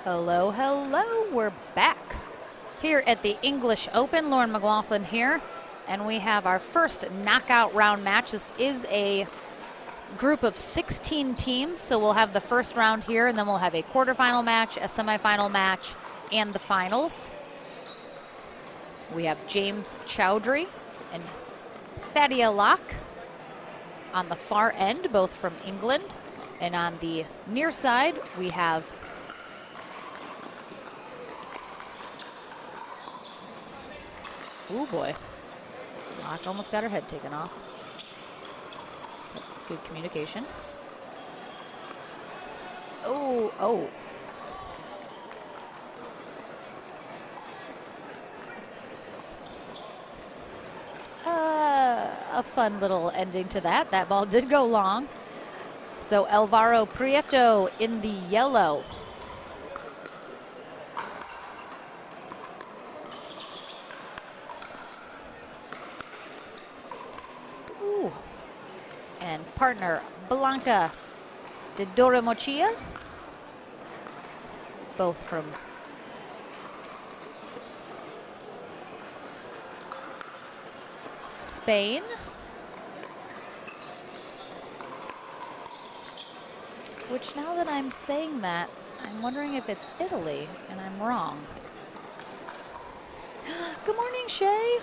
Hello, hello, we're back here at the English Open. Lauren McLaughlin here, and we have our first knockout round match. This is a group of 16 teams, so we'll have the first round here, and then we'll have a quarterfinal match, a semifinal match, and the finals. We have James Chowdhury and Thadia Locke on the far end, both from England. And on the near side, we have oh boy, Locke almost got her head taken off. Good communication. Oh. A fun little ending to that. That ball did go long. So Alvaro Prieto in the yellow. Ooh. And partner Blanca de Doromochia, both from Spain. Which, now that I'm saying that, I'm wondering if it's Italy, and I'm wrong. Good morning, Shay.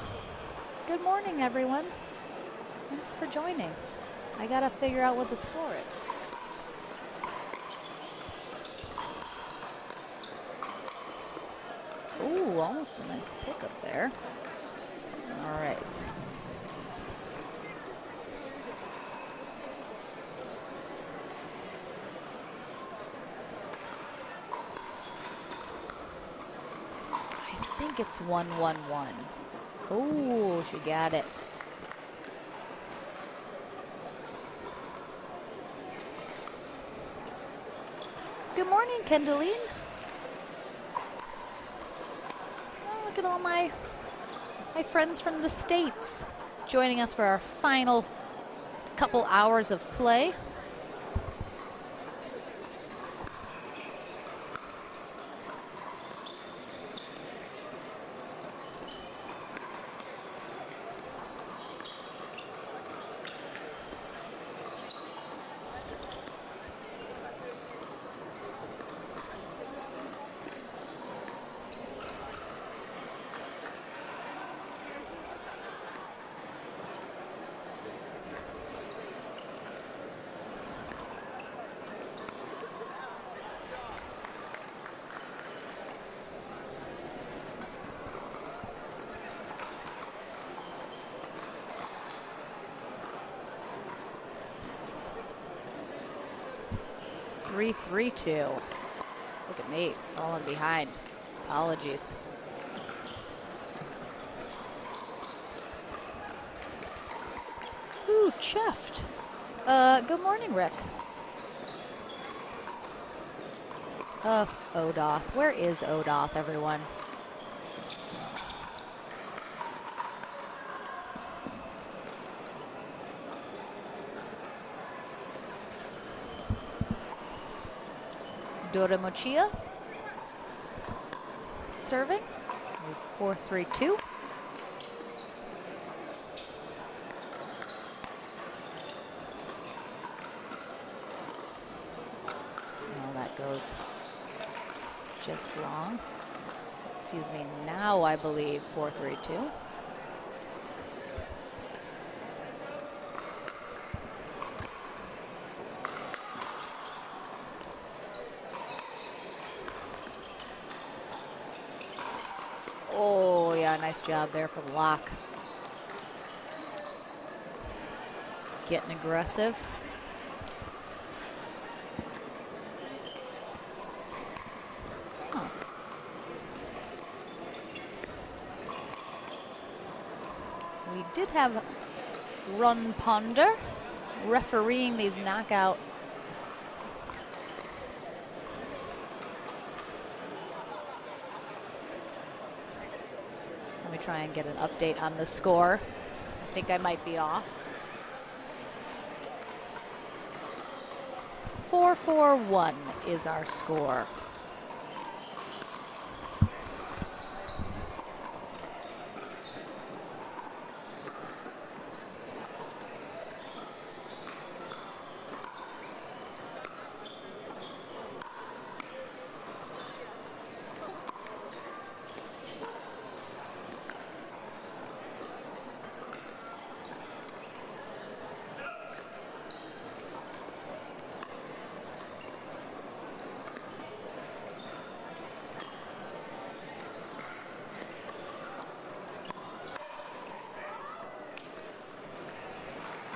Good morning, everyone. Thanks for joining. I gotta figure out what the score is. Ooh, almost a nice pickup there. All right. I think it's 1-1-1. Oh, she got it. Good morning, Kendaline. Oh, look at all my friends from the States joining us for our final couple hours of play. Three, 2. Look at me, falling behind. Apologies. Ooh, chuffed. Good morning, Rick. Odoth. Where is Odoth, everyone? Doromochia serving. 4-3-2. Well, that goes just long. Excuse me, now I believe 4-3-2. Oh, yeah, nice job there from Locke. Getting aggressive. Huh. We did have Run Ponder refereeing these knockout try and get an update on the score. I think I might be off. 4-4-1 is our score.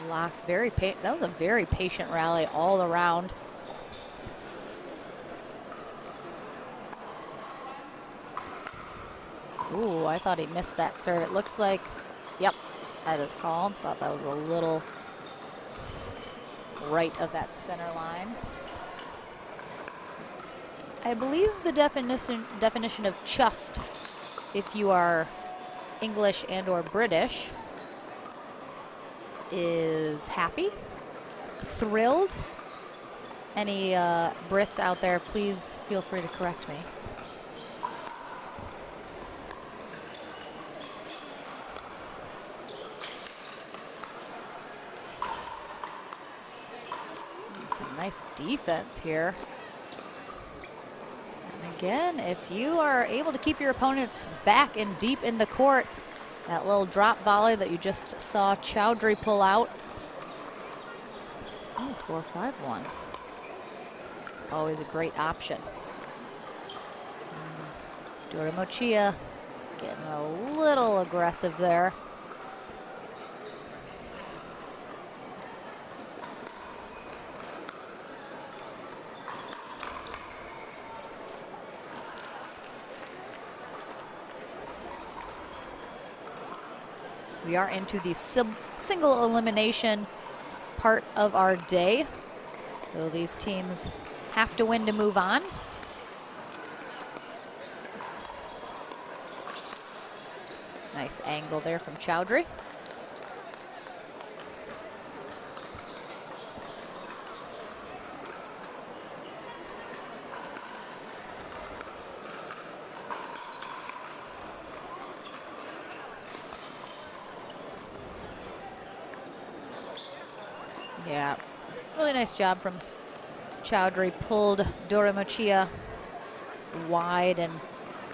Lock, that was a very patient rally all around. Ooh, I thought he missed that serve. It looks like, yep, that is called. Thought that was a little right of that center line. I believe the definition of chuffed, if you are English and or British, is happy, thrilled. Any Brits out there, please feel free to correct me. It's a nice defense here. And again, if you are able to keep your opponents back and deep in the court, that little drop volley that you just saw Chowdhury pull out. Oh, 4-5-1. It's always a great option. Duramochia getting a little aggressive there. We are into the single elimination part of our day. So these teams have to win to move on. Nice angle there from Chowdhury. Yeah, really nice job from Chowdhury. Pulled Duramochia wide, and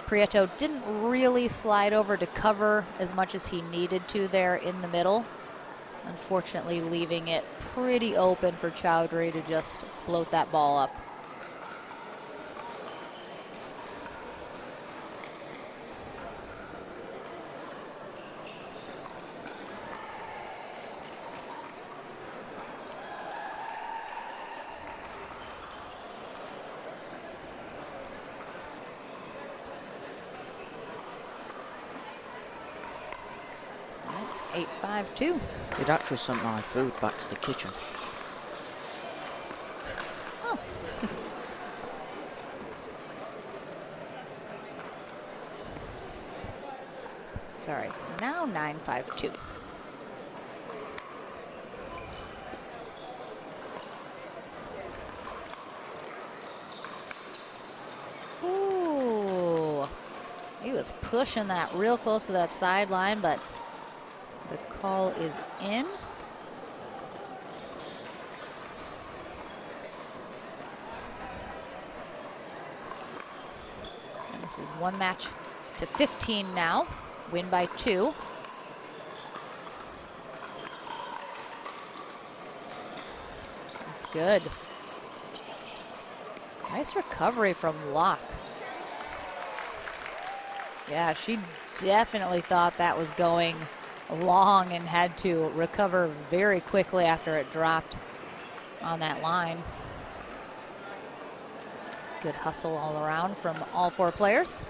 Prieto didn't really slide over to cover as much as he needed to there in the middle. Unfortunately, leaving it pretty open for Chowdhury to just float that ball up. Right, 8-5-2. You'd actually sent my food back to the kitchen. Oh. Sorry, now 9-5-2. Ooh, he was pushing that real close to that sideline, but the call is in. And this is one match to 15 now. Win by 2. That's good. Nice recovery from Locke. Yeah, she definitely thought that was going long and had to recover very quickly after it dropped on that line. Good hustle all around from all 4 players.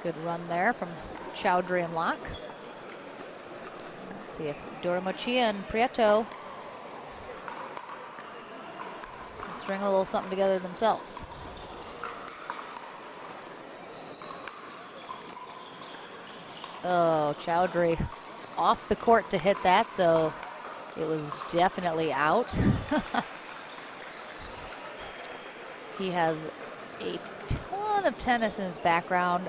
Good run there from Chowdhury and Locke. Let's see if Duramochia and Prieto can string a little something together themselves. Oh, Chowdhury off the court to hit that, so it was definitely out. He has a ton of tennis in his background.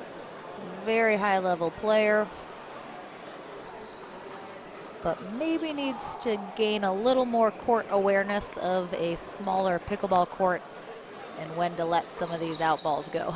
Very high level player, but maybe needs to gain a little more court awareness of a smaller pickleball court and when to let some of these out balls go.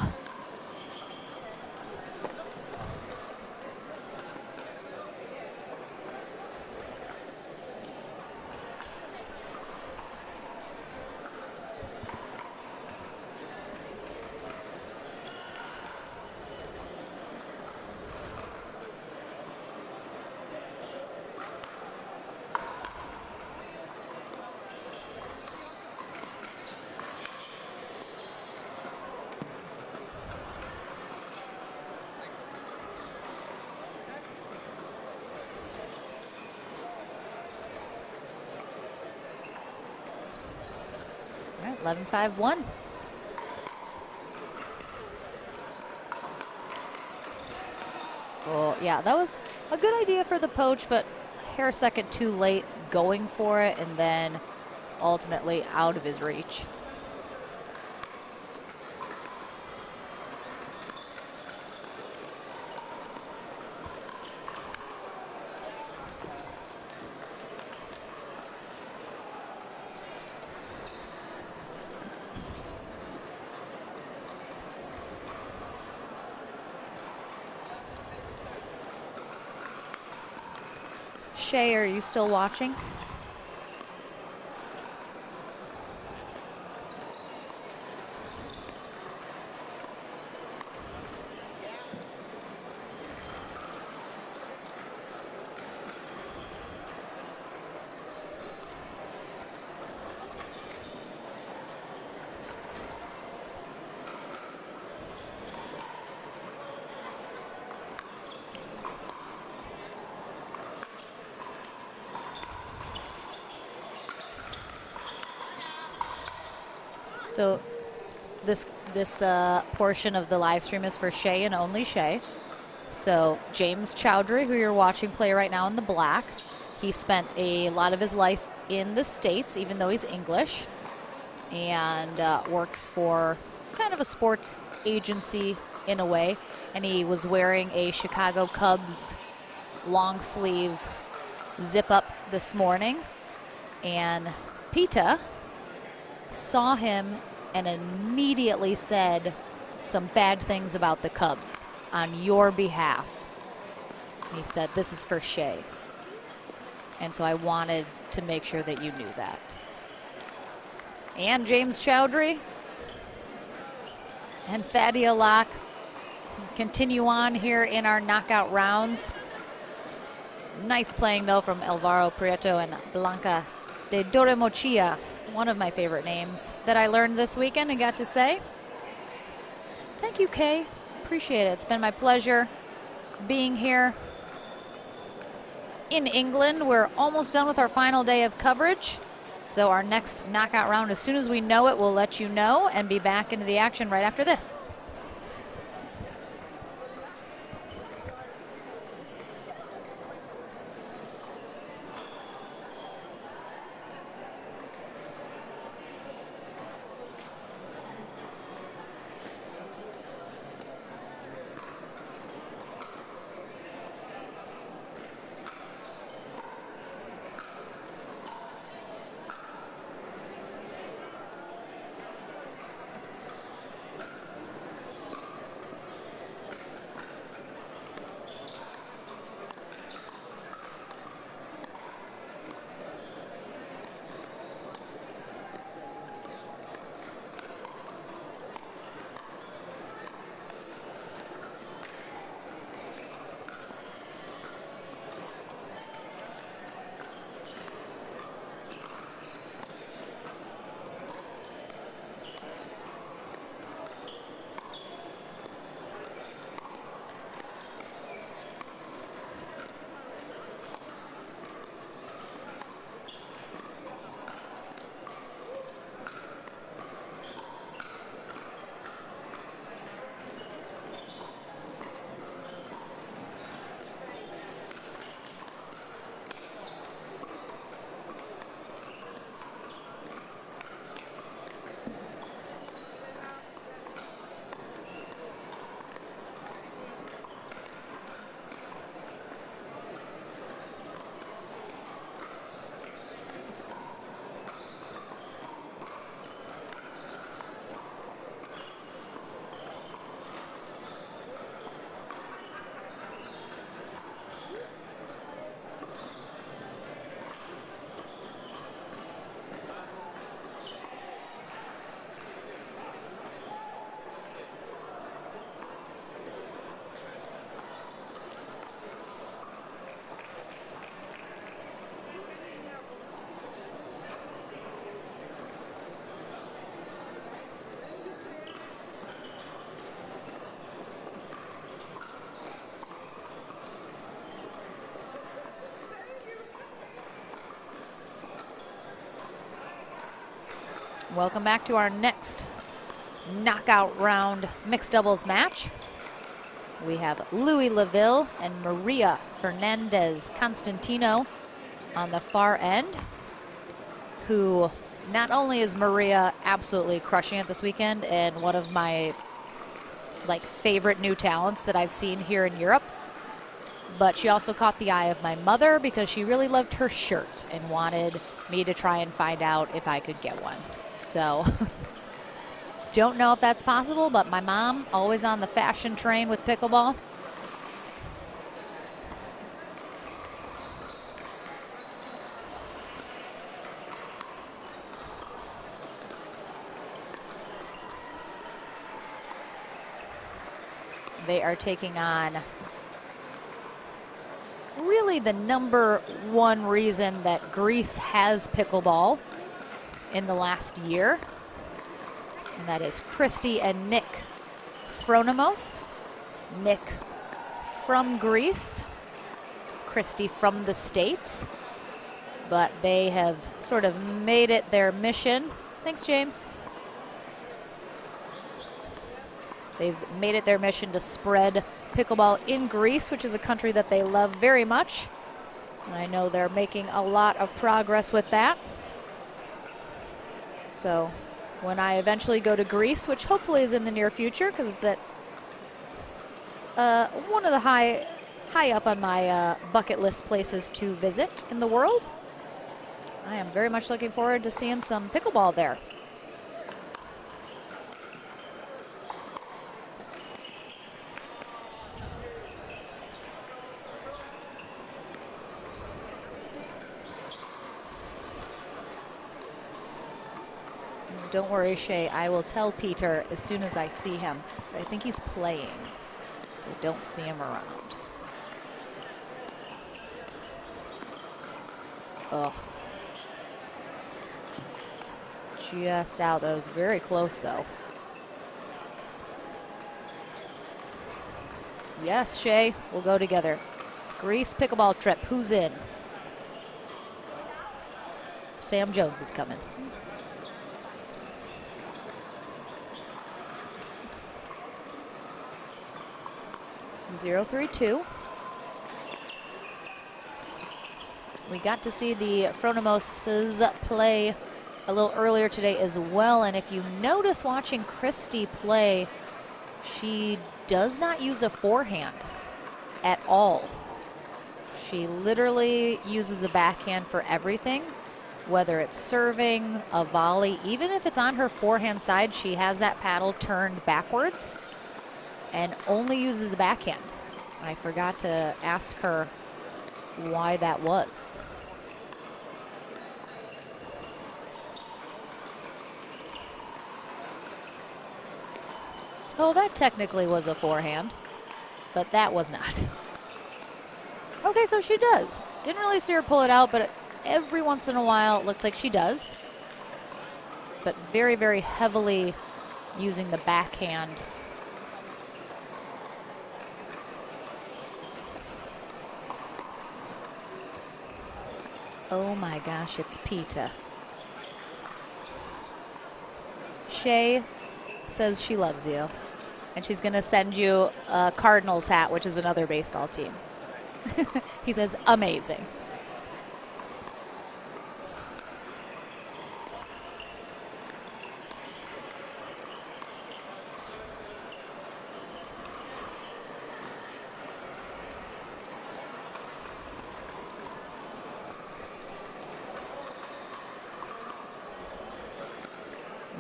11-5-1. Oh, yeah, that was a good idea for the poach, but hair second too late going for it, and then ultimately out of his reach. Shay, are you still watching? So this portion of the live stream is for Shay and only Shay. So James Chowdhury, who you're watching play right now in the black, he spent a lot of his life in the States, even though he's English, and works for kind of a sports agency in a way. And he was wearing a Chicago Cubs long sleeve zip up this morning. And Peta saw him and immediately said some bad things about the Cubs on your behalf. He said, "This is for Shay." And so I wanted to make sure that you knew that. And James Chowdhury and Thadia Locke continue on here in our knockout rounds. Nice playing, though, from Alvaro Prieto and Blanca de Doremochia, one of my favorite names that I learned this weekend and got to say. Thank you, Kay. Appreciate it. It's been my pleasure being here in England. We're almost done with our final day of coverage. So our next knockout round, as soon as we know it, we'll let you know and be back into the action right after this. Welcome back to our next knockout round mixed doubles match. We have Louis Laville and Maria Fernandez Constantino on the far end, who not only is Maria absolutely crushing it this weekend and one of my favorite new talents that I've seen here in Europe, but she also caught the eye of my mother because she really loved her shirt and wanted me to try and find out if I could get one. So don't know if that's possible, but my mom, always on the fashion train with pickleball. They are taking on really the #1 reason that Greece has pickleball in the last year, and that is Christy and Nick Phronimos. Nick from Greece, Christy from the States, but they have sort of made it their mission. Thanks, James. They've made it their mission to spread pickleball in Greece, which is a country that they love very much. And I know they're making a lot of progress with that. So when I eventually go to Greece, which hopefully is in the near future because it's at one of the high up on my bucket list places to visit in the world, I am very much looking forward to seeing some pickleball there. Don't worry, Shay, I will tell Peter as soon as I see him. But I think he's playing, so I don't see him around. Oh. Just out. That was very close, though. Yes, Shay, we'll go together. Greece pickleball trip. Who's in? Sam Jones is coming. 0-3-2. We got to see the Phronimoses play a little earlier today as well, and if you notice watching Christy play, she does not use a forehand at all. She literally uses a backhand for everything, whether it's serving, a volley, even if it's on her forehand side, she has that paddle turned backwards and only uses a backhand. I forgot to ask her why that was. Oh, that technically was a forehand, but that was not. Okay, so she does. Didn't really see her pull it out, but every once in a while it looks like she does. But very, very heavily using the backhand. Oh my gosh, it's Peter. Shay says she loves you, and she's gonna send you a Cardinals hat, which is another baseball team. He says, amazing.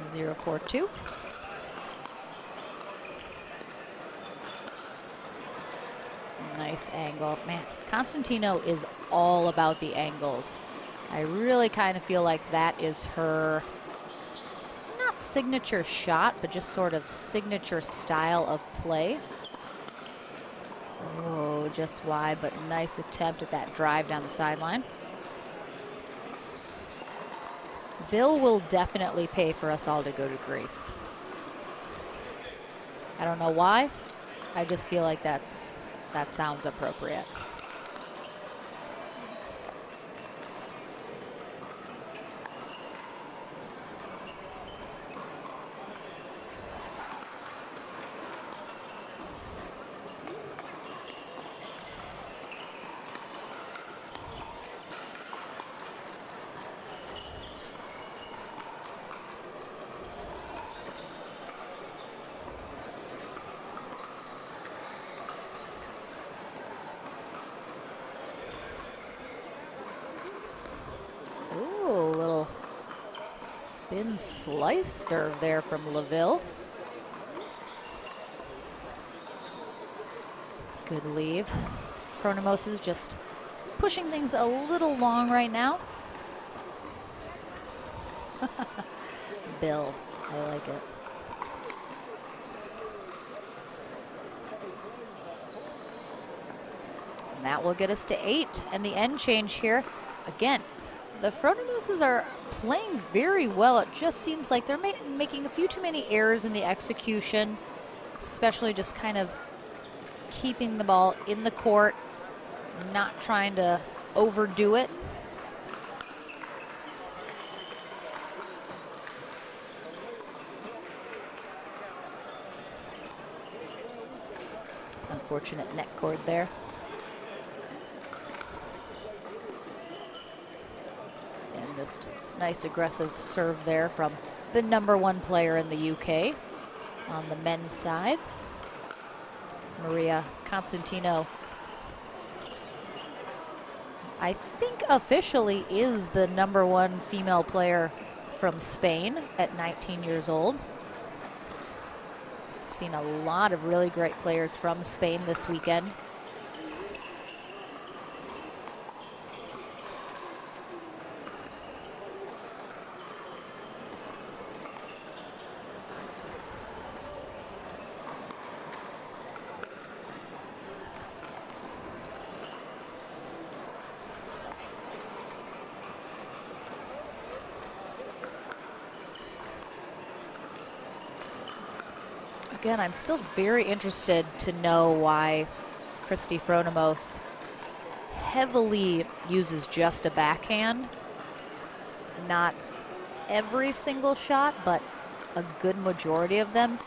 Zero, 4-2. Nice angle. Man, Constantino is all about the angles. I really kind of feel like that is her, not signature shot, but just sort of signature style of play. Oh, just wide, but nice attempt at that drive down the sideline. Bill will definitely pay for us all to go to Greece. I don't know why. I just feel like that sounds appropriate. Spin slice serve there from LaVille. Good leave. Fronimos is just pushing things a little long right now. Bill, I like it. And that will get us to 8. And the end change here, again, the Fronimoses are playing very well. It just seems like they're making a few too many errors in the execution, especially just kind of keeping the ball in the court, not trying to overdo it. Unfortunate net cord there. And just nice aggressive serve there from the #1 player in the UK on the men's side. Maria Constantino, I think officially is the #1 female player from Spain at 19 years old. Seen a lot of really great players from Spain this weekend. Again, I'm still very interested to know why Kristi Fronimos heavily uses just a backhand. Not every single shot, but a good majority of them.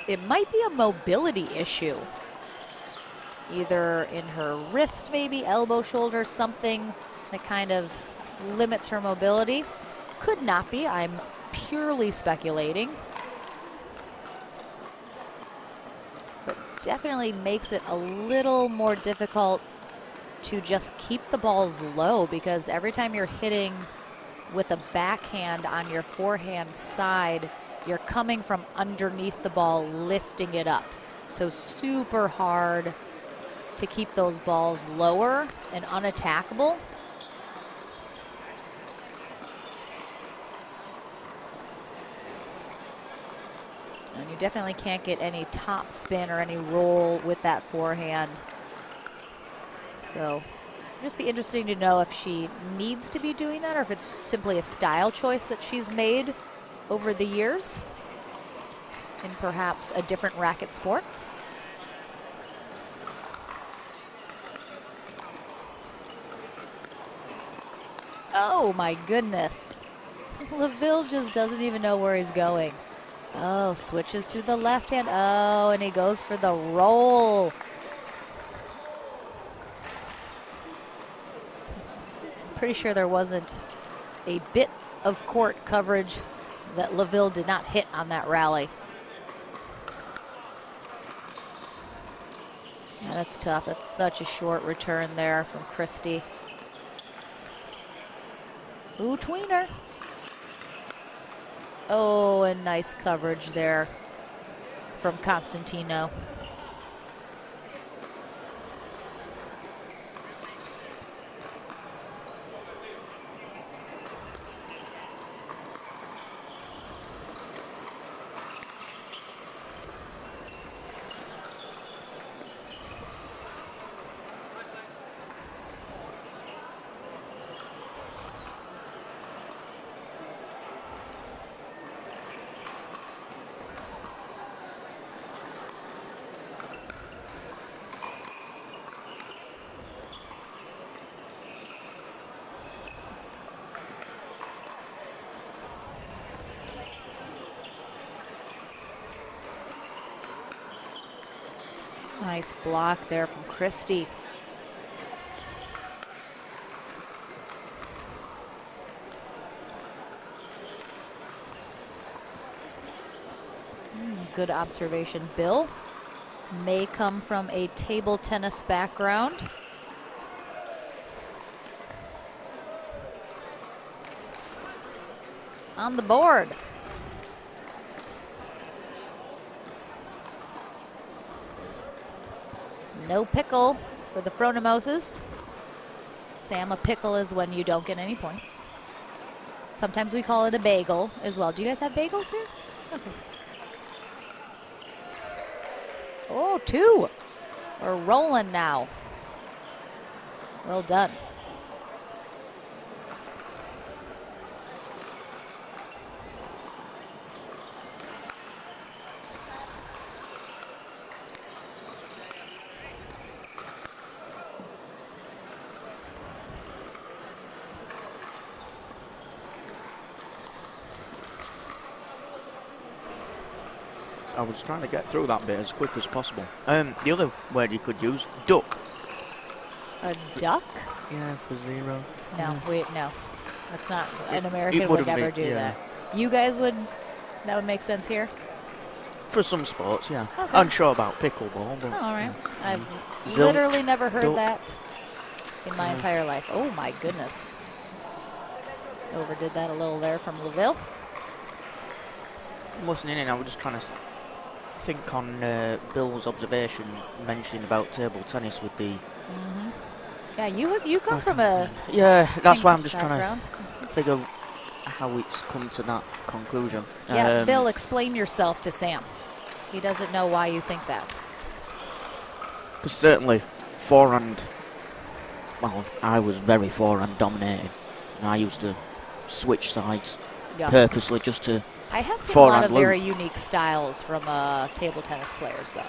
It might be a mobility issue. Either in her wrist, maybe, elbow, shoulder, something that kind of limits her mobility. Could not be, I'm purely speculating. Definitely makes it a little more difficult to just keep the balls low, because every time you're hitting with a backhand on your forehand side, you're coming from underneath the ball, lifting it up. So super hard to keep those balls lower and unattackable. And you definitely can't get any top spin or any roll with that forehand. So just be interesting to know if she needs to be doing that or if it's simply a style choice that she's made over the years in perhaps a different racket sport. Oh my goodness. LaVille just doesn't even know where he's going. Oh, switches to the left hand. Oh, and he goes for the roll. Pretty sure there wasn't a bit of court coverage that LaVille did not hit on that rally. Yeah, that's tough. That's such a short return there from Kristi. Ooh, tweener. Oh, and nice coverage there from Constantino. Nice block there from Kristi. Good observation. Bill may come from a table tennis background. on the board. No pickle for the Fronemoses. Sam, a pickle is when you don't get any points. Sometimes we call it a bagel as well. Do you guys have bagels here? Okay. Oh, 2. We're rolling now. Well done. I was trying to get through that bit as quick as possible. The other word you could use, duck. A duck? Yeah, for 0. No, no. That's not, an It American would wouldn't never be, do yeah. that. You guys would, that would make sense here? For some sports, yeah. Okay. Unsure about pickleball, but... Oh, all right. I've Zilch, literally never heard duck. that in my entire life. Oh, my goodness. Overdid that a little there from LaVille. I'm listening in, I was just trying to think on Bill's observation mentioning about table tennis with the... Yeah, you come from a Yeah, that's why I'm just background. trying to figure how it's come to that conclusion. Yeah, Bill, explain yourself to Sam. He doesn't know why you think that. Because certainly forehand, well, I was very forehand dominated. And I used to switch sides purposely just to I have seen a lot of forehand very unique styles from table tennis players, though.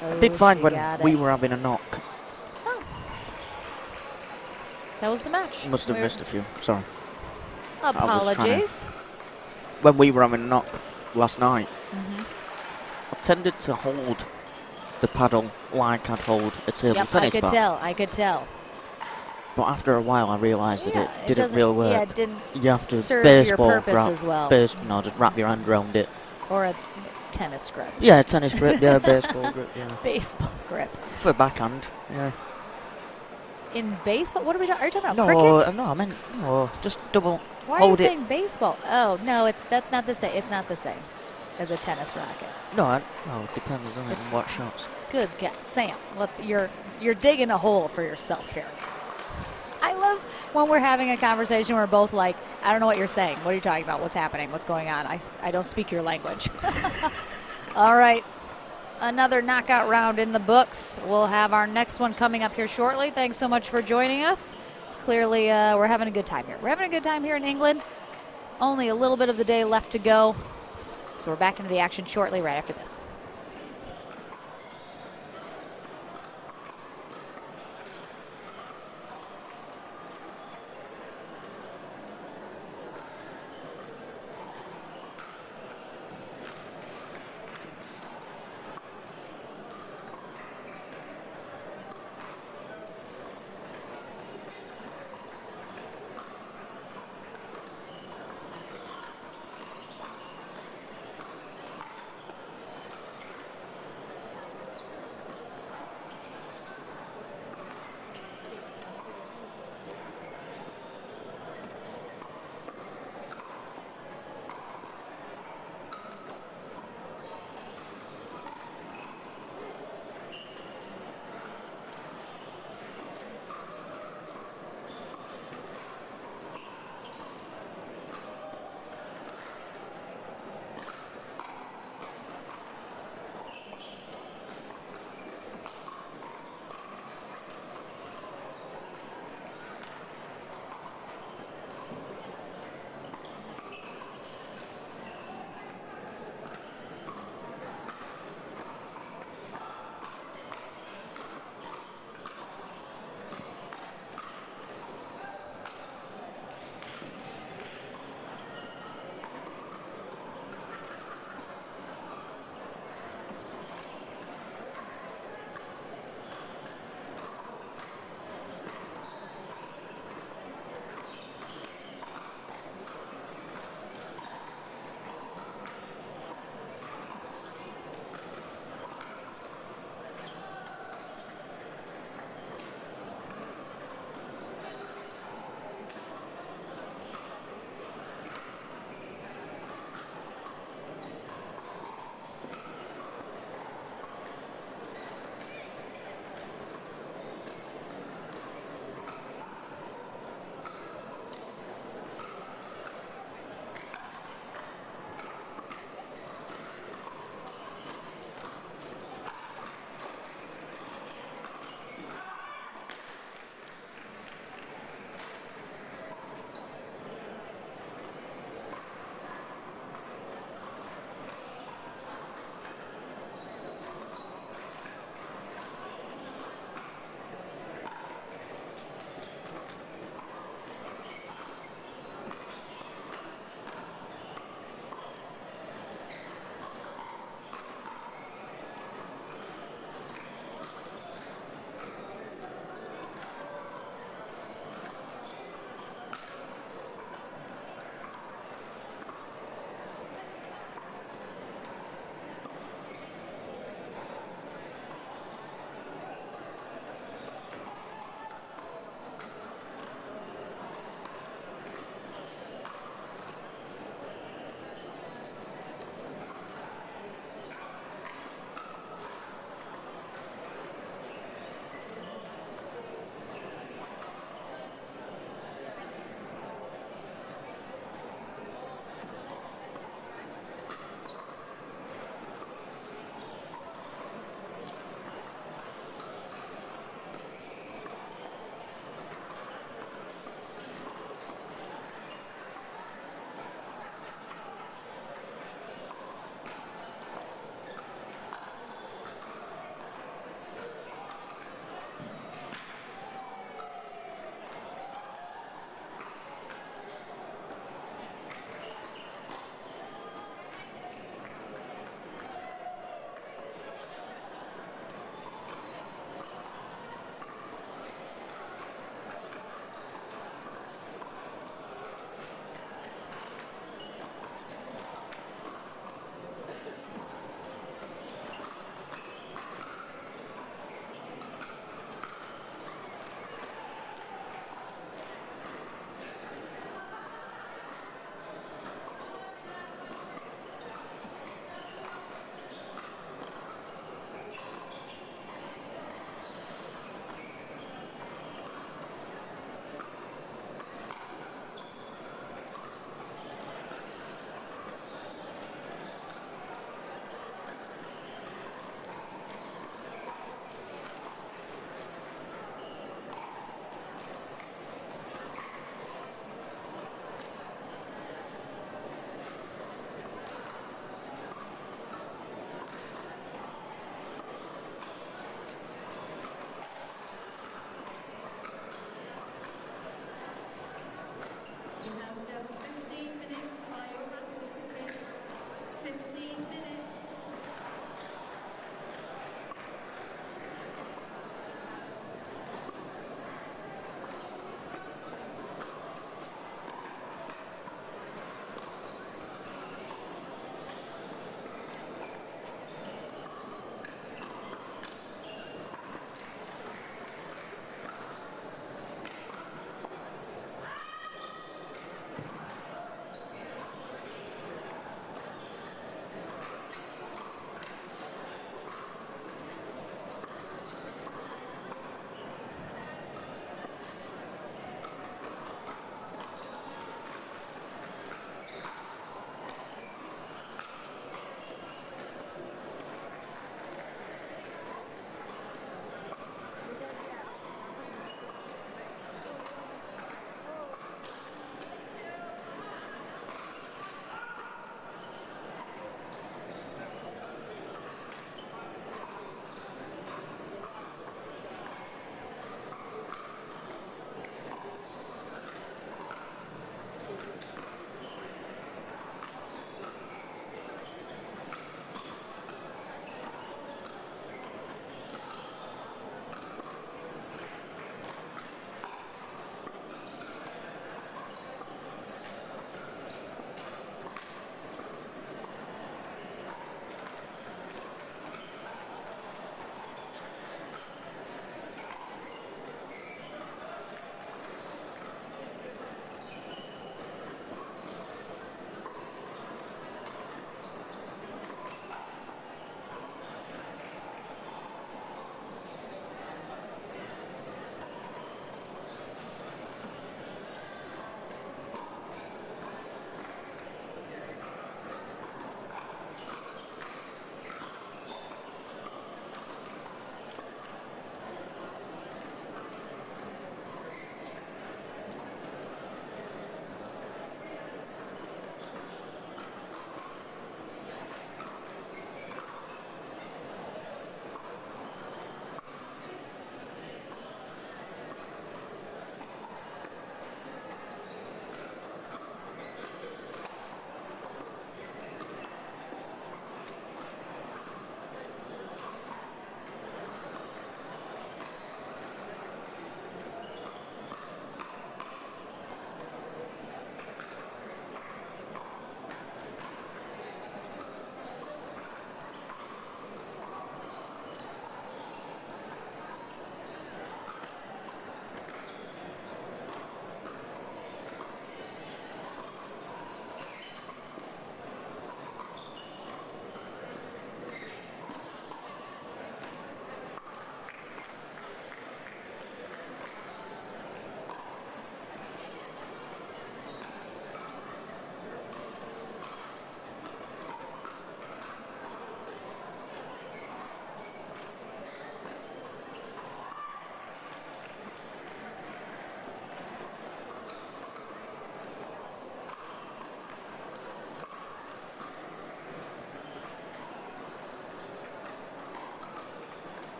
I did find she when got we it. were having a knock. Oh. That was the match. Must have missed a few, sorry. Apologies. When we were having a knock last night, I tended to hold the paddle like I'd hold a table tennis bat. I could tell. But after a while, I realised that it didn't really work. Yeah, it didn't You have to serve baseball your purpose grab, as well. no, just wrap your hand around it. Or a tennis grip. Yeah, tennis grip, yeah, baseball grip, yeah. Baseball grip. For backhand, yeah. In baseball? What are we talking? Are you talking about No, cricket? no, I meant just double. Why are hold you it. saying baseball? Oh no, that's not the same. It's not the same as a tennis racket. No, it depends on it, It's- on what shots. Good guess, Sam. You're digging a hole for yourself here. I love when we're having a conversation. We're both like, I don't know what you're saying. What are you talking about? What's happening? What's going on? I don't speak your language. All right. Another knockout round in the books. We'll have our next one coming up here shortly. Thanks so much for joining us. It's clearly we're having a good time here. We're having a good time here in England. Only a little bit of the day left to go. So we're back into the action shortly right after this.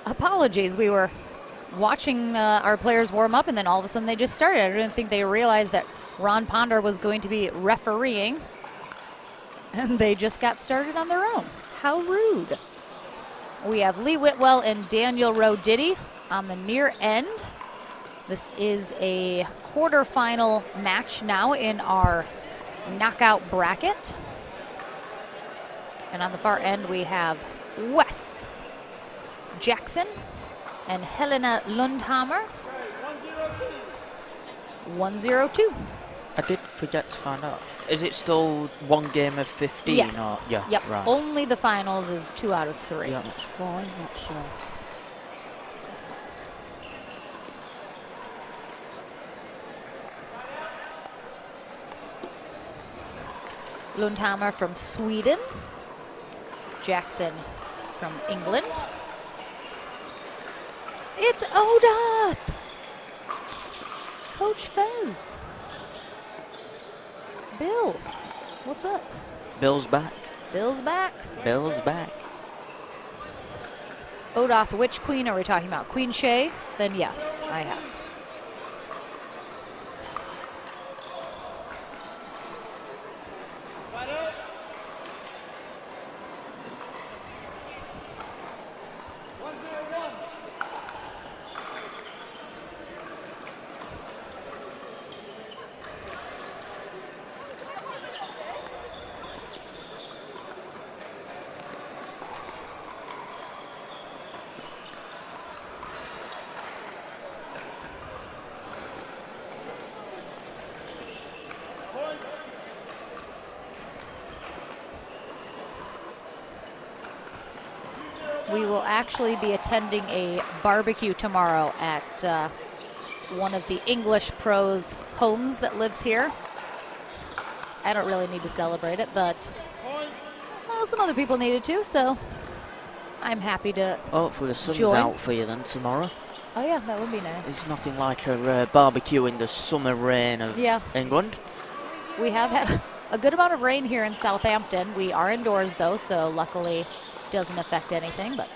apologies. We were watching our players warm up, and then all of a sudden they just started. I didn't think they realized that Ron Ponder was going to be refereeing, and they just got started on their own. How rude. We have Lee Whitwell and Daniel Roditi on the near end. This is a quarterfinal match now in our knockout bracket. And on the far end, we have Wes Jackson and Helena Lundhammer. 102. I did forget to find out. Is it still one game of 15? Yes. Or? Yeah. Yep. Right. Only the finals is 2 out of 3. Yeah, that's fine. That's Lundhammer from Sweden. Jackson from England. It's Odath! Coach Fez. Bill, what's up? Bill's back. Bill's back. Bill's back. Odath, which queen are we talking about? Queen Shay? Then yes, I have. We will actually be attending a barbecue tomorrow at one of the English pros' homes that lives here. I don't really need to celebrate it, but well, some other people needed to, so I'm happy to Hopefully the sun's join. out for you then tomorrow. Oh yeah, that would be nice. It's nothing like a barbecue in the summer rain of England. We have had a good amount of rain here in Southampton. We are indoors though, so luckily doesn't affect anything. But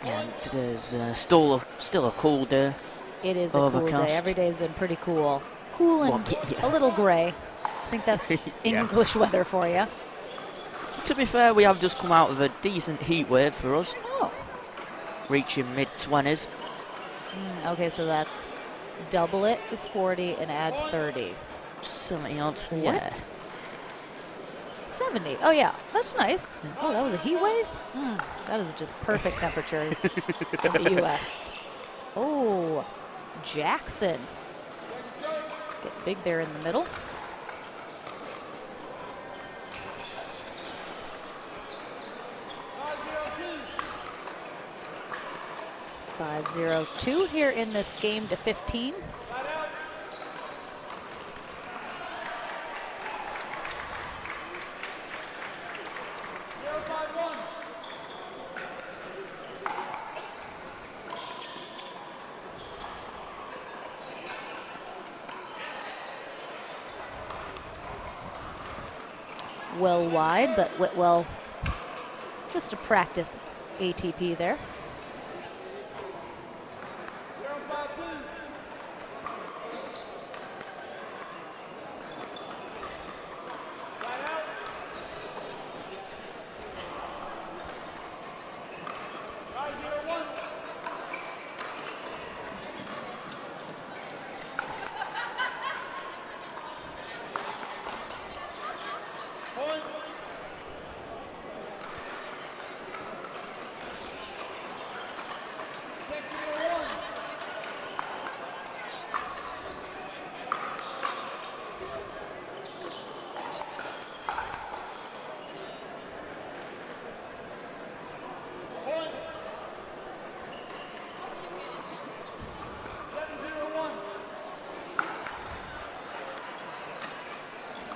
yeah, and today's still a cool day. It is a cool day. Every day's been pretty cool. Cool and a little gray. I think that's English weather for you. To be fair, we have just come out of a decent heat wave for us. Oh. Reaching mid-20s. Okay, so that's double it is 40 and add 30. 70 odd. What? Yeah. 70. Oh, yeah. That's nice. Oh, that was a heat wave? That is just perfect temperatures in the U.S. Oh, Jackson. Get big there in the middle. .502 here in this game to 15. Well wide, but Whitwell just to practice ATP there.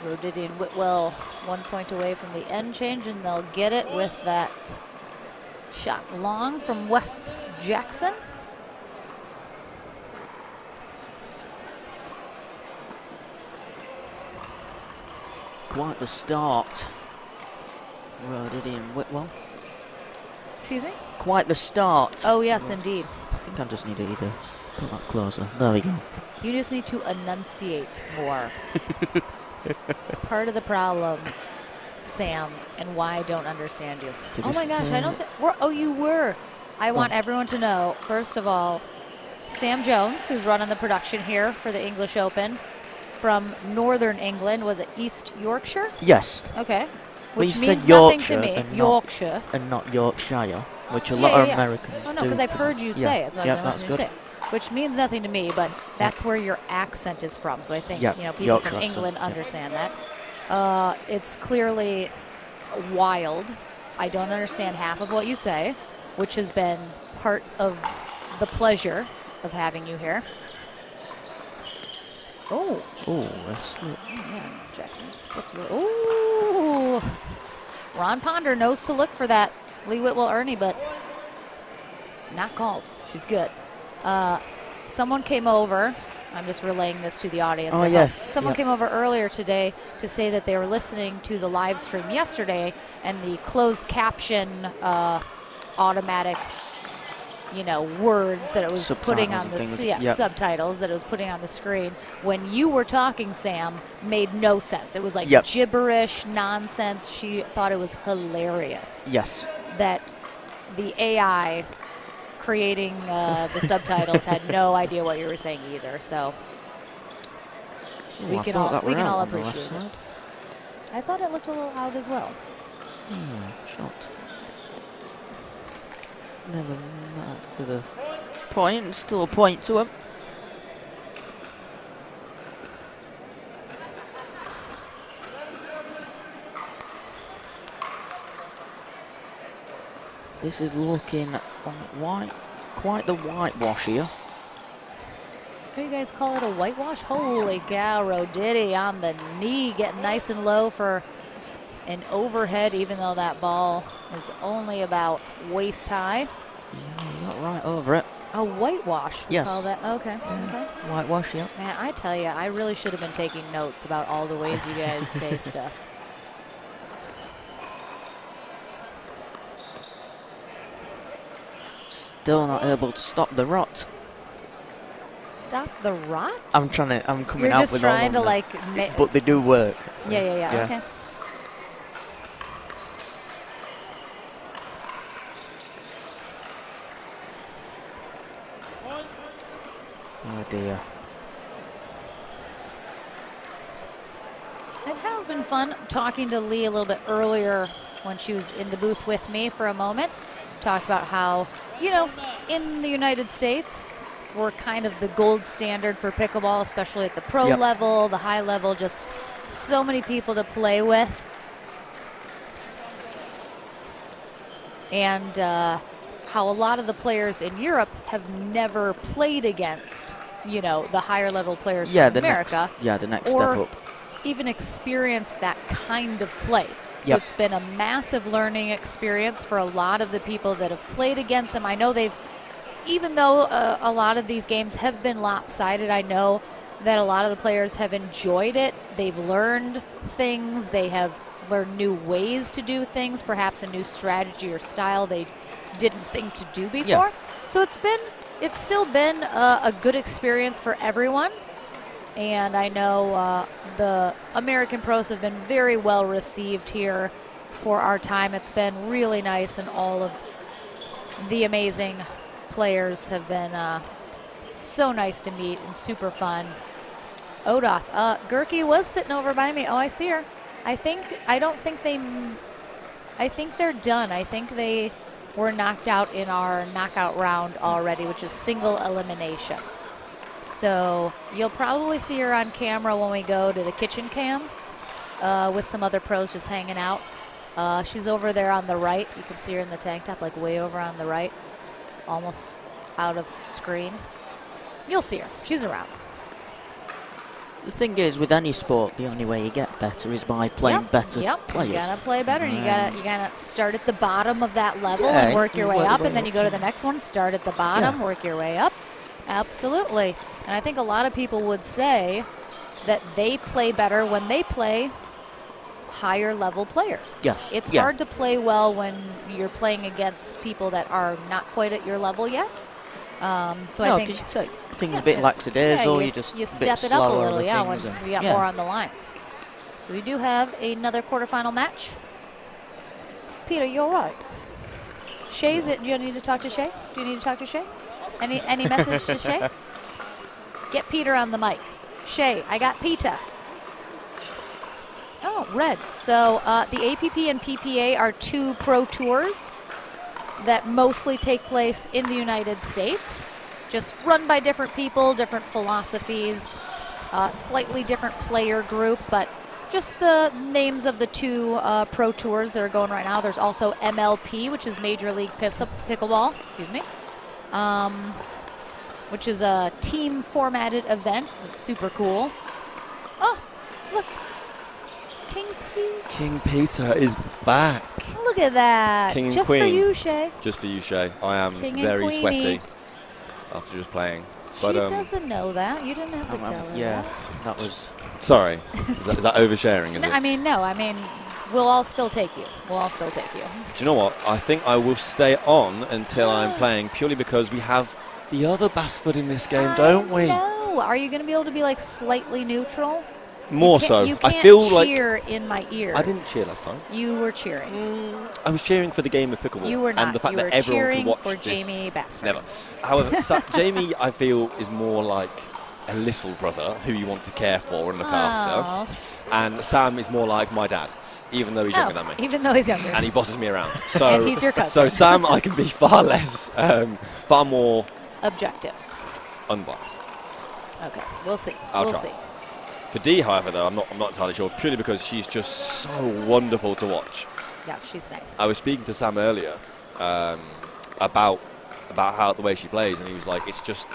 Roditi and Whitwell 1 point away from the end change, and they'll get it with that shot long from Wes Jackson. Quite the start. Roditi and Whitwell. Excuse me? Quite the start. Oh, yes, indeed. I think I just need to either put that closer. There we go. You just need to enunciate more. It's part of the problem, Sam, and why I don't understand you. Oh my gosh, I don't think you were. I want everyone to know, first of all, Sam Jones, who's running the production here for the English Open, from Northern England, was it East Yorkshire? Yes. Okay. Well, Which you means said nothing to Yorkshire me. and Yorkshire. and not Yorkshire, which a lot of Americans do. Oh, no, because I've heard you say it, so I've been that's listening to good. you say it. Which means nothing to me, but that's where your accent is from. So I think people Yorkshire from England accent, understand that. It's clearly wild. I don't understand half of what you say, which has been part of the pleasure of having you here. Oh. Oh, that's slip. Man, Jackson slipped a little. Oh. Ron Ponder knows to look for that Lee Whitwell Ernie, but not called. She's good. Someone came over. I'm just relaying this to the audience. Oh, yes. Someone came over earlier today to say that they were listening to the live stream yesterday, and the closed caption automatic, words that it was putting on the subtitles that it was putting on the screen when you were talking, Sam, made no sense. It was like gibberish nonsense. She thought it was hilarious. Yes. That the AI creating the subtitles had no idea what you were saying either. So we can all appreciate it. I thought it looked a little out as well. Shot. Never mind to the point. Still a point to him. This is looking quite the whitewash here. Oh, you guys call it a whitewash? Holy cow, Roditi on the knee, getting nice and low for an overhead, even though that ball is only about waist high. Yeah, not right over it. A whitewash, we call that. Okay, okay. Whitewash, yeah. Man, I tell you, I really should have been taking notes about all the ways you guys say stuff. Still not able to stop the rot. Stop the rot? I'm coming out with all of them. You're just trying to but they do work. So, yeah. Okay. Oh dear. It has been fun talking to Lee a little bit earlier when she was in the booth with me for a moment. Talked about how, in the United States, we're kind of the gold standard for pickleball, especially at the pro level, the high level, just so many people to play with. And how a lot of the players in Europe have never played against, the higher level players from America. The next step up. Even experienced that kind of play. So it's been a massive learning experience for a lot of the people that have played against them. I know even though a lot of these games have been lopsided, I know that a lot of the players have enjoyed it. They've learned things. They have learned new ways to do things, perhaps a new strategy or style they didn't think to do before. Yeah. So it's still been a good experience for everyone. And I know the American pros have been very well received here for our time. It's been really nice, and all of the amazing players have been so nice to meet and super fun. Odoth, Gerke was sitting over by me. Oh, I see her. I think they're done. I think they were knocked out in our knockout round already, which is single elimination. So you'll probably see her on camera when we go to the kitchen cam with some other pros just hanging out. She's over there on the right. You can see her in the tank top, like way over on the right, almost out of screen. You'll see her. She's around. The thing is, with any sport, the only way you get better is by playing better players. You gotta play better. You gotta start at the bottom of that level and work your way up, and then you go to the next one, start at the bottom, work your way up. Absolutely. And I think a lot of people would say that they play better when they play higher level players. Yes. It's hard to play well when you're playing against people that are not quite at your level yet. So no, I think you take things a bit lackadaisical. You step it up a little, when we got more on the line. So we do have another quarterfinal match. Peter, you all right? Shay's it. Do you need to talk to Shay? Do you need to talk to Shay? Any message to Shay? Get Peter on the mic. Shay, I got Peter. Oh, red. So the APP and PPA are 2 pro tours that mostly take place in the United States, just run by different people, different philosophies, slightly different player group, but just the names of the 2 pro tours that are going right now. There's also MLP, which is Major League Pickleball, which is a team formatted event. It's super cool. Oh, look. King Peter is back. Look at that. King and just Queen. for you, Shay. Just for you, Shay. I am King very sweaty after just playing. She doesn't know that. You didn't have to tell her yeah, that. was... Sorry. is that oversharing, is it? No. I mean, we'll all still take you. Do you know what? I think I will stay on until I'm playing, purely because we have the other Basford in this game, don't we? No. Are you going to be able to be, like, slightly neutral? More so. You can't I feel cheer in my ears. I didn't cheer last time. You were cheering. I was cheering for the game of pickleball. You were not. And the fact you that were everyone cheering could watch for this. Jamie Basford. Never. However, Jamie, I feel, is more like a little brother who you want to care for and look after. And Sam is more like my dad, even though he's younger than me. Even though he's younger. And he bosses me around. So, and he's your cousin. So Sam, I can be far less, far more... objective. Unbiased. Okay, we'll see. We'll see. For Dee, however, though, I'm not entirely sure, purely because she's just so wonderful to watch. Yeah, she's nice. I was speaking to Sam earlier about how the way she plays, and he was like, it's just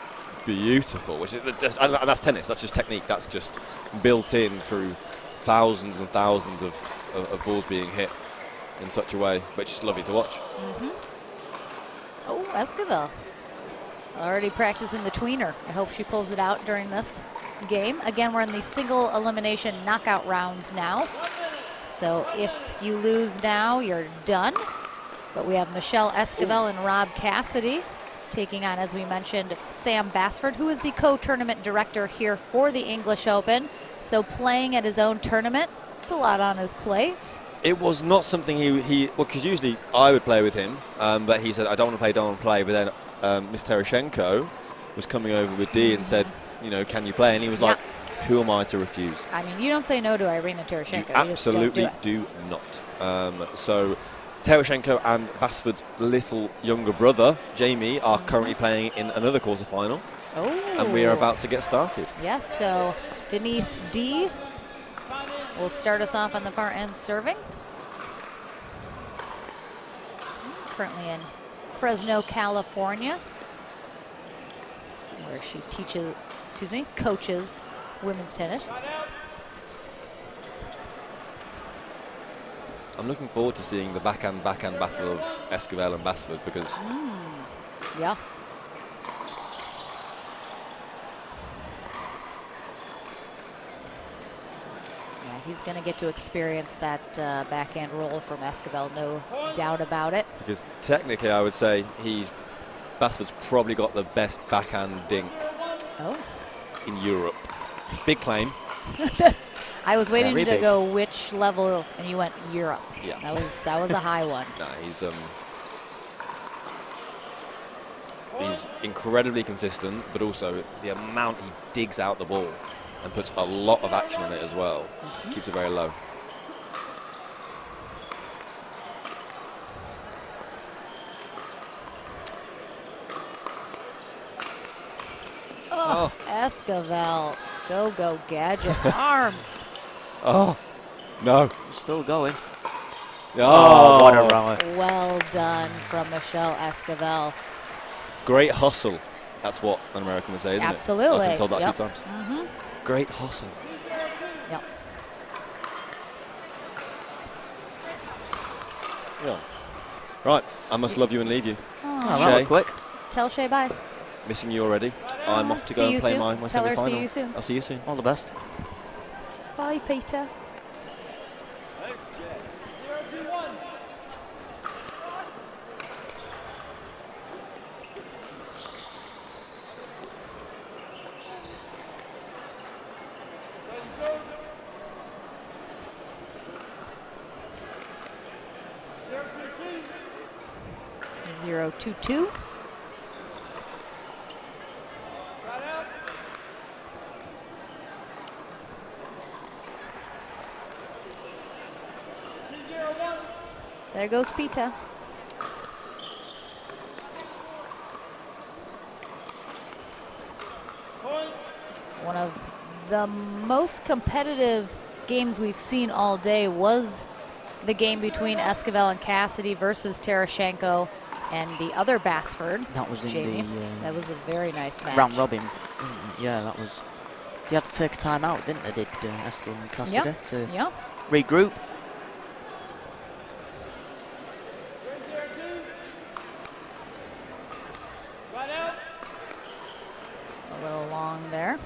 beautiful. Which is just, and that's tennis. That's just technique. That's just built in through thousands and thousands of balls being hit in such a way. But it's just lovely to watch. Oh, Esquivel. Already practicing the tweener. I hope she pulls it out during this game. Again, we're in the single elimination knockout rounds now. So if you lose now, you're done. But we have Michelle Esquivel and Rob Cassidy taking on, as we mentioned, Sam Basford, who is the co-tournament director here for the English Open. So playing at his own tournament, it's a lot on his plate. It was not something he well, because usually I would play with him, but he said, I don't want to play. But then Miss Terashenko was coming over with Dee and said, you know, can you play? And he was like, who am I to refuse? I mean, you don't say no to Irina Terashenko. You absolutely do not. So Terashenko and Basford's little younger brother, Jamie, are currently playing in another quarterfinal. Oh. And we are about to get started. Yes, so Denise D will start us off on the far end serving. Currently in Fresno, California, where she coaches women's tennis. I'm looking forward to seeing the backhand battle of Esquivel and Basford because... Yeah. He's going to get to experience that backhand roll from Esquivel, no doubt about it. Because technically, I would say Basford's probably got the best backhand dink in Europe. Big claim. I was waiting to go which level, and you went Europe. Yeah. That was a high one. No, he's incredibly consistent, but also the amount he digs out the ball and puts a lot of action on it as well. Keeps it very low. Oh, Esquivel. Go, gadget. Arms. Oh, no. Still going. Oh, what a rally. Well done from Michelle Esquivel. Great hustle. That's what an American would say, isn't Absolutely. it? I've been told that a few times. Great hustle. Yep. Yeah. Right, I must love you and leave you. Oh, that was quick. Tell Shay bye. Missing you already. I'm off to go and play my Tell her semi-final. see you soon. I'll see you soon. All the best. Bye, Peter. 1022. There goes Pita. One of the most competitive games we've seen all day was the game between Esquivel and Cassidy versus Terashenko and the other Bassford. That was in Jamie. the That was a very nice match. round robin. Yeah, that was. They had to take a time out, didn't they? Did Esquivel and Cassidy to regroup. It's a little long there.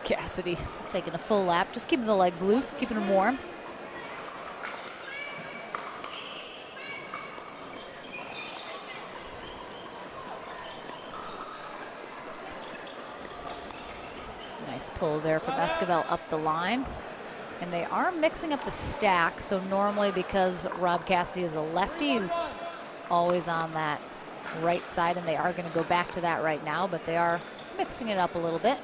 Cassidy taking a full lap, just keeping the legs loose, keeping them warm. Nice pull there from Esquivel up the line. And they are mixing up the stack, so normally because Rob Cassidy is a lefty, he's always on that right side, and they are going to go back to that right now, but they are mixing it up a little bit.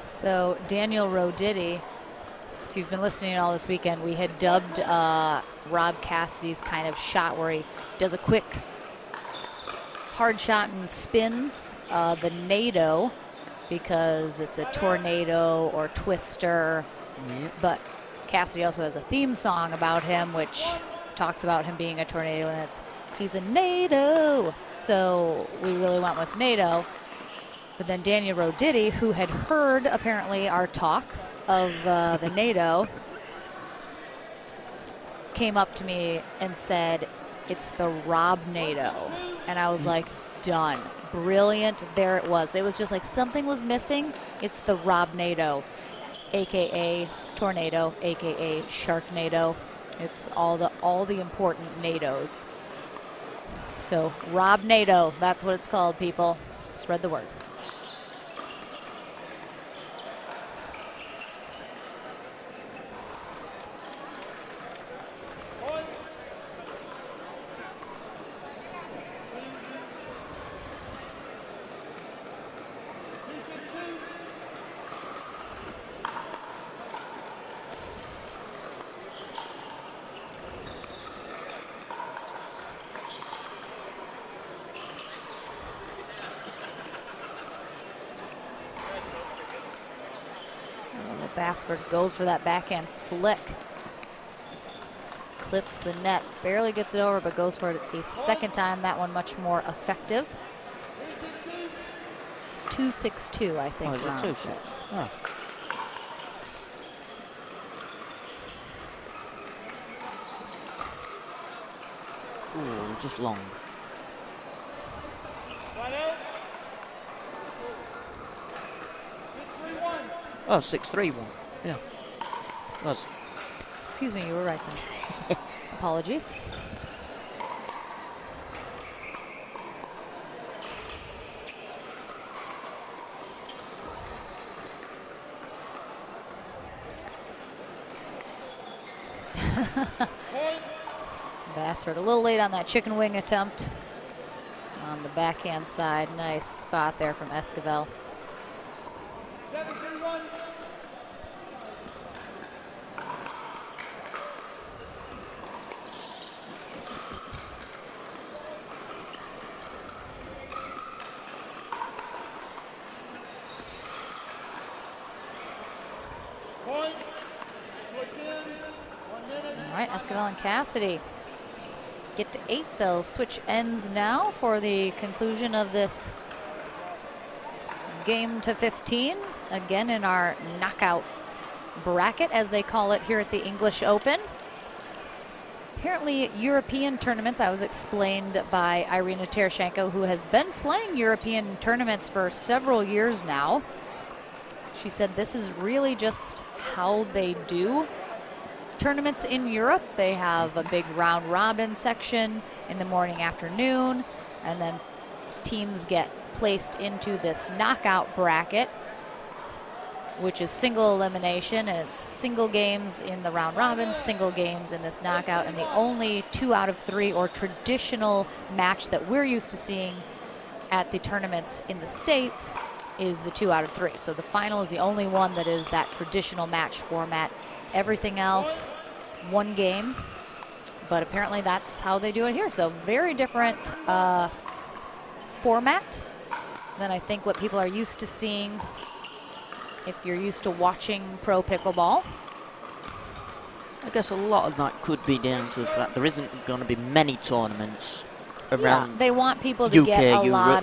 So Daniel Roditi, if you've been listening all this weekend, we had dubbed Rob Cassidy's kind of shot where he does a quick hard shot and spins the NATO, because it's a tornado or twister. But Cassidy also has a theme song about him, which talks about him being a tornado, and he's a NATO. So we really went with NATO. But then Daniel Roditi, who had heard apparently our talk of the NATO, came up to me and said, "It's the Rob NATO." And I was like, done. Brilliant. There it was. It was just like something was missing. It's the Rob NATO, AKA tornado, AKA Sharknado. It's all the important NATOs. So Rob NATO, that's what it's called, people. Spread the word. Bassford goes for that backhand flick. Clips the net, barely gets it over, but goes for it a second time. That one much more effective. 2-6-2, I think. Oh, is it 2-6? Oh. Ooh, just long. Oh, 6-3-1. Yeah. Was. Excuse me, you were right there. Apologies. Bassford a little late on that chicken wing attempt on the backhand side. Nice spot there from Esquivel. 7-3-1. Point. Switch in. 1 minute. All right, Esquivel and Cassidy get to 8. They'll switch ends now for the conclusion of this game to 15. Again in our knockout bracket, as they call it here at the English Open. Apparently European tournaments, I was explained by Irina Terashenko, who has been playing European tournaments for several years now. She said this is really just how they do tournaments in Europe. They have a big round robin section in the morning, afternoon, and then teams get placed into this knockout bracket, which is single elimination, and it's single games in the round robin, single games in this knockout, and the only 2 out of 3 or traditional match that we're used to seeing at the tournaments in the States is the 2 out of 3. So the final is the only one that is that traditional match format. Everything else, 1 game, but apparently that's how they do it here. So very different format than I think what people are used to seeing if you're used to watching pro pickleball. I guess a lot of that could be down to the fact there isn't going to be many tournaments around. Yeah, they want people to UK, get a Europe.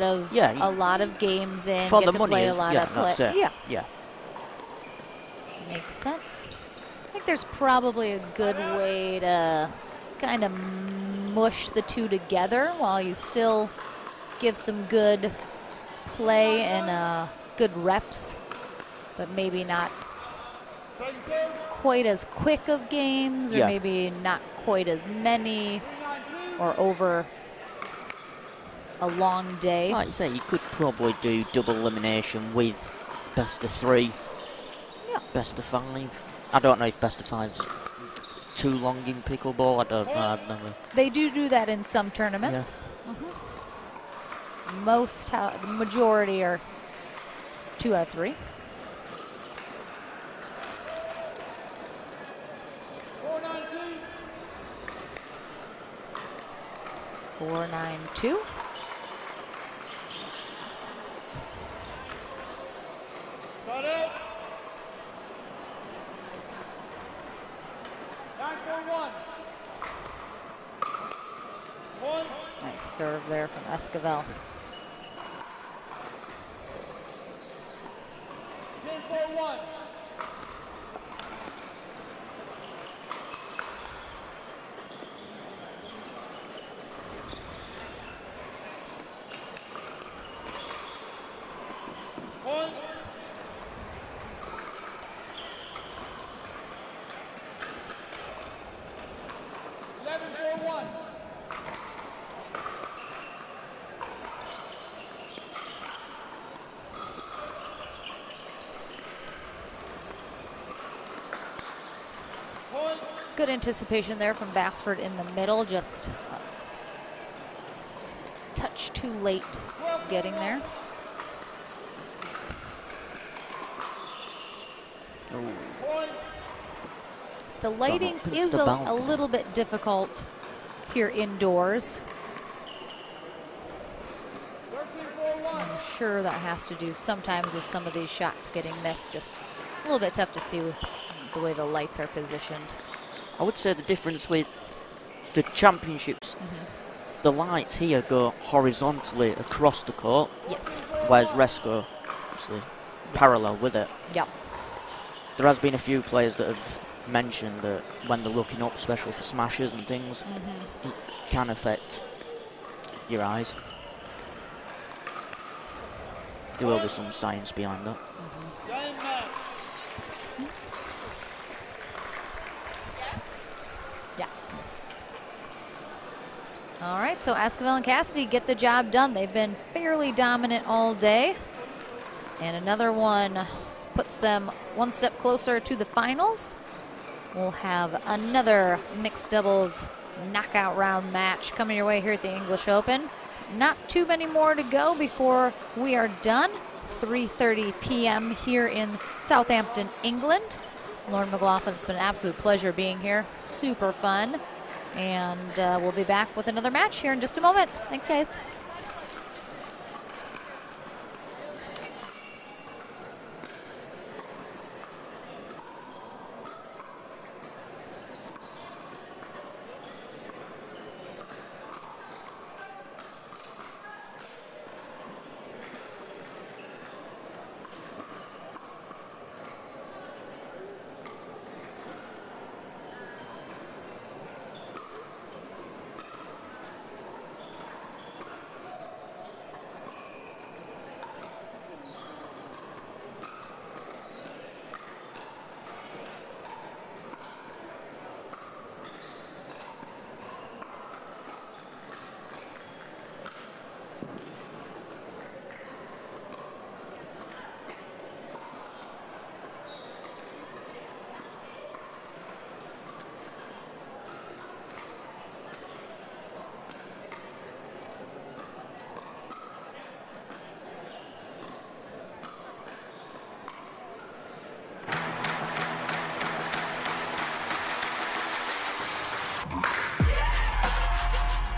lot of games in, For get the to money play is, a lot yeah, of play. that's it. Yeah, Yeah. makes sense. I think there's probably a good way to kind of mush the two together while you still give some good play and good reps, but maybe not quite as quick of games, or Yeah. maybe not quite as many, or over a long day. Like you say, you could probably do double elimination with best of 3, Yeah. best of 5. I don't know if best of 5's too long in pickleball. I don't know. I've never. They do that in some tournaments. The majority are 2 out of 3. 4-9-2. 4-9-2. Start out. 9-4-1. 1. Nice serve there from Esquivel. 10-4-1. 1. 11-4-1. Good anticipation there from Bassford in the middle, just a touch too late getting there. The lighting is a little bit difficult here indoors. I'm sure that has to do sometimes with some of these shots getting missed. Just a little bit tough to see with the way the lights are positioned. I would say the difference with the championships, the lights here go horizontally across the court. Yes. Whereas rest go obviously parallel with it. Yep. There has been a few players that have mentioned that when they're looking up, especially for smashes and things, it can affect your eyes. There will be some science behind that. Yeah. All right, so Esquivel and Cassidy get the job done. They've been fairly dominant all day. And another one puts them one step closer to the finals. we'll have another mixed doubles knockout round match coming your way here at the English Open. Not too many more to go before we are done. 3:30 p.m. here in Southampton, England. Lauren McLaughlin, it's been an absolute pleasure being here. Super fun. And we'll be back with another match here in just a moment. Thanks, guys.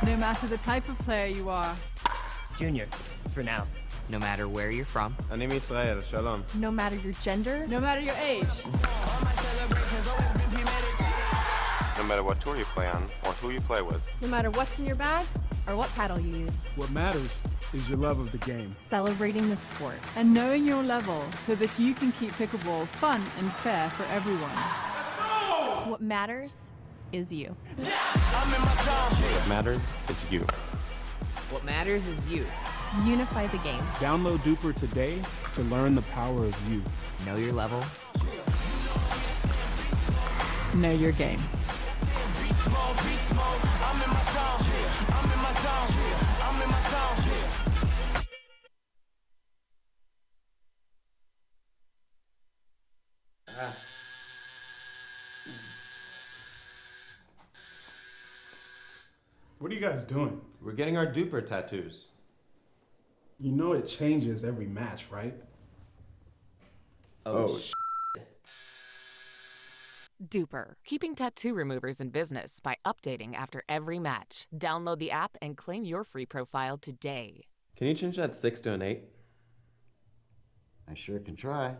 No matter the type of player you are. Junior, for now. No matter where you're from. אני מישראל, שלום. No matter your gender. No matter your age. No matter what tour you play on or who you play with. No matter what's in your bag or what paddle you use. What matters is your love of the game. Celebrating the sport. And knowing your level so that you can keep pickleball fun and fair for everyone. What matters is you. What matters is you. What matters is you. Unify the game. Download Duper today to learn the power of you. Know your level. Know your game. What are you guys doing? We're getting our duper tattoos. You know it changes every match, right? Duper, keeping tattoo removers in business by updating after every match. Download the app and claim your free profile today. Can you change that 6 to an 8? I sure can try.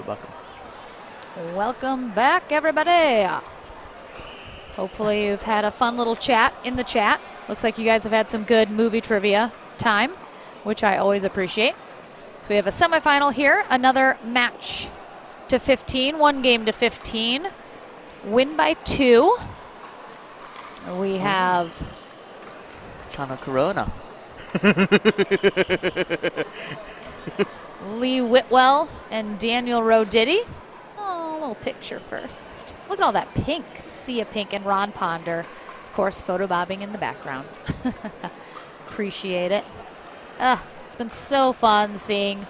We're back. Welcome back, everybody. Hopefully you've had a fun little chat in the chat. Looks like you guys have had some good movie trivia time, which I always appreciate. So we have a semifinal here, another match to 15, 1 game to 15. Win by 2. We have China Corona. Lee Whitwell and Daniel Roditi. Oh, a little picture first. Look at all that pink. Sea of Pink and Ron Ponder. Of course, photobobbing in the background. Appreciate it. It's been so fun seeing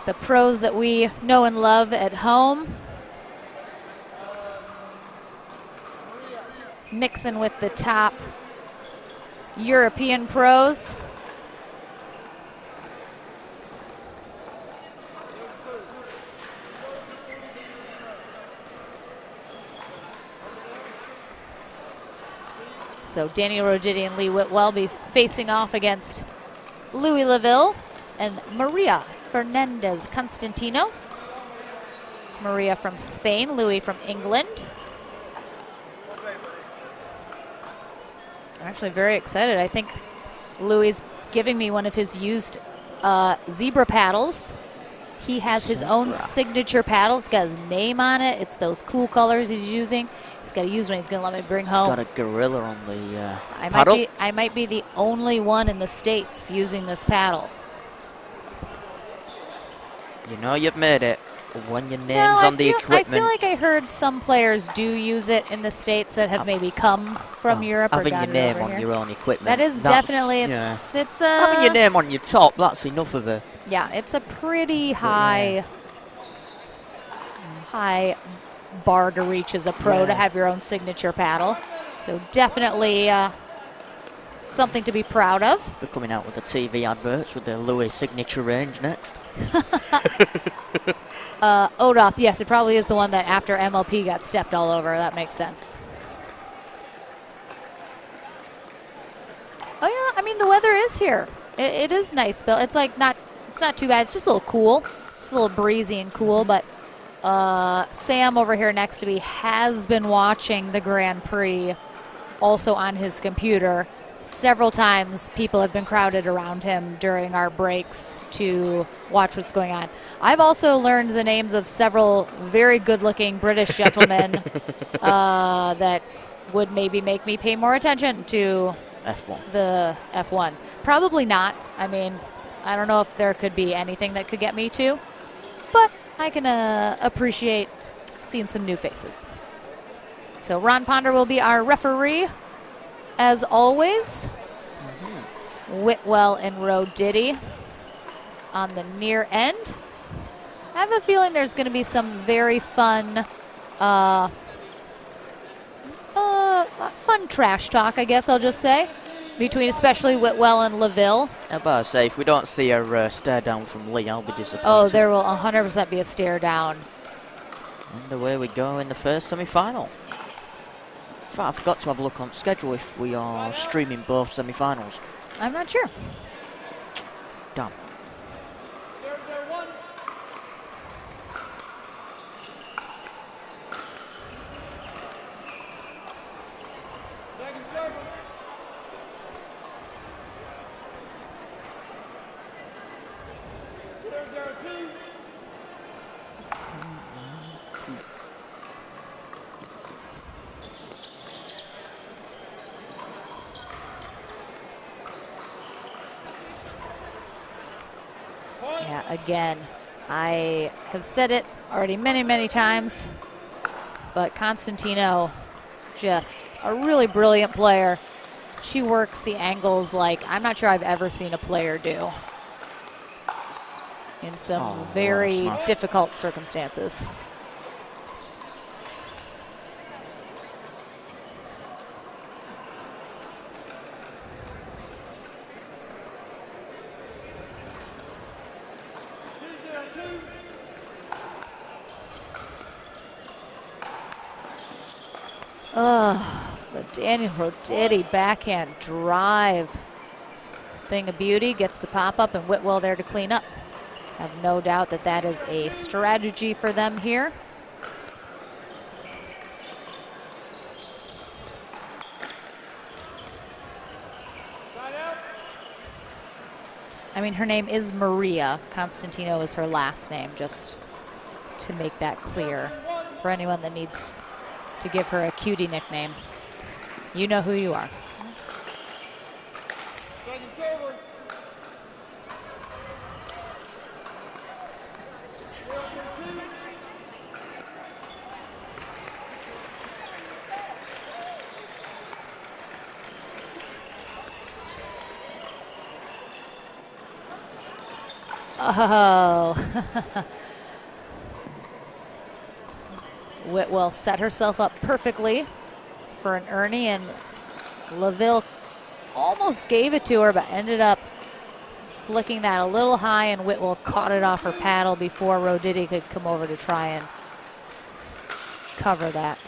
the pros that we know and love at home mixing with the top European pros. So Daniel Roditi and Lee Whitwell be facing off against Louis Laville and Maria Fernandez Constantino. Maria from Spain, Louis from England. I'm actually very excited. I think Louis is giving me one of his used zebra paddles. He has his own signature paddle. It's got his name on it. It's those cool colors he's using. He's got to use one. He's going to let me bring home. It's got a gorilla on the paddle. I might be the only one in the States using this paddle. You know you've made it when your name's on the equipment. I feel like I heard some players do use it in the States that have maybe come from Europe or having got your it name over on here. your own equipment. That is definitely, it's a... Having your name on your top, that's enough of a... Yeah, it's a pretty high bar to reach as a pro to have your own signature paddle. So definitely something to be proud of. We're coming out with the TV adverts with the Louis signature range next. Odoth, yes, it probably is the one that after MLP got stepped all over. That makes sense. Oh yeah, I mean the weather is here. It is nice, Bill. It's like it's not too bad. It's just a little cool, just a little breezy and cool. But Sam over here next to me has been watching the Grand Prix, also on his computer. Several times people have been crowded around him during our breaks to watch what's going on. I've also learned the names of several very good-looking British gentlemen that would maybe make me pay more attention to the F1. Probably not. I mean, I don't know if there could be anything that could get me to, but I can appreciate seeing some new faces. So Ron Ponder will be our referee, as always. Whitwell and Roditi on the near end. I have a feeling there's going to be some very fun trash talk, I guess I'll just say, between especially Whitwell and Laville. I'm about to say, if we don't see a stare down from Lee, I'll be disappointed. Oh, there will 100% be a stare down. And away we go in the first semi-final. In fact, I forgot to have a look on schedule if we are streaming both semi-finals. I'm not sure. Damn. Second server. Yeah, again, I have said it already many, many times, but Constantino, just a really brilliant player. She works the angles like I'm not sure I've ever seen a player do in some very difficult circumstances. The Daniel Roditi backhand drive. Thing of beauty, gets the pop up, and Whitwell there to clean up. Have no doubt that that is a strategy for them here. I mean, her name is Maria. Constantino is her last name, just to make that clear for anyone that needs to give her a cutie nickname. You know who you are. Second server. Oh. Whitwell set herself up perfectly for an Ernie, and LaVille almost gave it to her, but ended up flicking that a little high, and Whitwell caught it off her paddle before Roditi could come over to try and cover that.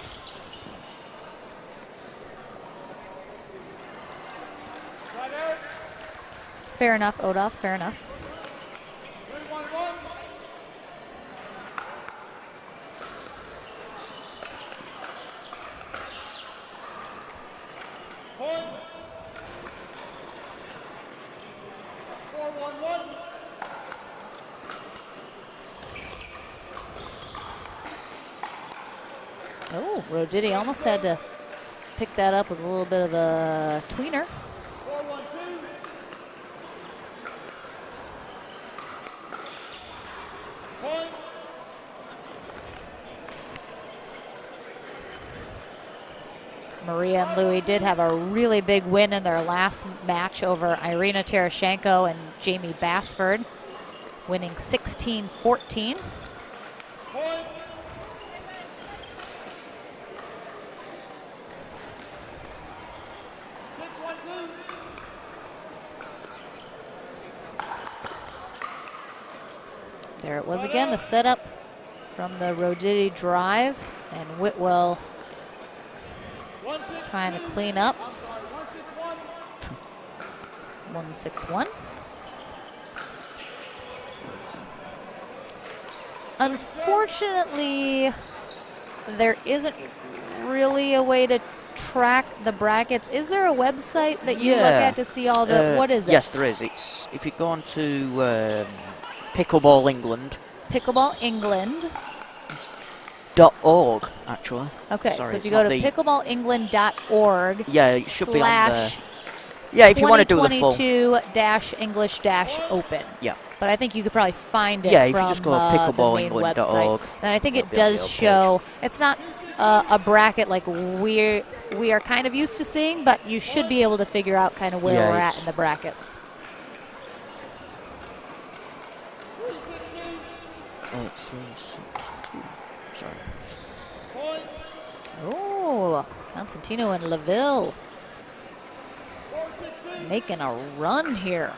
Fair enough, Odolph, fair enough. Oh, Roditi almost had to pick that up with a little bit of a tweener. Maria and Louis did have a really big win in their last match over Irina Terashenko and Jamie Basford, winning 16-14. There it was again, the setup from the Roditi drive, and Whitwell trying to clean up. 1-6-1. Unfortunately, there isn't really a way to track the brackets. Is there a website that you look at to see all the, what is it? Yes, there is. It's, if you go on to Pickleball England. Pickleball England. .org, actually. Okay, Sorry, so if you go to pickleballengland.org, yeah, it should be on there. Yeah, if you want to do the full 2022-English-Open. Yeah. But I think you could probably find it if from you just go to the main pickleballengland.org. website. And I think it does show, it's not a bracket like we are kind of used to seeing, but you should be able to figure out kind of where we're at in the brackets. Oh, Constantino and LaVille making a run here.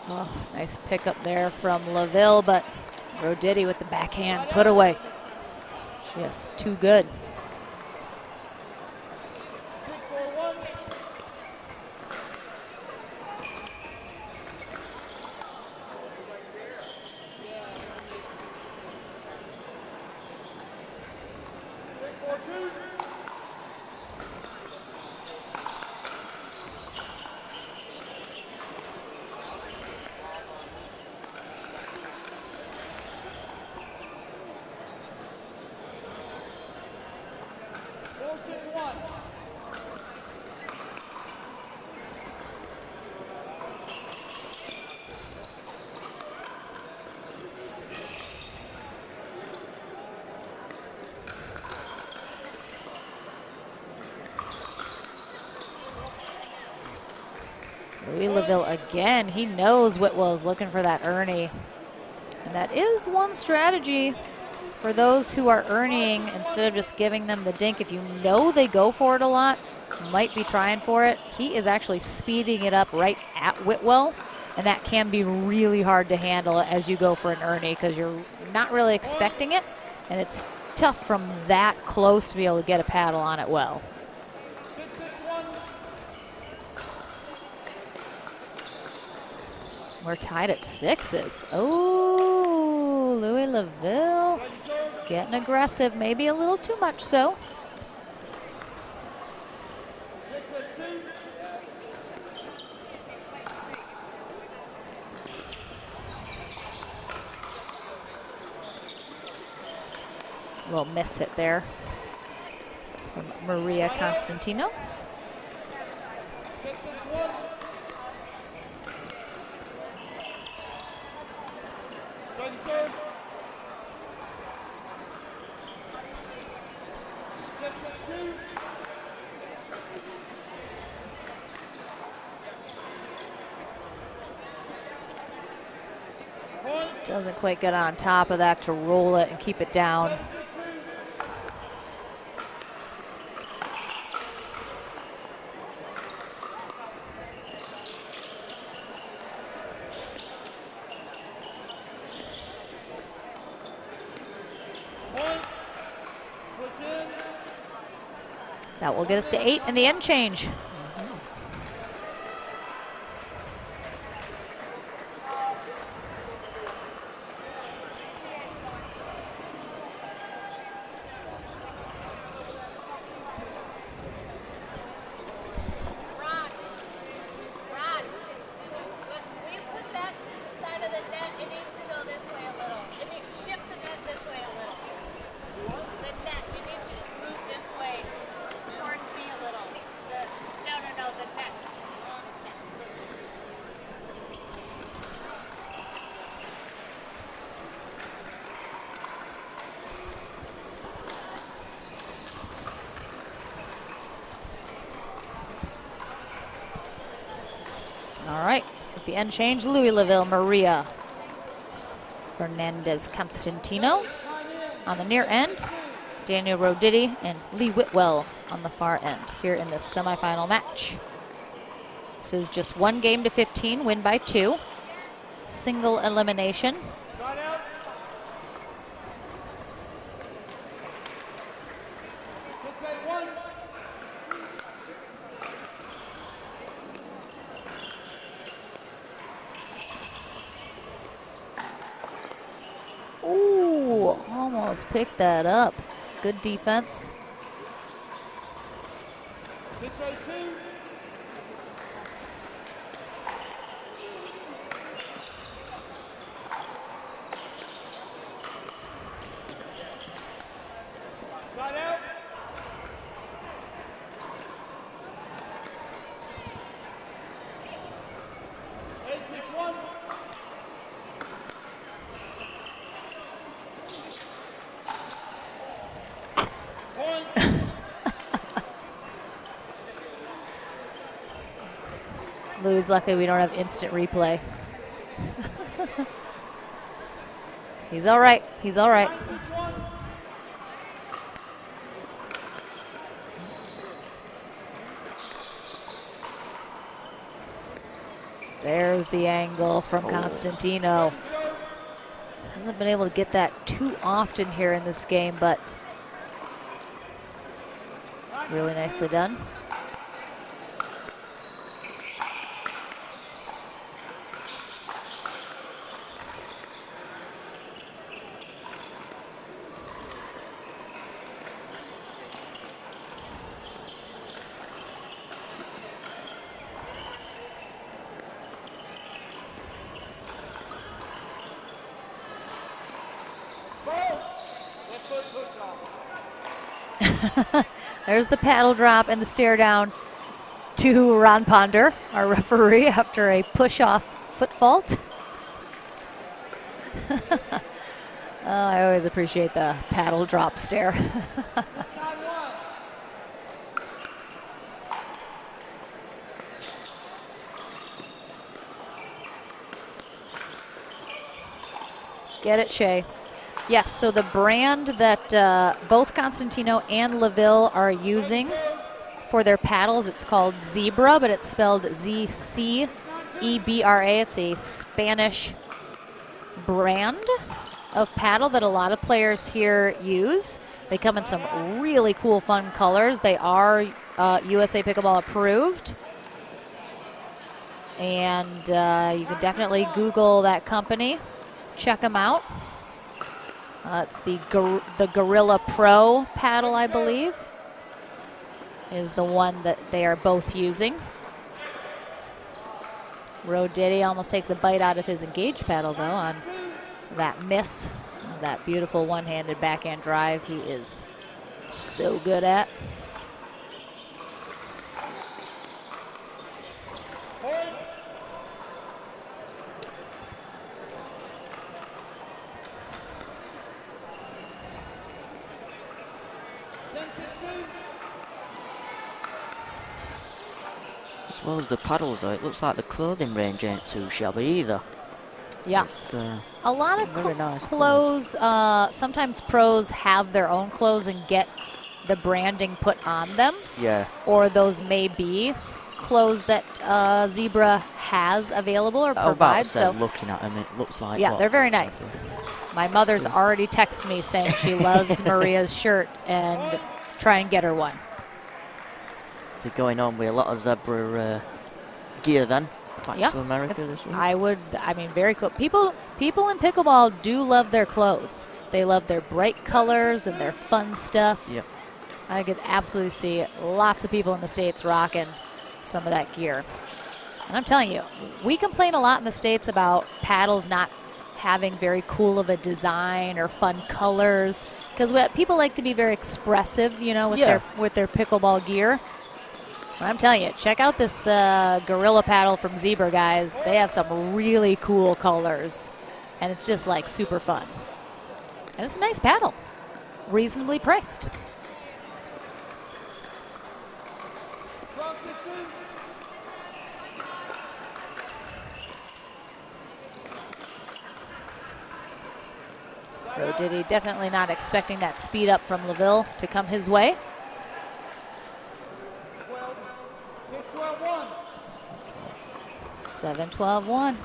Oh, nice pickup there from LaVille, but Roditi with the backhand put away. Just too good. LaVille again. He knows Whitwell's looking for that Ernie. And that is one strategy for those who are earning, instead of just giving them the dink. If you know they go for it a lot, might be trying for it. He is actually speeding it up right at Whitwell, and that can be really hard to handle as you go for an Ernie because you're not really expecting it, and it's tough from that close to be able to get a paddle on it well. We're tied at 6s. Oh, Louis Laville getting aggressive, maybe a little too much so. Little miss hit there from Maria Constantino. Doesn't quite get on top of that to roll it and keep it down. That will get us to 8 in the end change. All right, with the end change, Louis Laville, Maria Fernandez Constantino. On the near end, Daniel Roditi and Lee Whitwell on the far end here in this semifinal match. This is just 1 game to 15, win by 2. Single elimination. Ooh, almost picked that up. It's good defense. Louis, lucky we don't have instant replay. He's all right. He's all right. There's the angle from Constantino. Hasn't been able to get that too often here in this game, but really nicely done. There's the paddle drop and the stare down to Ron Ponder, our referee, after a push-off foot fault. I always appreciate the paddle drop stare. Get it, Shay. Yes, so the brand that both Constantino and Laville are using for their paddles, it's called Zebra, but it's spelled Z-C-E-B-R-A. It's a Spanish brand of paddle that a lot of players here use. They come in some really cool, fun colors. They are USA Pickleball approved. And you can definitely Google that company. Check them out. It's the Gorilla Pro paddle, I believe, is the one that they are both using. Roditi almost takes a bite out of his engaged paddle, though, on that miss, that beautiful one-handed backhand drive he is so good at. As well as the paddles, though, it looks like the clothing range ain't too shabby either. Yeah. It's, a lot of very nice clothes. Sometimes pros have their own clothes and get the branding put on them. Yeah. Or those may be clothes that Zebra has available or provides. So looking at them, it looks like. Yeah, they're very nice. My mother's already texted me saying she loves Maria's shirt and try and get her one. They're going on with a lot of Zebra gear then. Back Yeah, to America this week. I mean, very cool. People in pickleball do love their clothes. They love their bright colors and their fun stuff. Yep. I could absolutely see lots of people in the States rocking some of that gear. And I'm telling you, we complain a lot in the States about paddles not having very cool of a design or fun colors, because people like to be very expressive, you know, with their pickleball gear. But I'm telling you, check out this Gorilla paddle from Zebra, guys. They have some really cool colors, and it's just like super fun. And it's a nice paddle, reasonably priced. Roditi definitely not expecting that speed up from LaVille to come his way. 7-12-1.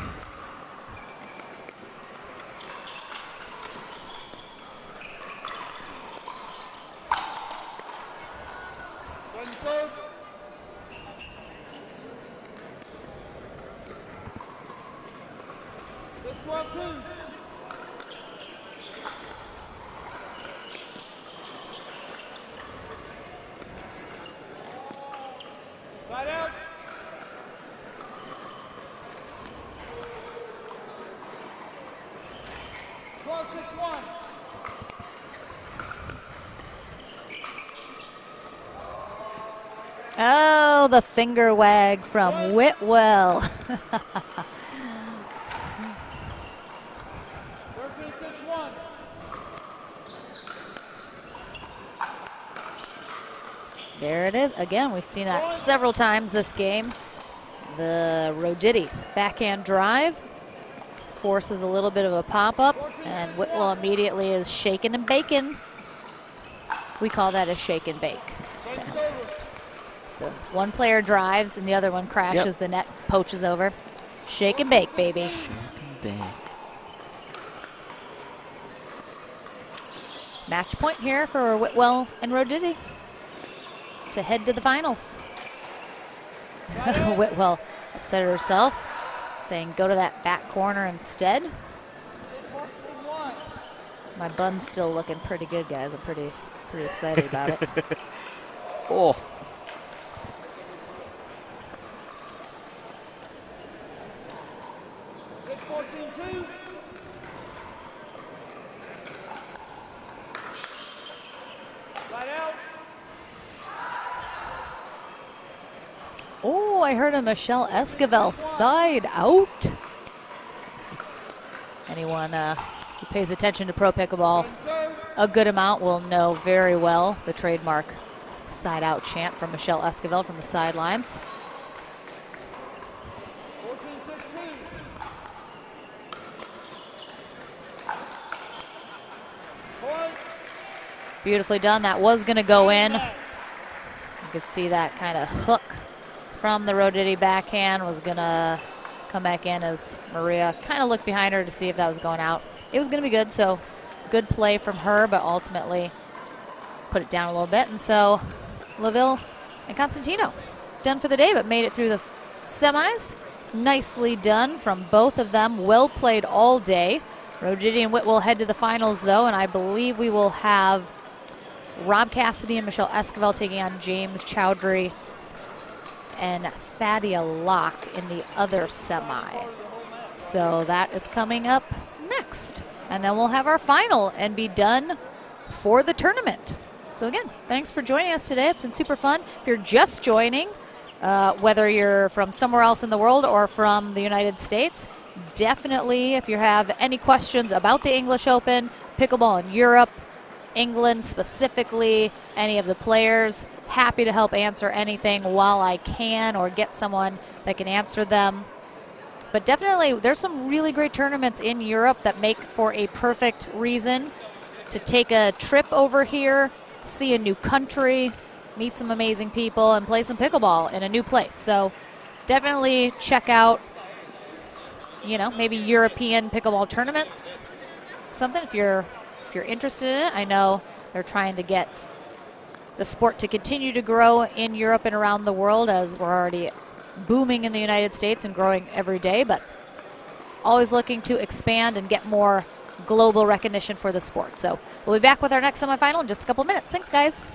Side out. Oh, the finger wag from Whitwell. 13-6-1. There it is. Again, we've seen that several times this game. The Roditi backhand drive forces a little bit of a pop-up, and Whitwell immediately is shaking and baking. We call that a shake and bake. So the one player drives and the other one crashes the net, poaches over. Shake and bake, baby. Shake and bake. Match point here for Whitwell and Roditi to head to the finals. Whitwell upset herself, saying go to that back corner instead. My bun's still looking pretty good, guys. I'm pretty excited about it. Oh. Oh, I heard a Michelle Esquivel side out. Anyone who pays attention to pro pickleball a good amount will know very well the trademark side out chant from Michelle Esquivel from the sidelines. Beautifully done. That was going to go in. You could see that kind of hook from the Roditi backhand was going to come back in as Maria kind of looked behind her to see if that was going out. It was going to be good, so good play from her, but ultimately put it down a little bit. And so LaVille And Constantino, done for the day, but made it through the semis. Nicely done from both of them. Well played all day. Roditi and Witt will head to the finals, though, and I believe we will have Rob Cassidy and Michelle Esquivel taking on James Chowdhury and Thadia Locke in the other semi. So that is coming up next. And then we'll have our final and be done for the tournament. So again, thanks for joining us today. It's been super fun. If you're just joining, whether you're from somewhere else in the world or from the United States, definitely if you have any questions about the English Open, pickleball in Europe, England specifically, any of the players, happy to help answer anything while I can or get someone that can answer them. But definitely there's some really great tournaments in Europe that make for a perfect reason to take a trip over here, see a new country, meet some amazing people, and play some pickleball in a new place. So definitely check out, you know, maybe European pickleball tournaments, something if you're interested in it. I know they're trying to get the sport to continue to grow in Europe and around the world, as we're already booming in the United States and growing every day, but always looking to expand and get more global recognition for the sport. So we'll be back with our next semifinal in just a couple of minutes. Thanks, guys.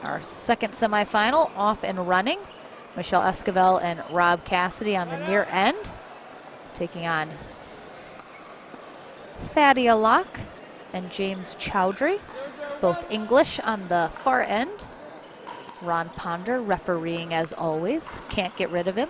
Our second semifinal off and running. Michelle Esquivel and Rob Cassidy on the near end, taking on Thadia Locke and James Chowdhury, both English on the far end. Ron Ponder refereeing as always. Can't get rid of him.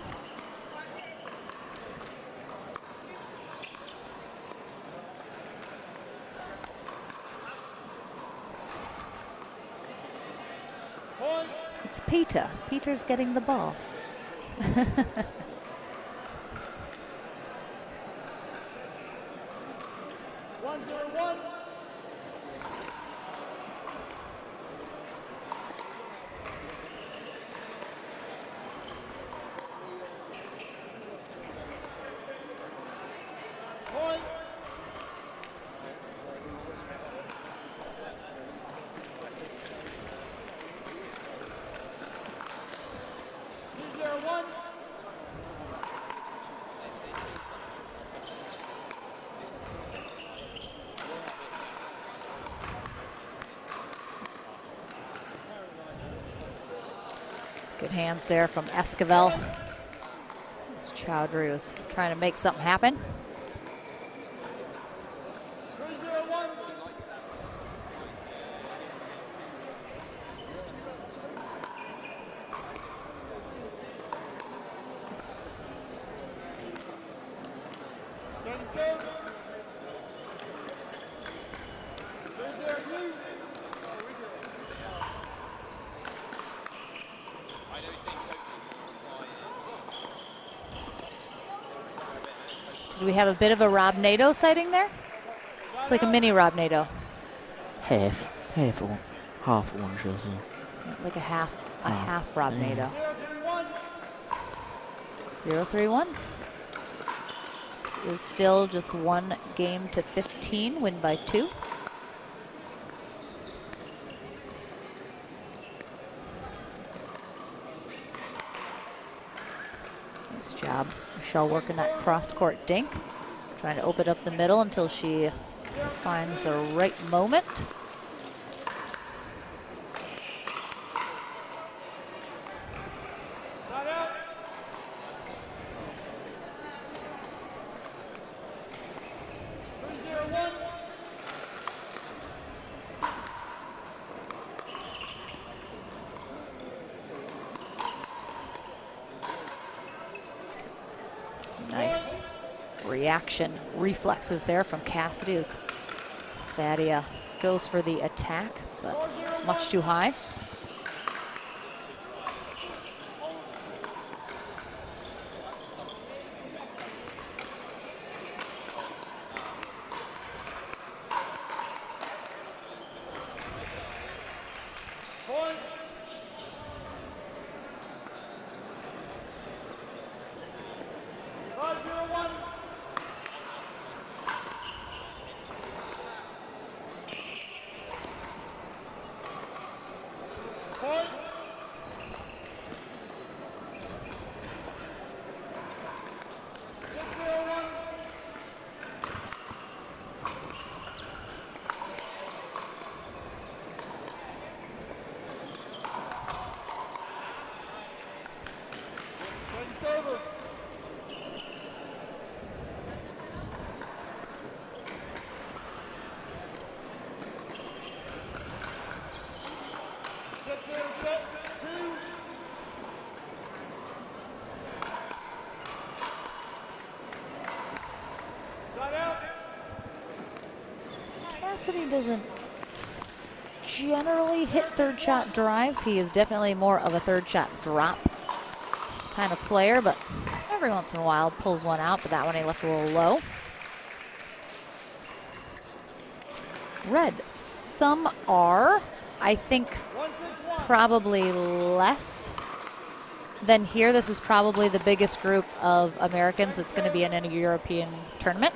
It's Peter. Peter's getting the ball. 1-0-1. Point. Good hands there from Esquivel. As Chowdhury was trying to make something happen. Did we have a bit of a Rob Nato sighting there? It's like a mini Rob Nato. Half of one. Half of one, should I say. Like a half Rob Nato. 0-3-1. This is still just 1 game to 15, win by 2. Nice job. Michelle working that cross-court dink. Trying to open up the middle until she finds the right moment. Nice reaction reflexes there from Cassidy as Thadia goes for the attack, but much too high. Cassidy doesn't generally hit third shot drives. He is definitely more of a third shot drop kind of player, but every once in a while pulls one out, but that one he left a little low. Red, some are, I think, probably less than here. This is probably the biggest group of Americans that's going to be in a European tournament.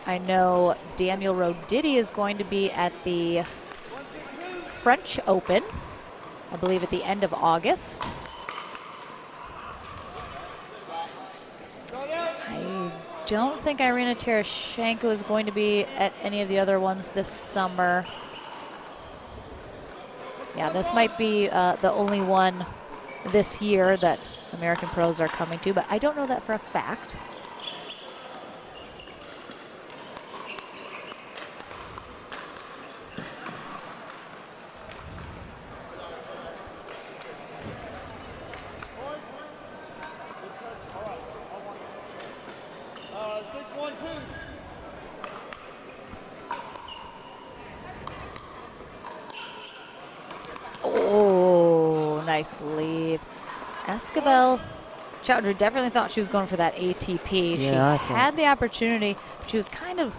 I know Daniel Roditi is going to be at the French Open, I believe at the end of August. I don't think Irina Tereshchenko is going to be at any of the other ones this summer. Yeah, this might be the only one this year that American pros are coming to, but I don't know that for a fact. Oh, nice leave. Esquivel, Chowdhury definitely thought she was going for that ATP. Yeah, she had the opportunity, but she was kind of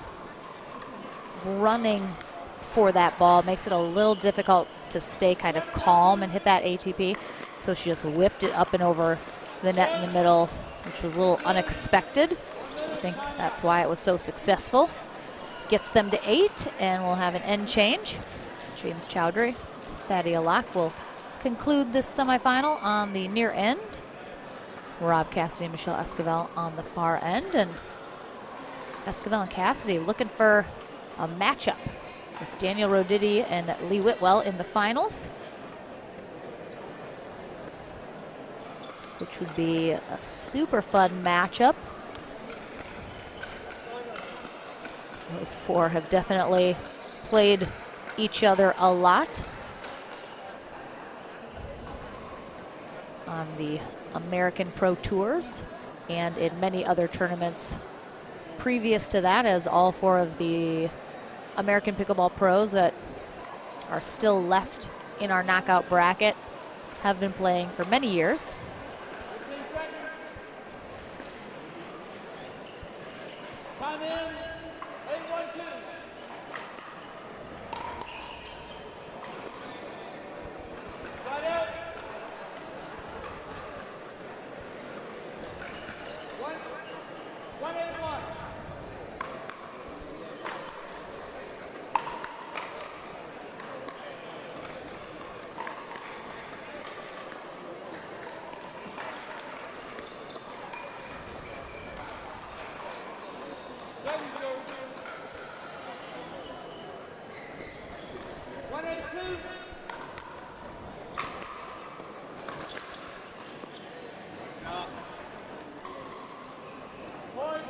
running for that ball. Makes it a little difficult to stay kind of calm and hit that ATP. So she just whipped it up and over the net in the middle, which was a little unexpected. So I think that's why it was so successful. Gets them to 8, and we'll have an end change. James Chowdhury, Thaddeus Locke will conclude this semifinal on the near end. Rob Cassidy and Michelle Esquivel on the far end. And Esquivel and Cassidy looking for a matchup with Daniel Roditi and Lee Whitwell in the finals, which would be a super fun matchup. Those four have definitely played each other a lot on the American Pro Tours and in many other tournaments previous to that, as all four of the American Pickleball pros that are still left in our knockout bracket have been playing for many years. Time in. 8-1-2. Side out. 1-8-1. Second serve. 1-8-2. Point.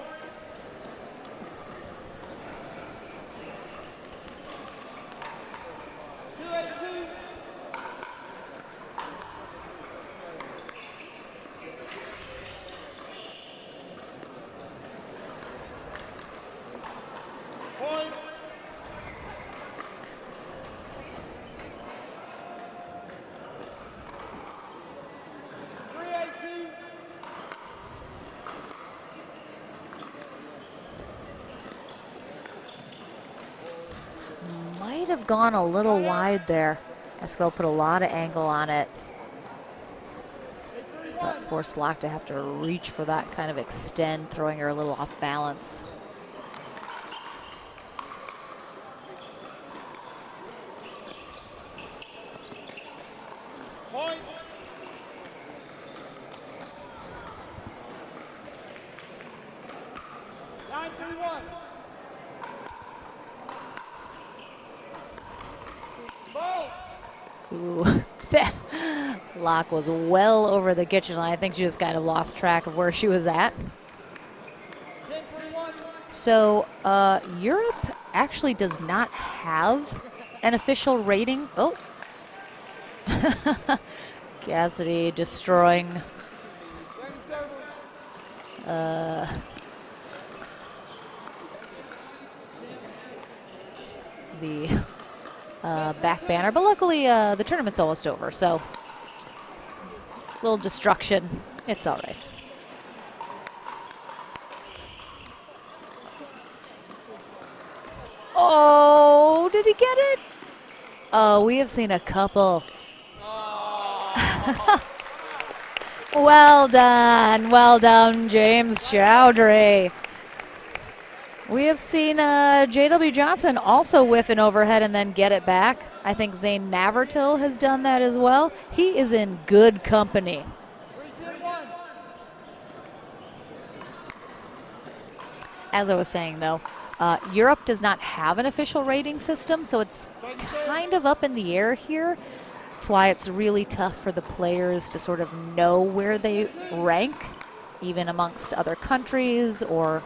2-8-2. Point. 3-8-2. Might have gone a little wide there. Esquivel put a lot of angle on it, but forced Locke to have to reach for that kind of extend, throwing her a little off balance. Point. 9-3-1. Ball. Ooh, that Locke was well over the kitchen line. I think she just kind of lost track of where she was at. 10-3-1. So Europe actually does not have an official rating. Oh. Cassidy destroying Second server. the back banner, but luckily the tournament's almost over, so little destruction, it's all right. Oh, did he get it? Oh, we have seen a couple. Well done, James Chowdhury. We have seen J.W. Johnson also whiff an overhead and then get it back. I think Zane Navertil has done that as well. He is in good company. 3-2-1. As I was saying, though, Europe does not have an official rating system, so it's kind of up in the air here. that's why it's really tough for the players to sort of know where they rank, even amongst other countries or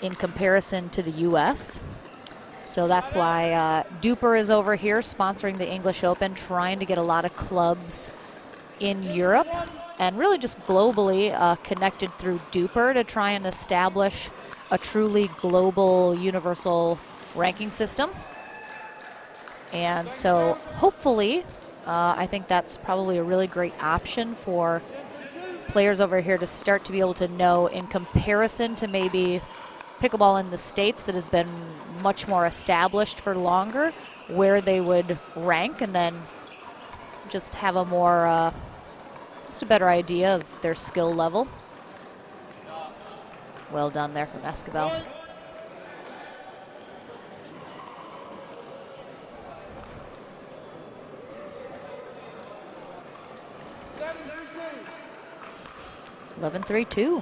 in comparison to the U.S. So that's why Duper is over here sponsoring the English Open, trying to get a lot of clubs in Europe and really just globally connected through Duper to try and establish a truly global universal ranking system. And so hopefully, I think that's probably a really great option for players over here to start to be able to know, in comparison to maybe pickleball in the States that has been much more established for longer, where they would rank, and then just have a more, just a better idea of their skill level. Well done there from Escobar. Eleven 3-2.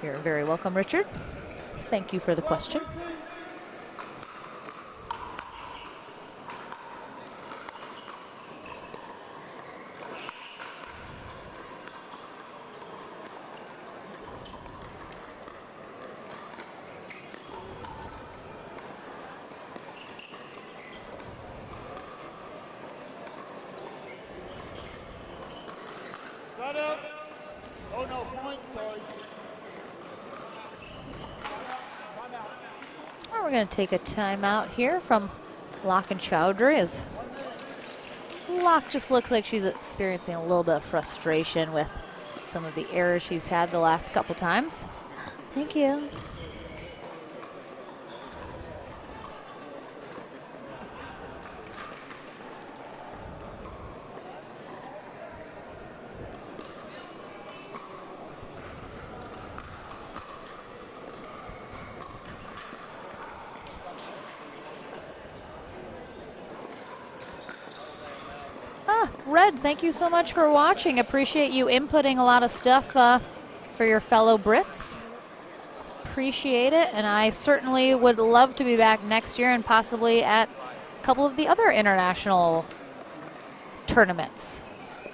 You're very welcome, Richard. Thank you for the question. Side up. Oh, no, point, sorry. We're going to take a timeout here from Locke and Chowdhury, as Locke just looks like she's experiencing a little bit of frustration with some of the errors she's had the last couple times. Thank you. Red, thank you so much for watching. Appreciate you inputting a lot of stuff for your fellow Brits. Appreciate it, and I certainly would love to be back next year and possibly at a couple of the other international tournaments.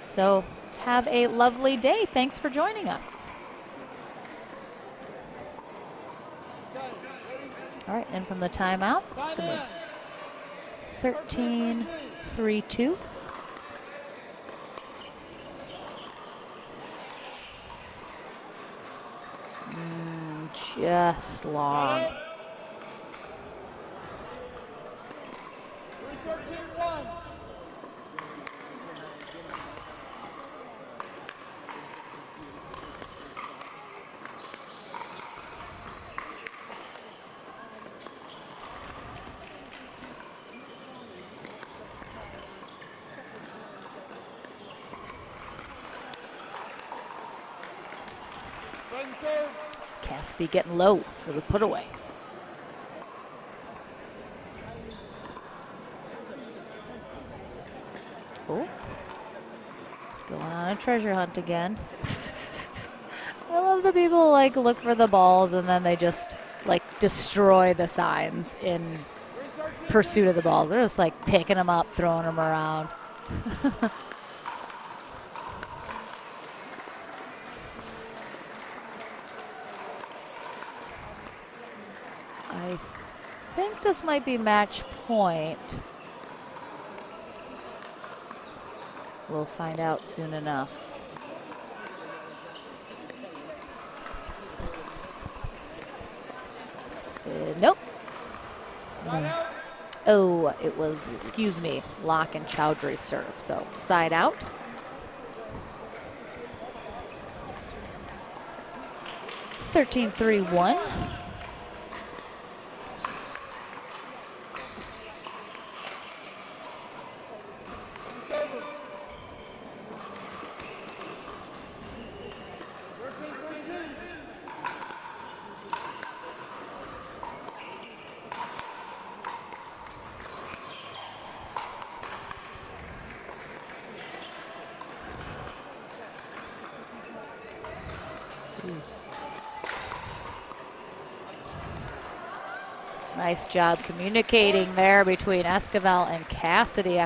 So have a lovely day. Thanks for joining us. All right, and from the timeout, 13-3-2. Just long. Cassidy getting low for the put away. Oh, going on a treasure hunt again. I love the people like look for the balls and then they just like destroy the signs in pursuit of the balls. They're just like picking them up, throwing them around. I think this might be match point. We'll find out soon enough. Nope. Oh, it was, excuse me, Locke and Chowdhury serve. So side out. Thirteen 3-1. Nice job communicating there between Esquivel and Cassidy.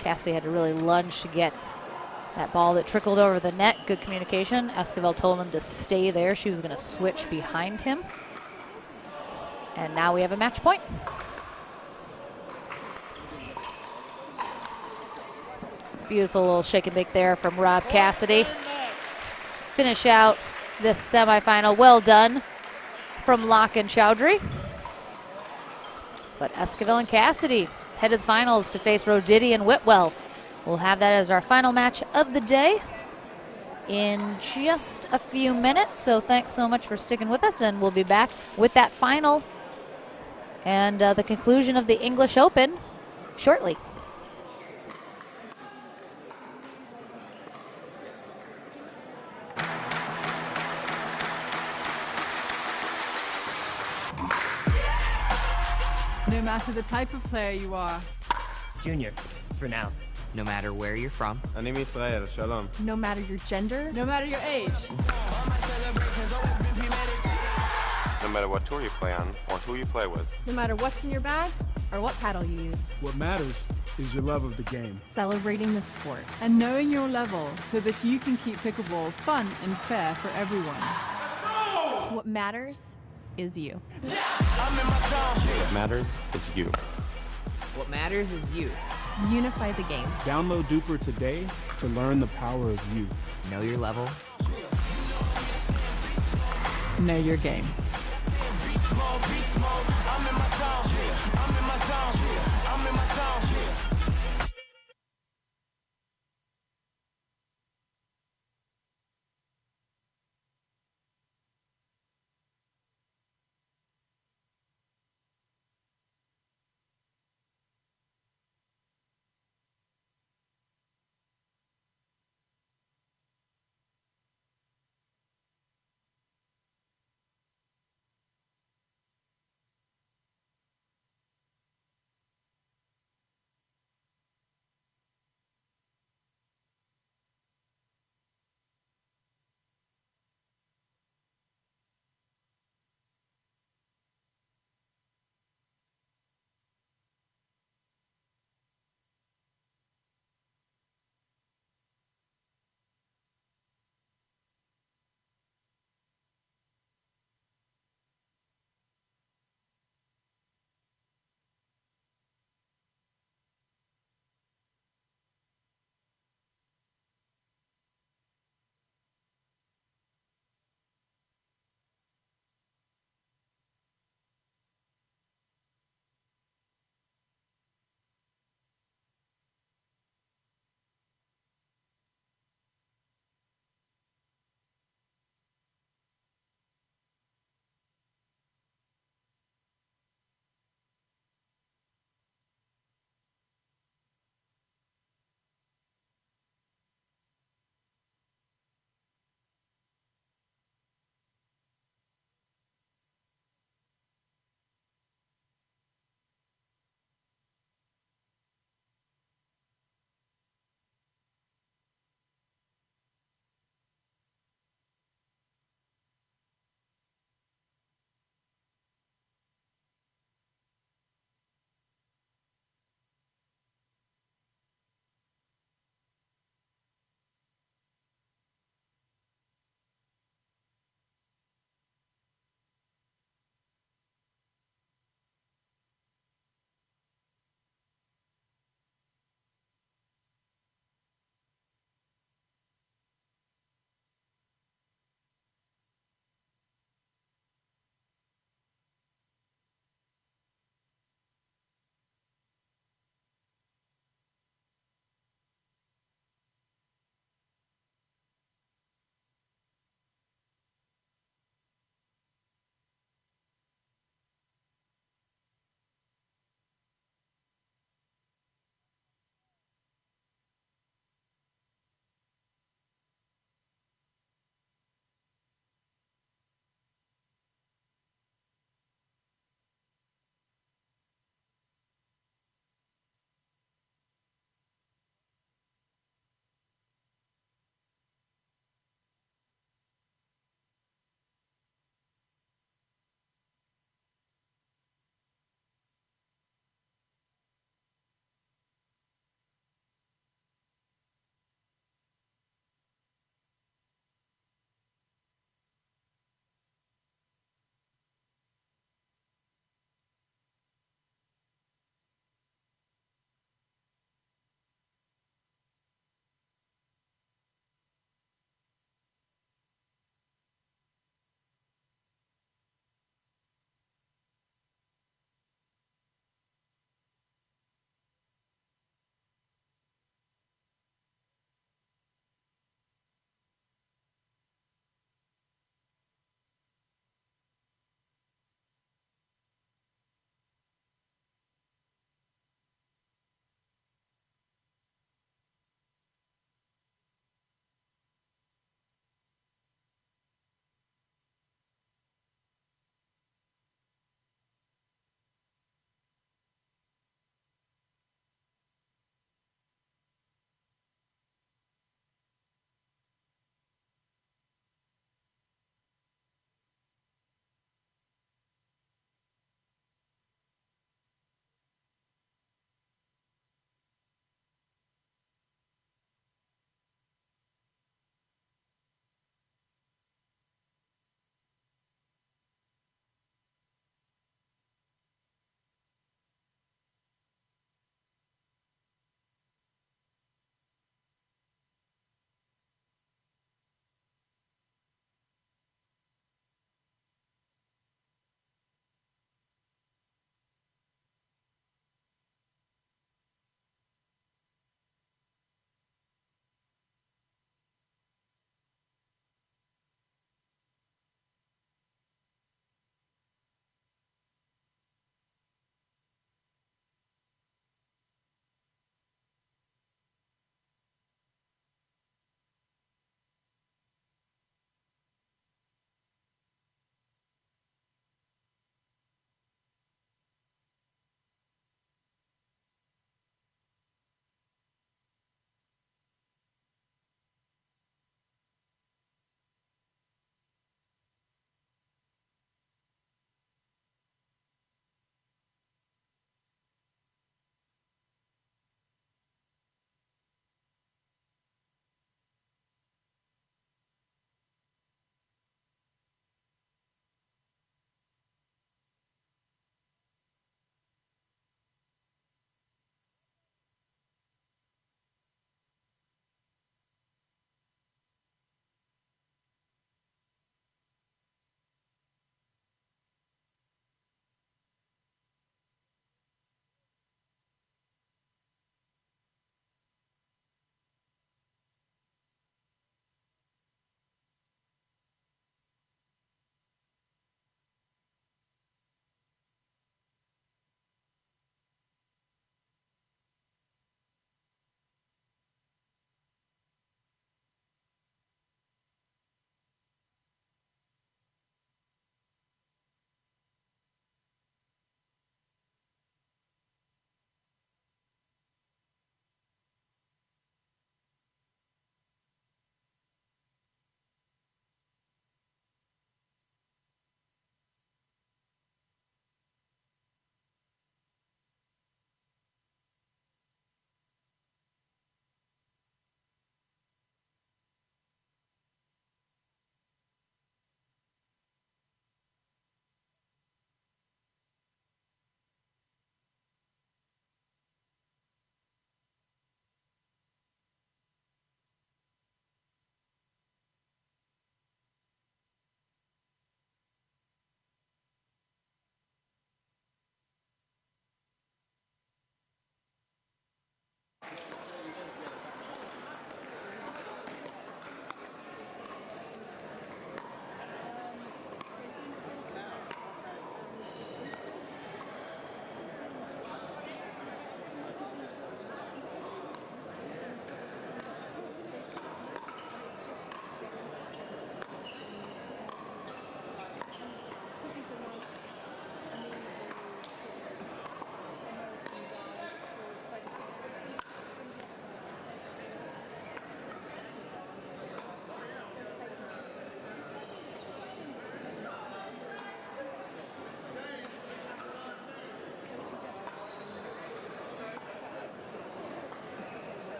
Cassidy had to really lunge to get that ball that trickled over the net. Good communication. Esquivel told him to stay there. She was going to switch behind him. And now we have a match point. Beautiful little shake and bake there from Rob Cassidy. Finish out this semifinal. Well done from Locke and Chowdhury. But Esquivel and Cassidy head to the finals to face Roditi and Whitwell. We'll have that as our final match of the day in just a few minutes. So thanks so much for sticking with us, and we'll be back with that final and the conclusion of the English Open shortly. No matter the type of player you are. Junior, for now. No matter where you're from. אני מישראל, שלום. No matter your gender. No matter your age. No matter what tour you play on or who you play with. No matter what's in your bag or what paddle you use. What matters is your love of the game. Celebrating the sport. And knowing your level so that you can keep pickleball fun and fair for everyone. What matters is you. What matters is you. What matters is you. Unify the game. Download Duper today to learn the power of you. Know your level. Know your game.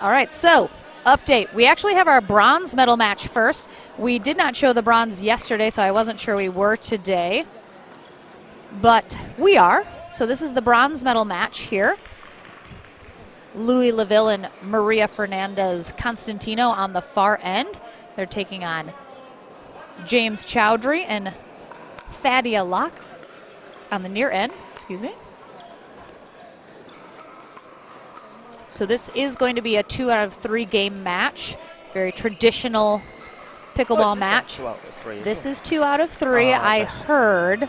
All right, so update. We actually have our bronze medal match first. We did not show the bronze yesterday, so I wasn't sure we were today. But we are. So this is the bronze medal match here. Louis Laville and Maria Fernandez Constantino on the far end. They're taking on James Chowdhury and Fadia Locke on the near end. Excuse me. So this is going to be a 2 out of 3 game match. Very traditional pickleball match. 2 out of 3. This is 2 out of 3. I heard.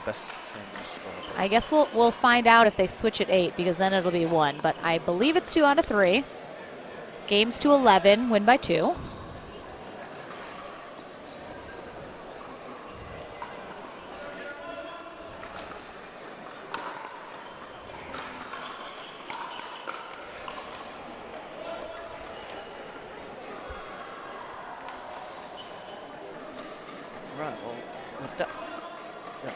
Best change score. I guess we'll find out if they switch at 8, because then it'll be 1. But I believe it's 2 out of 3. Games to 11, win by 2. Right, well, with that. Yeah.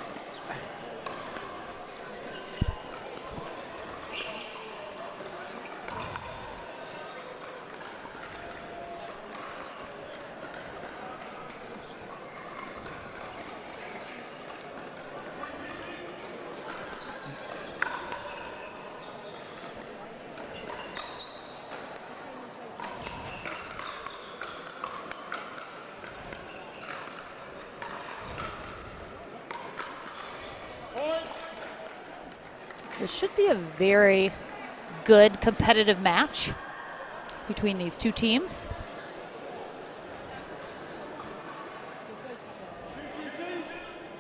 This should be a very good competitive match between these two teams.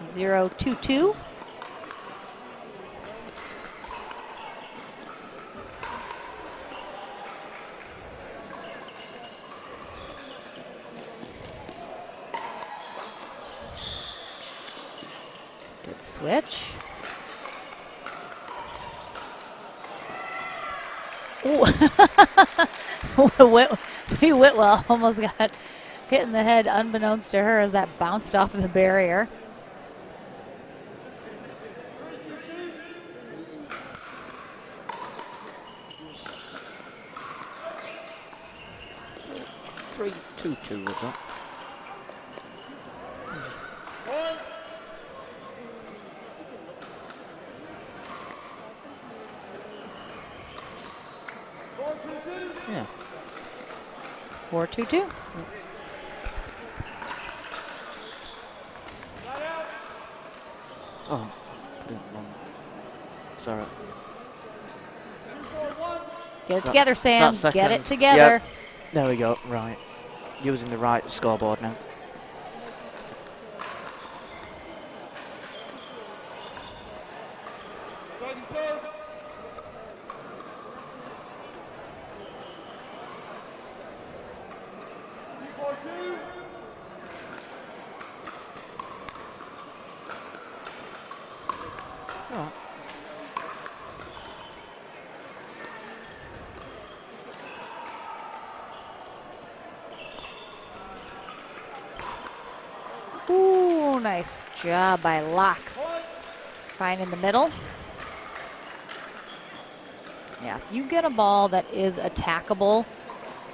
Zero, 2-2. Good switch. Whitwell almost got hit in the head unbeknownst to her as that bounced off the barrier. Three, 2-2 was that? Yeah. 4-2-2. Oh, put it wrong. Sorry. Get it together, Sam. That Get it second. together. Yep. There we go. Right. Using the right scoreboard now. Oh. Ooh, nice job by Locke. Fine in the middle. Yeah, if you get a ball that is attackable,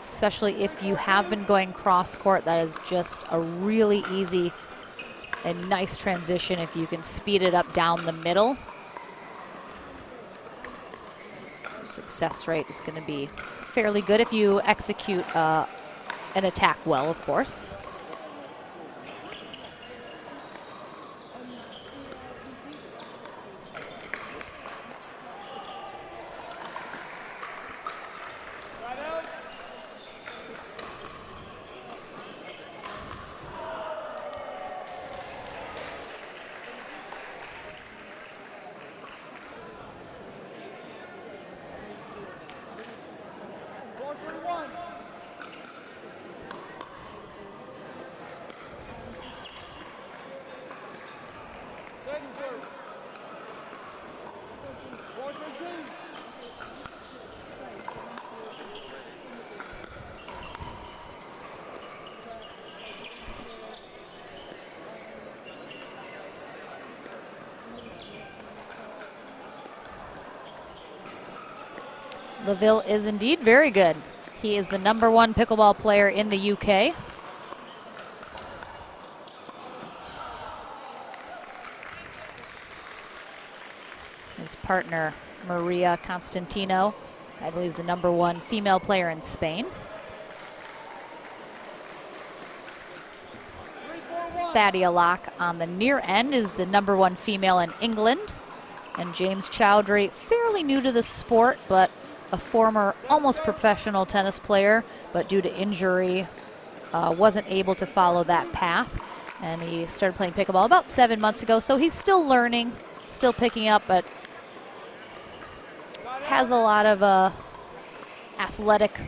especially if you have been going cross court, that is just a really easy and nice transition if you can speed it up down the middle. Success rate is going to be fairly good if you execute an attack well, of course. Laville is indeed very good. He is the #1 pickleball player in the UK. His partner, Maria Constantino, I believe is the #1 female player in Spain. Thadia Locke on the near end is the #1 female in England. And James Chowdhury, fairly new to the sport, but a former almost professional tennis player, but due to injury, wasn't able to follow that path. And he started playing pickleball about 7 months ago, so he's still learning, still picking up, but has a lot of athletic,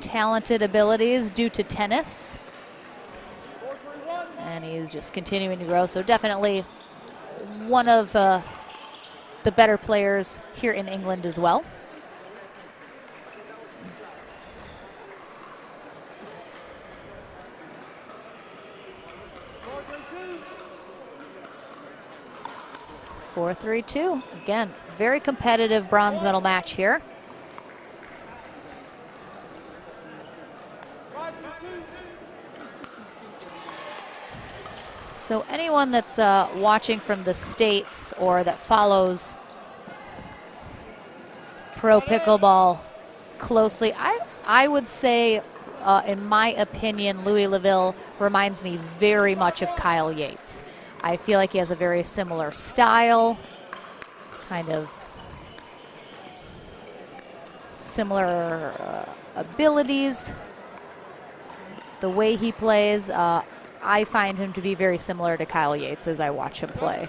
talented abilities due to tennis. And he's just continuing to grow, so definitely one of the better players here in England as well. (4-3-2). Again, very competitive bronze medal match here. So anyone that's watching from the States or that follows pro pickleball closely, I would say, in my opinion, Louis Laville reminds me very much of Kyle Yates. I feel like he has a very similar style, kind of similar abilities. The way he plays, I find him to be very similar to Kyle Yates as I watch him play.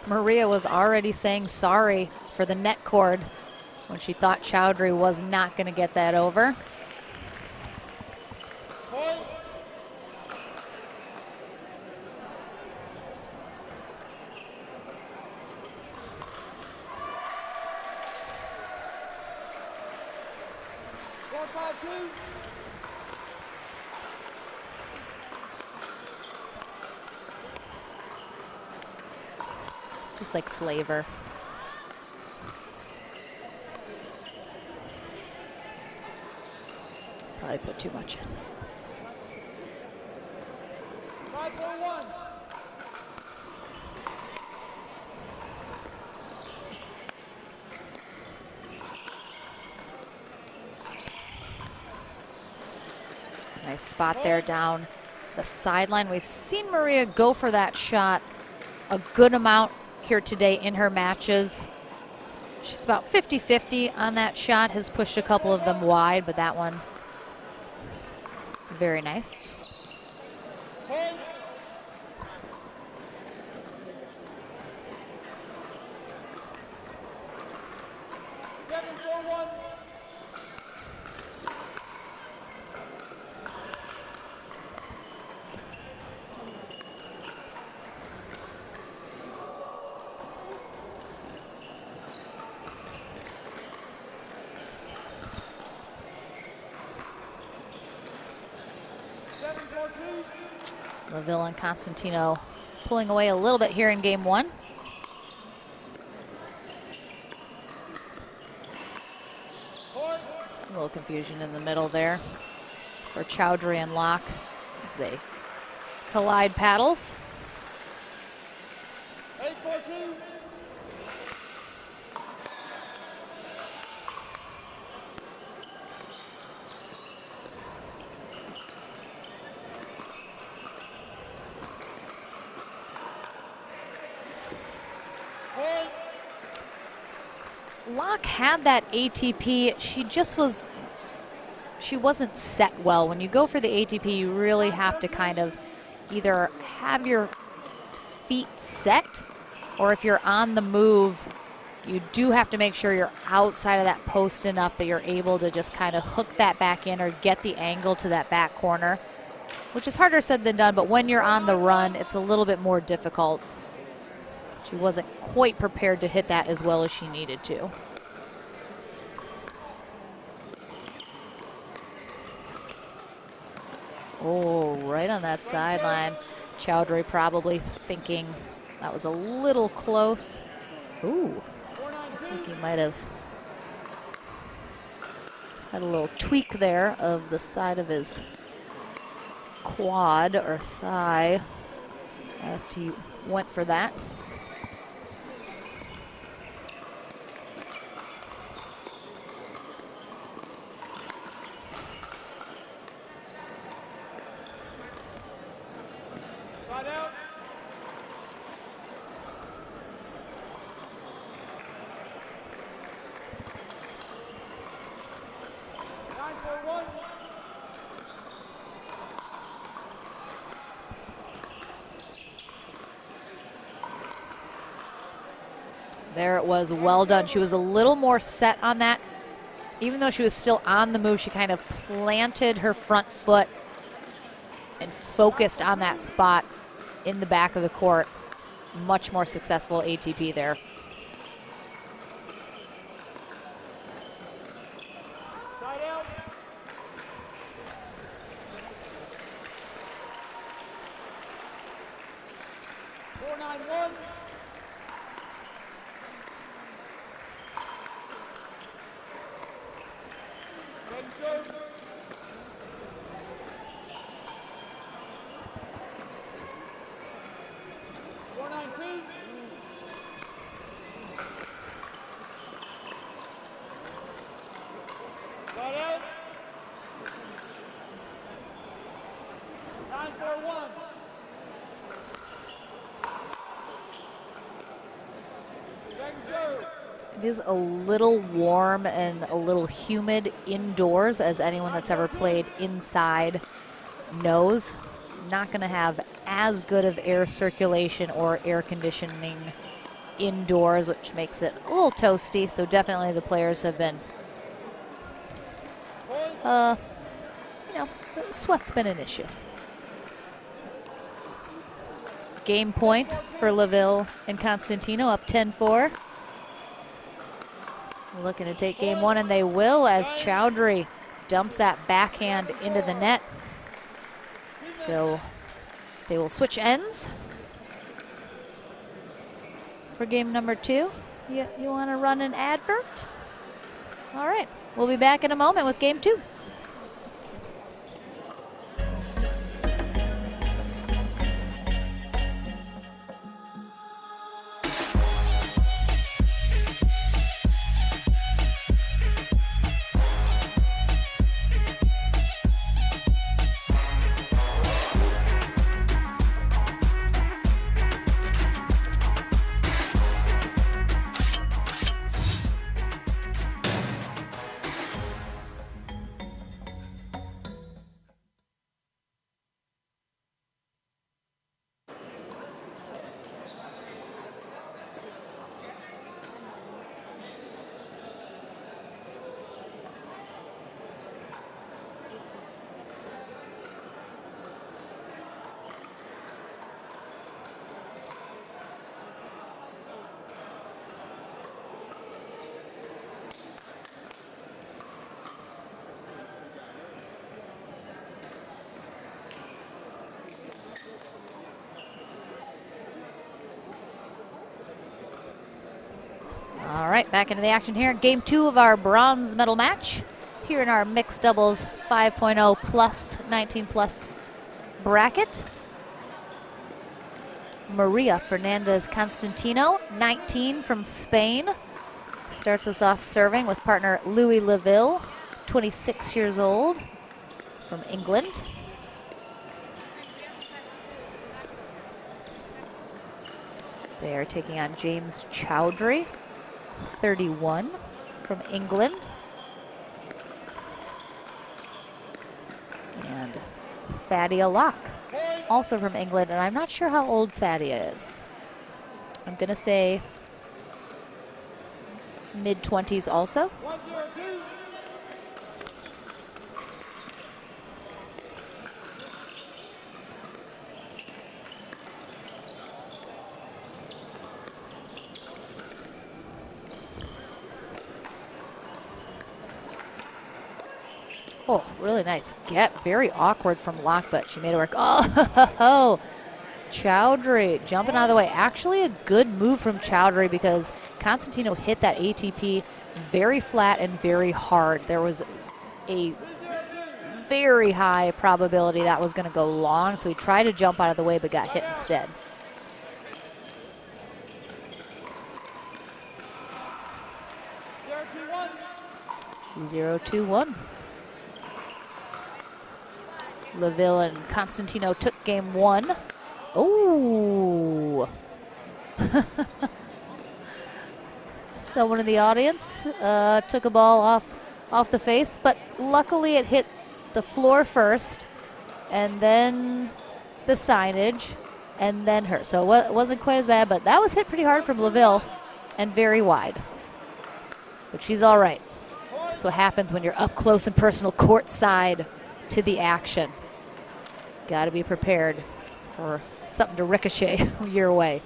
Maria was already saying sorry for the net cord when she thought Chowdhury was not going to get that over. It's just like flavor. Probably put too much in. 5-4-1. Nice spot there down the sideline. We've seen Maria go for that shot a good amount here today in her matches. She's about 50-50 on that shot, has pushed a couple of them wide, but that one, very nice. Laville and Constantino pulling away a little bit here in game one. A little confusion in the middle there for Chowdhury and Locke as they collide paddles. 8-4-2. Locke had that ATP. She wasn't set well. When you go for the ATP, you really have to kind of either have your feet set, or if you're on the move, you do have to make sure you're outside of that post enough that you're able to just kind of hook that back in or get the angle to that back corner, which is harder said than done, but when you're on the run, it's a little bit more difficult. She wasn't quite prepared to hit that as well as she needed to. Oh, right on that sideline. Chowdhury probably thinking that was a little close. Ooh, looks like he might have had a little tweak there of the side of his quad or thigh after he went for that. Side out. Nine for one. There it was, well done. She was a little more set on that. Even though she was still on the move, she kind of planted her front foot and focused on that spot in the back of the court. Much more successful ATP there. Side out. Four, 9-1. Second serve. 4-9-2. Side out. 9-4-1. Second serve. It is a little warm and a little humid indoors, as anyone that's ever played inside knows. Not going to have as good of air circulation or air conditioning indoors, which makes it a little toasty. So definitely the players have been, the sweat's been an issue. Game point for LaVille and Constantino, up 10-4. Looking to take game one, and they will, as Chowdhury dumps that backhand into the net. So they will switch ends for game number two. You want to run an advert? All right, we'll be back in a moment with game two. All right, back into the action here. Game two of our bronze medal match here in our mixed doubles 5.0 plus 19 plus bracket. Maria Fernandez Constantino, 19 from Spain, starts us off serving with partner Louis LaVille, 26 years old, from England. They are taking on James Chowdhury, 31, from England. And Thadia Locke, also from England, and I'm not sure how old Thadia is. I'm gonna say mid-20s also. 1-0-2. Oh, really nice get. Very awkward from Locke, but she made it work. Oh, Chowdhury jumping out of the way. Actually a good move from Chowdhury because Constantino hit that ATP very flat and very hard. There was a very high probability that was going to go long, so he tried to jump out of the way but got hit instead. Zero, 2-1. Laville and Constantino took game 1. Oh. Someone in the audience took a ball off the face, but luckily it hit the floor first, and then the signage, and then her. So it wasn't quite as bad, but that was hit pretty hard from Laville and very wide. But she's all right. That's what happens when you're up close and personal courtside to the action. Got to be prepared for something to ricochet your way.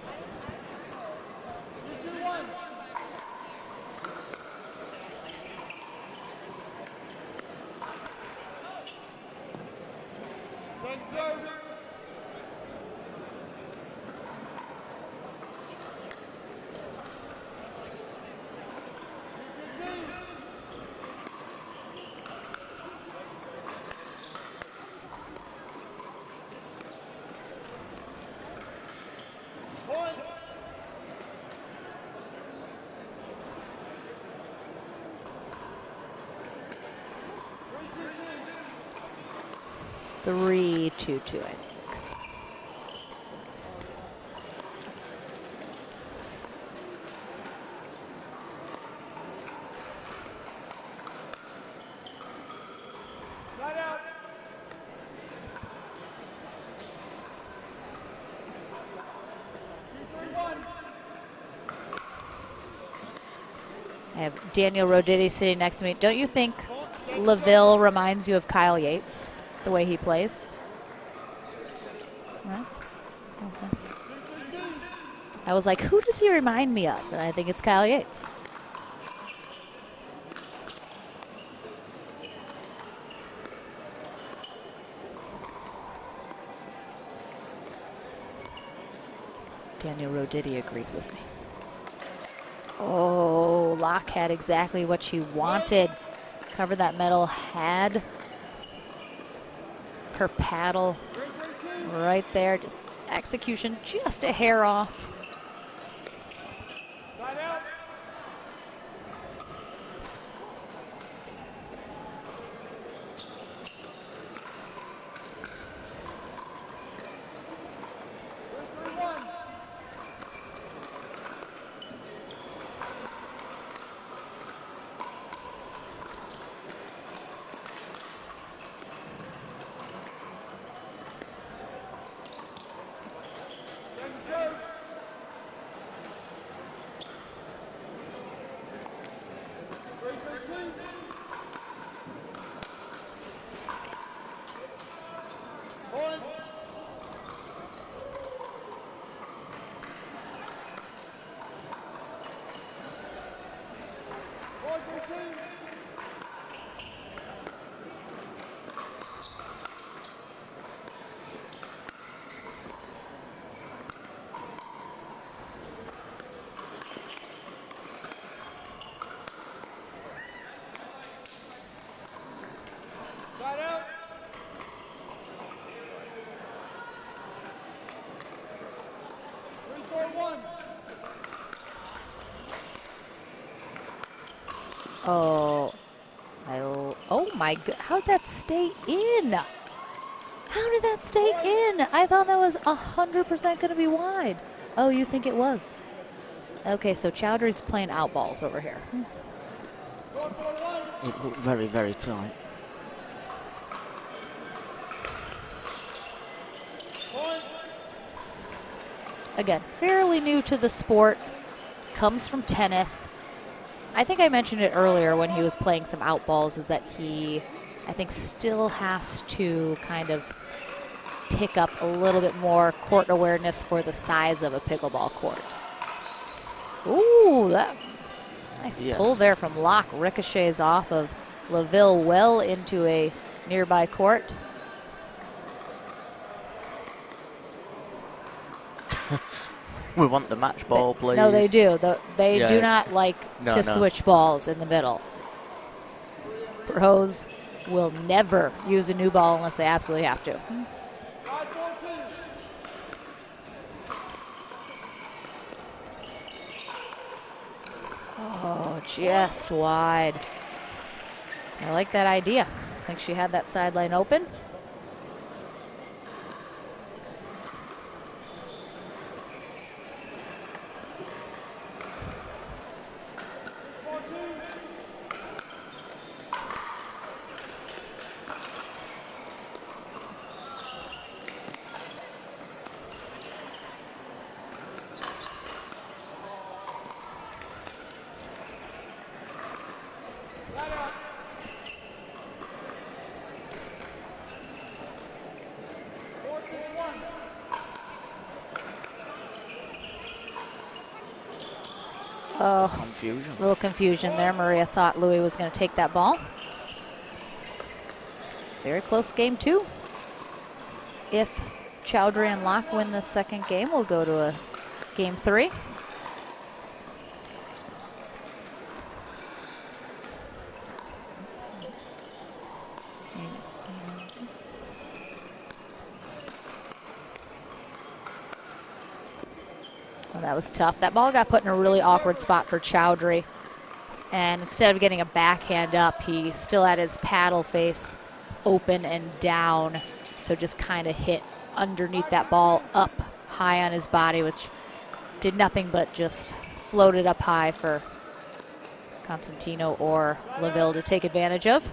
Three, 2-2, I think. I have Daniel Roditi sitting next to me. Don't you think Laville reminds you of Kyle Yates, the way he plays? Right. Okay. I was like, who does he remind me of? And I think it's Kyle Yates. Daniel Roditi agrees with me. Oh, Locke had exactly what she wanted. Cover that medal, had her paddle right there. Just execution, just a hair off. Oh my God, how did that stay in? How did that stay in? I thought that was 100% going to be wide. Oh, you think it was? Okay, so Chowdhury's playing out balls over here. It looked very, very tight. Again, fairly new to the sport, comes from tennis. I think I mentioned it earlier when he was playing some out balls, is that he, I think, still has to kind of pick up a little bit more court awareness for the size of a pickleball court. Ooh, that nice pull there from Locke. Ricochets off of LaVille well into a nearby court. We want the match ball, please. No, they do. They do not like No. switch balls in the middle. Pros will never use a new ball unless they absolutely have to. Oh, just wide. I like that idea. I think she had that sideline open. Oh, Confusion. A little confusion there. Maria thought Louis was going to take that ball. Very close game, too. If Chowdhury and Locke win the second game, we'll go to a game 3. Oh, that was tough. That ball got put in a really awkward spot for Chowdhury. And instead of getting a backhand up, he still had his paddle face open and down. So just kind of hit underneath that ball up high on his body, which did nothing but just floated up high for Constantino or LaVille to take advantage of.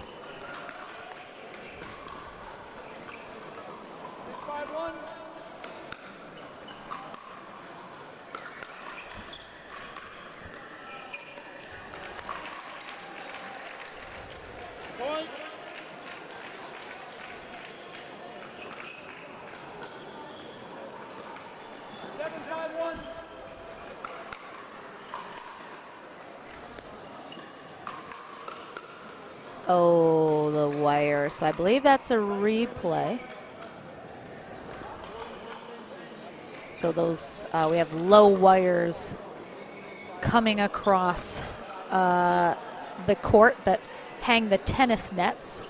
Oh, the wire. So I believe that's a replay. So those, we have low wires coming across the court that hang the tennis nets.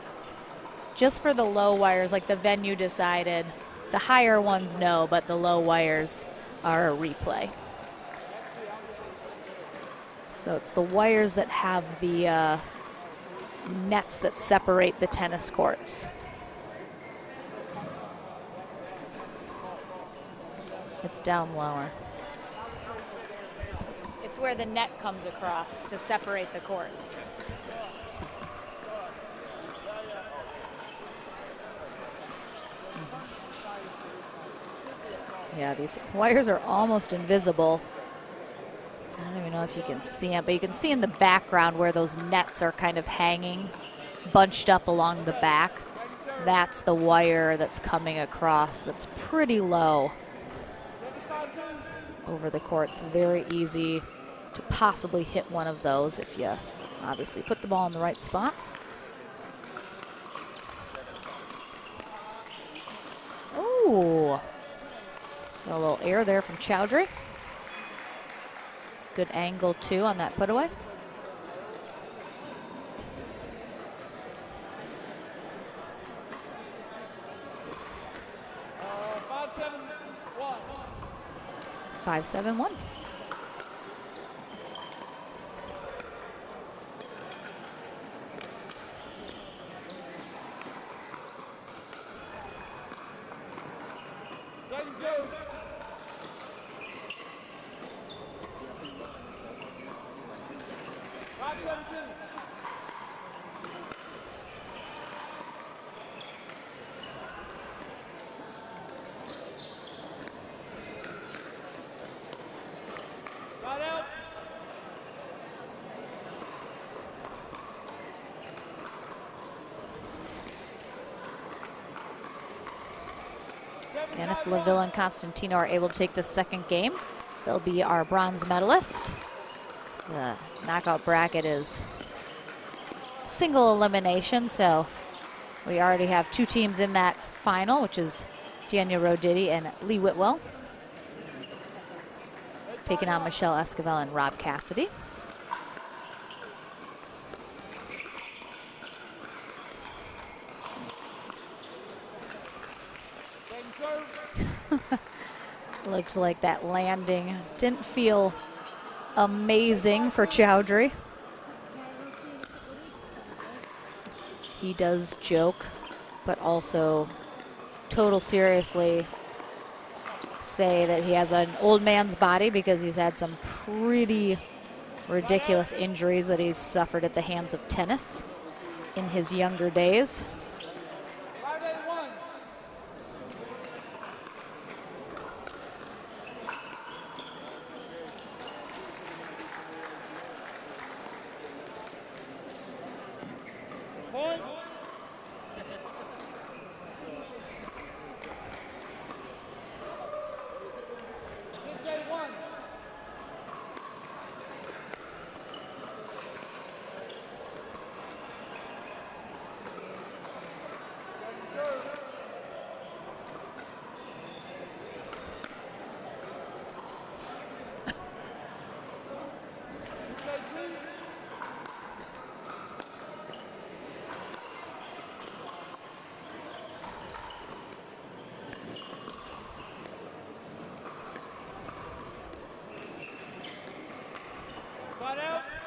Just for the low wires, like the venue decided. The higher ones, no, but the low wires are a replay. So it's the wires that have the nets that separate the tennis courts. It's down lower. It's where the net comes across to separate the courts. Yeah, these wires are almost invisible. I don't even know if you can see them, but you can see in the background where those nets are kind of hanging, bunched up along the back. That's the wire that's coming across that's pretty low over the court. It's very easy to possibly hit one of those if you obviously put the ball in the right spot. Oh, got a little air there from Chowdhury. Good angle, too, on that put away. Five, 7-1. And if LaVille and Constantino are able to take the second game, they'll be our bronze medalist. The knockout bracket is single elimination, so we already have 2 teams in that final, which is Daniel Roditi and Lee Whitwell, taking on Michelle Esquivel and Rob Cassidy. Looks like that landing didn't feel amazing for Chowdhury. He does joke, but also total seriously say that he has an old man's body because he's had some pretty ridiculous injuries that he's suffered at the hands of tennis in his younger days.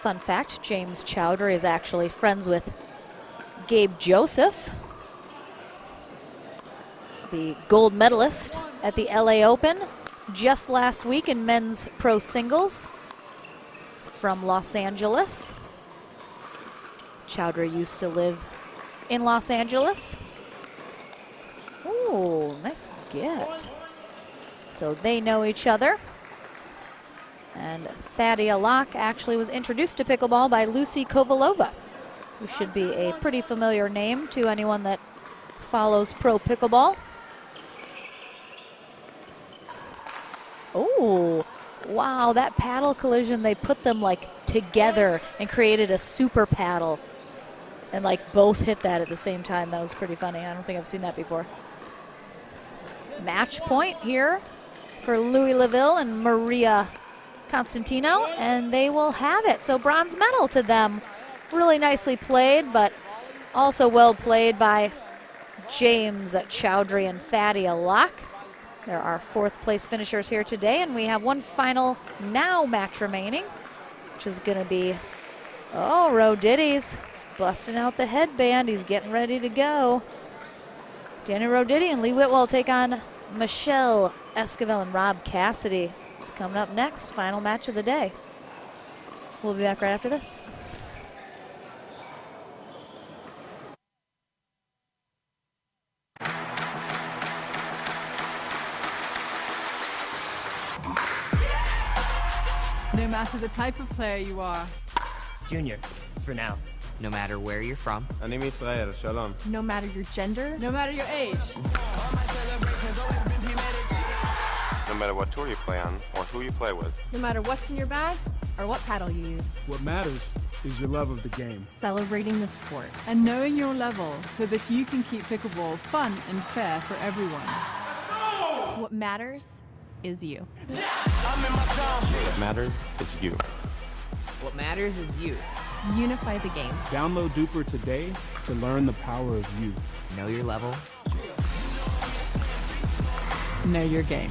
Fun fact, James Chowdhury is actually friends with Gabe Joseph, the gold medalist at the LA Open just last week in men's pro singles from Los Angeles. Chowdhury used to live in Los Angeles. Ooh, nice get. So they know each other. And Thadia Locke actually was introduced to pickleball by Lucy Kovalova, who should be a pretty familiar name to anyone that follows pro pickleball. Oh, wow, that paddle collision, they put them like together and created a super paddle and like both hit that at the same time. That was pretty funny. I don't think I've seen that before. Match point here for Louis Laville and Maria Constantino, and they will have it. So bronze medal to them. Really nicely played, but also well played by James Chowdhury and Thadia Locke. There are 4th place finishers here today, and we have one final now match remaining, which is going to be, oh, Roditi's busting out the headband. He's getting ready to go. Daniel Roditi and Lee Whitwell take on Michelle Esquivel and Rob Cassidy. It's coming up next, final match of the day. We'll be back right after this. No matter the type of player you are. Junior, for now. No matter where you're from. אני מישראל, שלום. No matter your gender. No matter your age. No matter what tour you play on or who you play with. No matter what's in your bag or what paddle you use. What matters is your love of the game. Celebrating the sport and knowing your level so that you can keep pickleball fun and fair for everyone. What matters is you. What matters is you. What matters is you. Unify the game. Download Duper today to learn the power of you. Know your level. Know your game.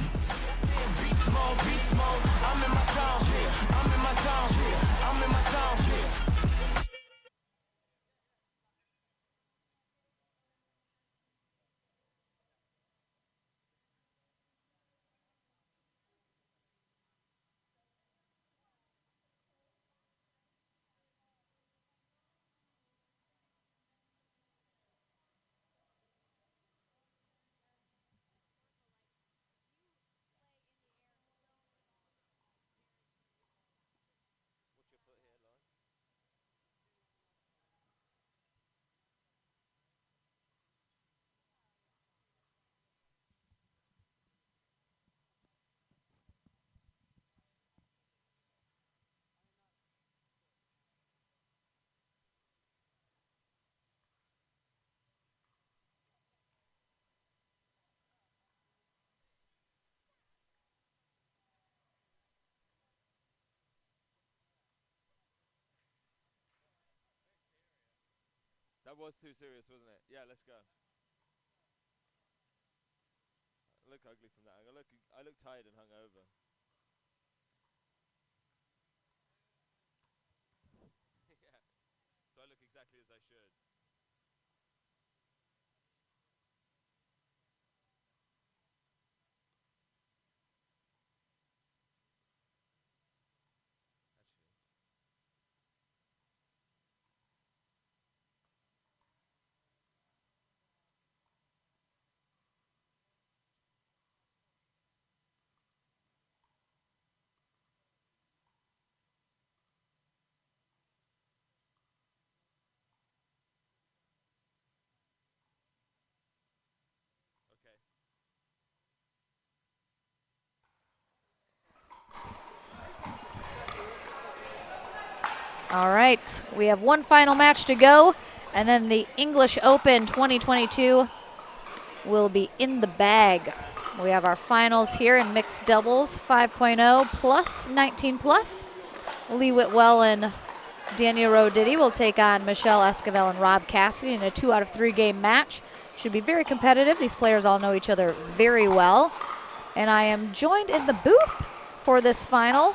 That was too serious, wasn't it? Yeah, let's go. I look ugly from that angle. I look tired and hungover. Yeah. So I look exactly as I should. All right, we have one final match to go, and then the English Open 2022 will be in the bag. We have our finals here in mixed doubles, 5.0 plus 19 plus. Lee Whitwell and Daniel Roditi will take on Michelle Esquivel and Rob Cassidy in a 2 out of 3 game match. Should be very competitive. These players all know each other very well. And I am joined in the booth for this final.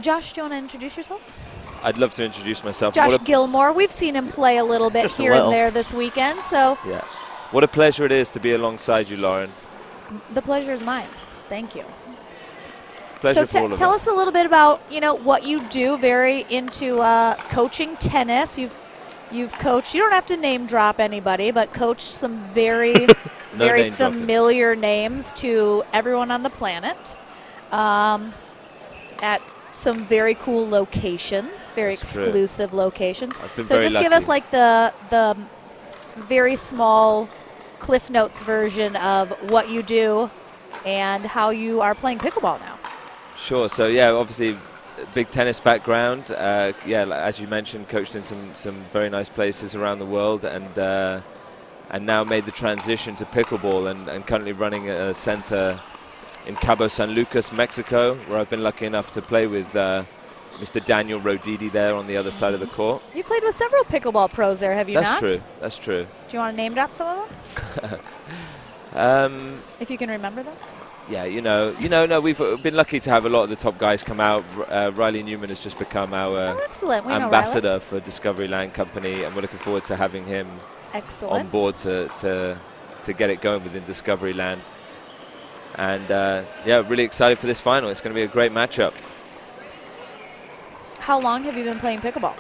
Josh, do you want to introduce yourself? I'd love to introduce myself. Josh Gilmore. We've seen him play a little bit here and there this weekend. So yeah, what a pleasure it is to be alongside you, Lauren. The pleasure is mine. Thank you. Pleasure so for all of tell us. us a little bit about what you do. Very into coaching tennis. You've coached. You don't have to name drop anybody, but coached some very very familiar names to everyone on the planet. At some very cool locations, very exclusive locations. So just give us like the very small Cliff Notes version of what you do and how you are playing pickleball now. Sure. So yeah, obviously big tennis background. Yeah, as you mentioned, coached in some very nice places around the world, and now made the transition to pickleball, and currently running a center in Cabo San Lucas, Mexico, where I've been lucky enough to play with Mr. Daniel Roditi there on the other side of the court. You played with several pickleball pros there, have you not? That's true. That's true. Do you want to name drop some of them? If you can remember them. Yeah, no, we've been lucky to have a lot of the top guys come out. Riley Newman has just become our ambassador for Discovery Land Company, and we're looking forward to having him on board to get it going within Discovery Land. And yeah, really excited for this final. It's going to be a great matchup. How long have you been playing pickleball?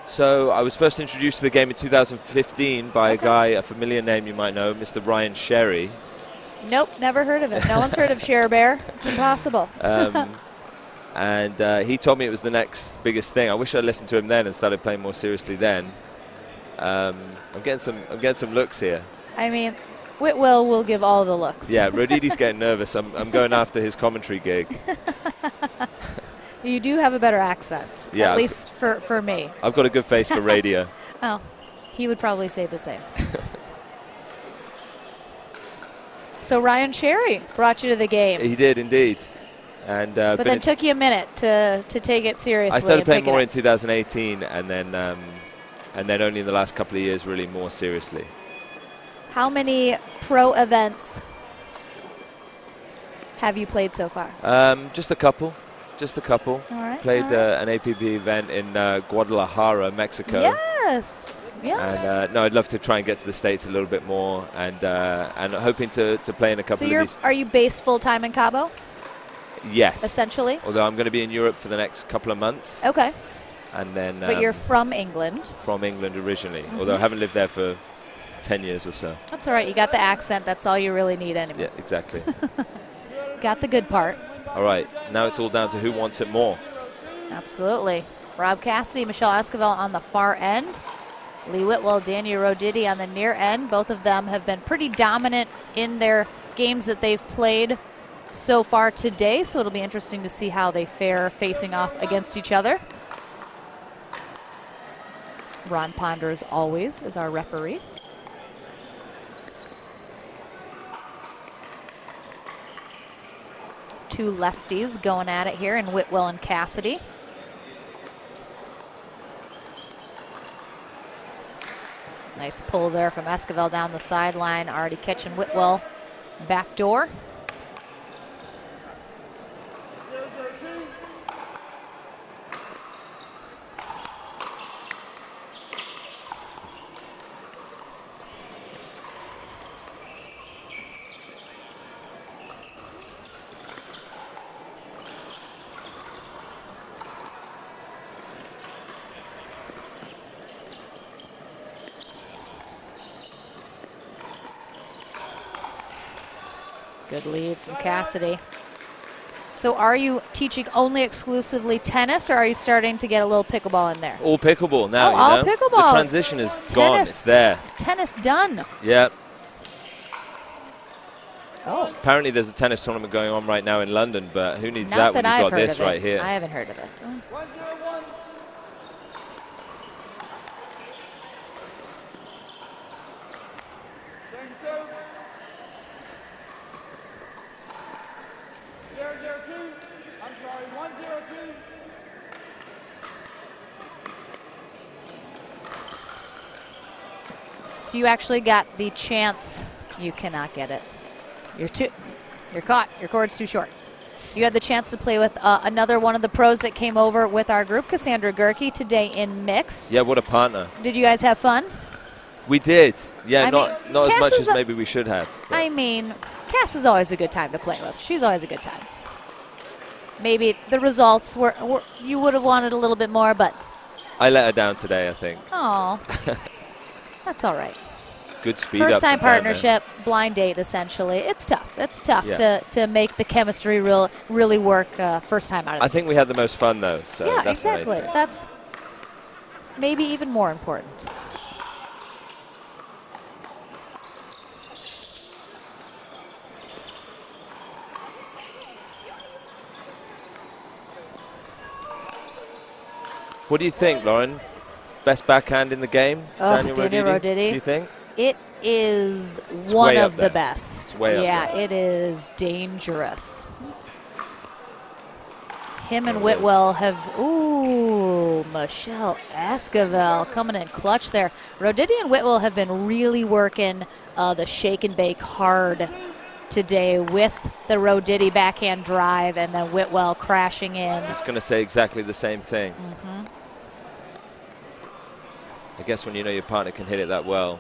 So I was first introduced to the game in 2015 by a guy, a familiar name you might know, Mr. Ryan Sherry. Nope, never heard of him. No one's heard of Cher Bear. It's impossible. And he told me it was the next biggest thing. I wish I listened to him then and started playing more seriously then. I'm getting some looks here. I mean, Whitwell will give all the looks. Yeah, Roditi's getting nervous. I'm going after his commentary gig. You do have a better accent, at least for me. I've got a good face for radio. Oh, he would probably say the same. So Ryan Sherry brought you to the game. He did indeed. And but then took you a minute to take it seriously. I started playing more in 2018, and then only in the last couple of years really more seriously. How many pro events have you played so far? Just a couple. All right. Played an APB event in Guadalajara, Mexico. Yes. Yeah. And no, I'd love to try and get to the States a little bit more, and hoping to play in a couple of these. Are you based full time in Cabo? Yes. Essentially. Although I'm going to be in Europe for the next couple of months. Okay. And then. But you're from England. From England originally, although I haven't lived there for 10 years or so. That's all right. You got the accent. That's all you really need anyway. Yeah, exactly. Got the good part. All right. Now it's all down to who wants it more. Absolutely. Rob Cassidy, Michelle Esquivel on the far end. Lee Whitwell, Daniel Roditi on the near end. Both of them have been pretty dominant in their games that they've played so far today, so it'll be interesting to see how they fare facing off against each other. Ron Ponder, as always, is our referee. Two lefties going at it here in Whitwell and Cassidy. Nice pull there from Esquivel down the sideline, already catching Whitwell back door. 0-0-2. Good lead from Cassidy. So are you teaching only exclusively tennis, or are you starting to get a little pickleball in there? All pickleball now, Oh, all you know? pickleball. The transition is gone. It's there. Tennis done. Yeah. Oh. Apparently there's a tennis tournament going on right now in London, but who needs Not that when I've you've got heard this of it. right here? I haven't heard of it. 1-0-1. Second serve. 0-0-2. I'm sorry, 1-0-2. So you actually got the chance. You cannot get it. You're caught. Your cord's too short. You had the chance to play with another one of the pros that came over with our group, Cassandra Gerke, today in mixed. Yeah, what a partner. Did you guys have fun? We did. Yeah, I not mean, as Cass much is as maybe we should have. but- I mean, Cass is always a good time to play with. She's always a good time. Maybe the results were you would have wanted a little bit more, but I let her down today, I think. oh, that's all right. Good speed up. First time from down there. partnership, blind date essentially. It's tough. It's tough Yeah. to make the chemistry really work first time out of I the think we had the most fun though. So yeah, that's the main exactly. thing. That's maybe even more important. What do you think, Lauren? Best backhand in the game? Oh, Daniel Daniel Roditi? Roditi. Do you think? It is It's one way up of the there. best. It's way up yeah, there. it is dangerous. Him and Oh, Whitwell have, ooh, Michelle Esquivel coming in clutch there. Roditi and Whitwell have been really working the shake and bake hard today with the Roditi backhand drive and then Whitwell crashing in. I was going to say exactly the same thing. Mm-hmm. I guess when you know your partner can hit it that well.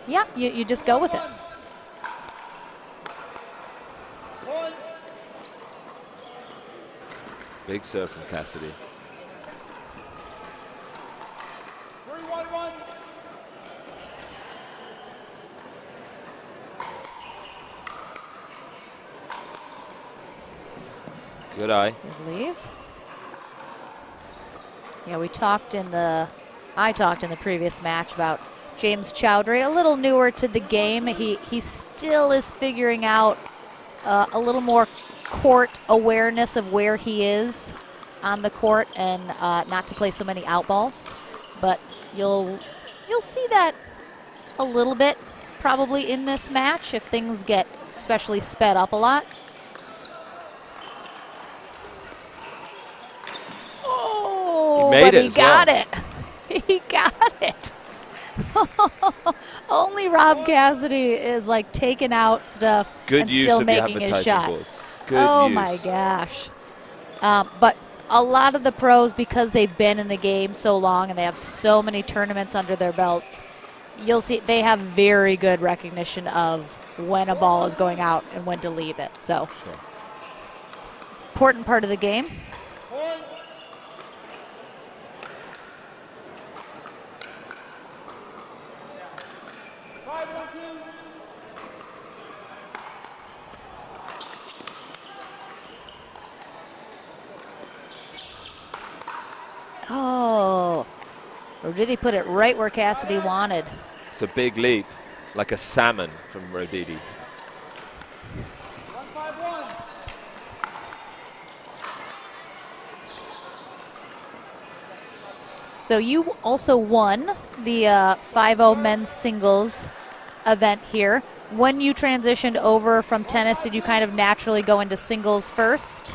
Yeah, you just go with it. Big serve from Cassidy. 3-1-1. Good eye. Good leave. Yeah, I talked in the previous match about James Chowdhury, a little newer to the game. He still is figuring out a little more court awareness of where he is on the court and not to play so many out balls. But you'll see that a little bit probably in this match if things get especially sped up a lot. Oh, He made but it he as got well. it. He got it. Only Rob Cassidy is like taking out stuff Good and use still of your making his advertising shot. boards. Good Oh use. my gosh. But a lot of the pros, because they've been in the game so long and they have so many tournaments under their belts, you'll see they have very good recognition of when a ball is going out and when to leave it. So, important part of the game. Point. Oh, or did he put it right where Cassidy wanted? It's a big leap, like a salmon from Roditi. 1-5-1. So you also won the 5-0 men's singles event here. When you transitioned over from tennis, did you kind of naturally go into singles first?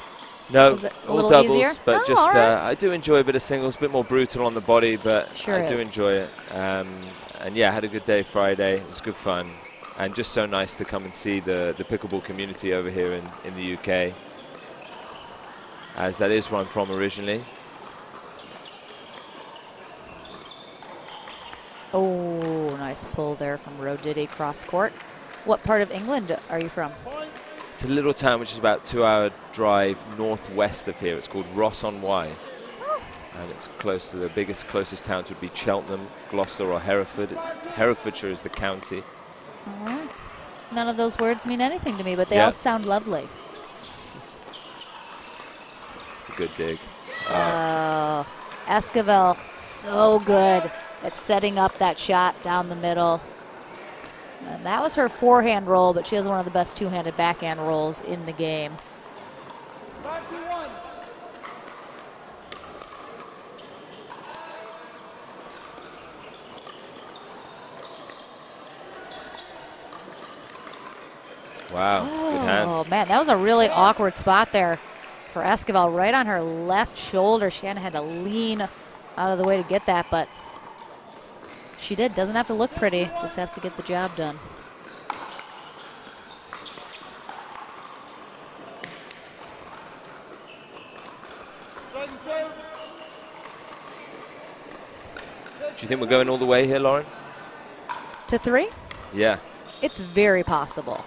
No, Was it a all little doubles, easier? but Oh, just all right. I do enjoy a bit of singles, a bit more brutal on the body, but Sure I do is. enjoy it. And yeah, had a good day Friday. It was good fun. And just so nice to come and see the pickleball community over here in the UK, as that is where I'm from originally. Oh, nice pull there from Rodidi cross court. What part of England are you from? It's a little town which is about 2-hour drive northwest of here. It's called Ross-on-Wye. And it's close to the closest towns would be Cheltenham, Gloucester or Hereford. Herefordshire is the county. All right. None of those words mean anything to me, but they Yeah. all sound lovely. It's a good dig. Esquivel, so good at setting up that shot down the middle. And that was her forehand roll, but she has one of the best two-handed backhand rolls in the game. 5-2-1. Wow, good hands. Oh, man, that was a really awkward spot there for Esquivel, right on her left shoulder. She had to lean out of the way to get that, but she did. Doesn't have to look pretty, just has to get the job done. Do you think we're going all the way here, Lauren? To 3? Yeah. It's very possible.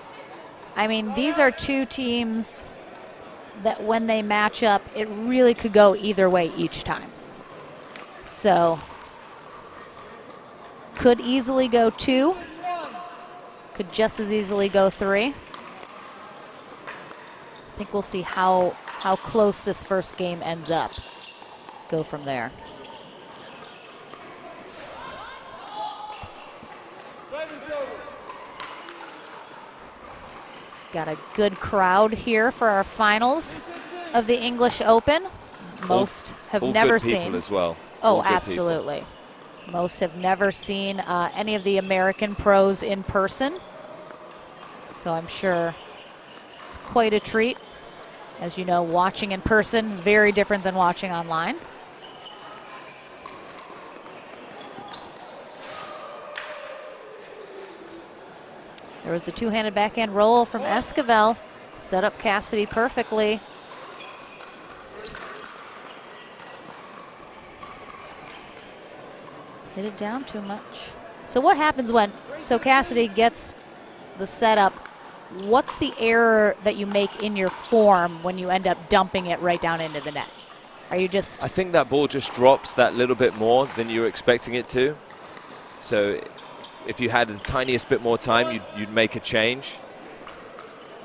I mean, these are two teams that when they match up, it really could go either way each time. So, could easily go 2. Could just as easily go 3. I think we'll see how close this first game ends up. Go from there. Got a good crowd here for our finals of the English Open. Most have all never good people seen. as well. Oh, All good absolutely. Most have never seen any of the American pros in person. So I'm sure it's quite a treat. As you know, watching in person, very different than watching online. There was the two-handed backhand roll from Esquivel. Set up Cassidy perfectly. Hit it down too much. So what happens when, so Cassidy gets the setup, what's the error that you make in your form when you end up dumping it right down into the net? Are you just... I think that ball just drops that little bit more than you were expecting it to. So if you had the tiniest bit more time, you'd make a change.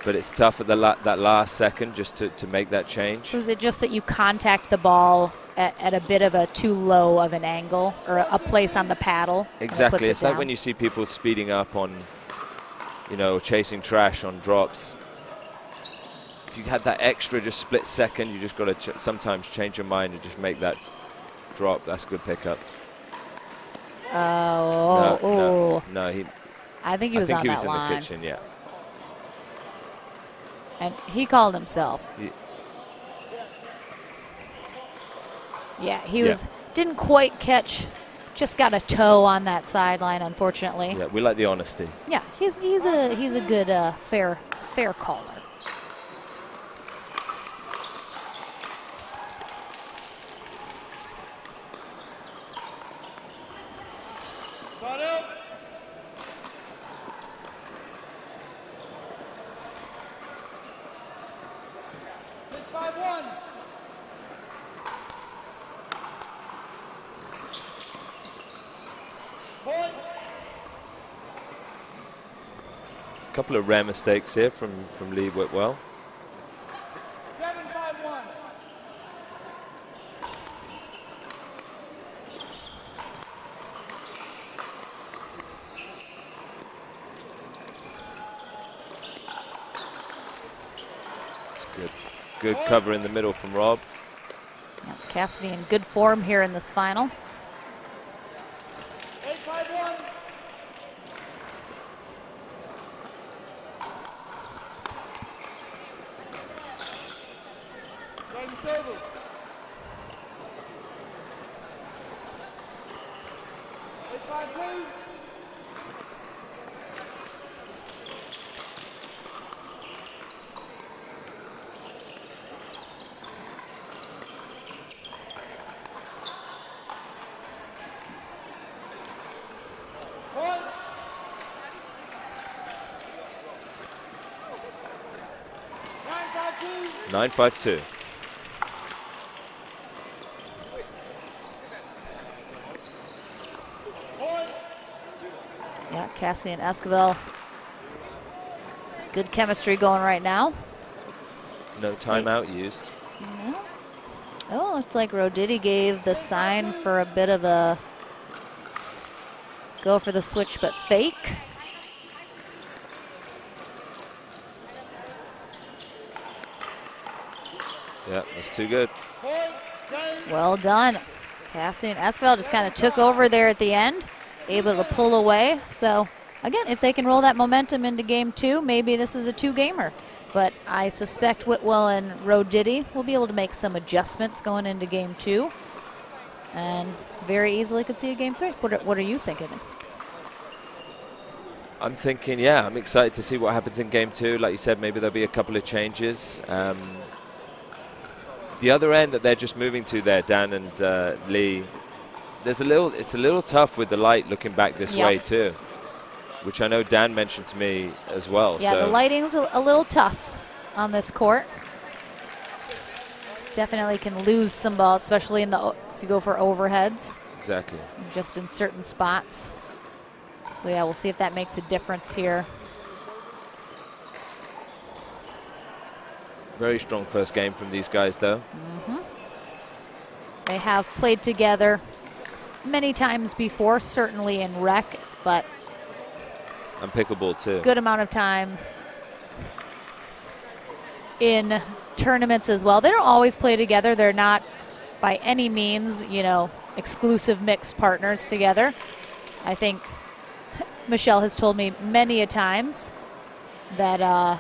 But it's tough at that last second just to make that change. So is it just that you contact the ball at a bit of a too low of an angle or a place on the paddle? Exactly. It's like when you see people speeding up on, you know, chasing trash on drops. If you had that extra just split second, you just got to sometimes change your mind and just make that drop. That's a good pickup. Oh, no, I think he was on that line. I think he was in the kitchen, yeah. And he called himself. Yeah, he was didn't quite catch, just got a toe on that sideline, unfortunately. Yeah, we like the honesty. Yeah, he's a good fair caller. A couple of rare mistakes here from Lee Whitwell. 7-5-1. It's good. Good cover in the middle from Rob. Yeah, Cassidy in good form here in this final. 8-5-1. Over. 8-5-2. 9-5-2. Yeah, Cassidy and Esquivel. Good chemistry going right now. No timeout used. No. Oh, looks like Roditi gave the sign for a bit of a go for the switch, but fake. Yeah, that's too good. Well done. Cassidy and Esquivel just kind of took over there at the end, able to pull away. So, again, if they can roll that momentum into game 2, maybe this is a 2-gamer. But I suspect Whitwell and Roditi will be able to make some adjustments going into game 2. And very easily could see a game 3. What are you thinking? I'm thinking, yeah, I'm excited to see what happens in game 2. Like you said, maybe there'll be a couple of changes. The other end that they're just moving to there, Dan and Lee, it's a little tough with the light looking back this way too, which I know Dan mentioned to me as well. Yeah, so the lighting's a little tough on this court. Definitely can lose some balls, especially if you go for overheads. Exactly. Just in certain spots. So yeah, we'll see if that makes a difference here. Very strong first game from these guys, though. They have played together many times before, certainly in rec, but And pickleball, too. good amount of time in tournaments as well. They don't always play together. They're not by any means, exclusive mixed partners together. I think Michelle has told me many a times that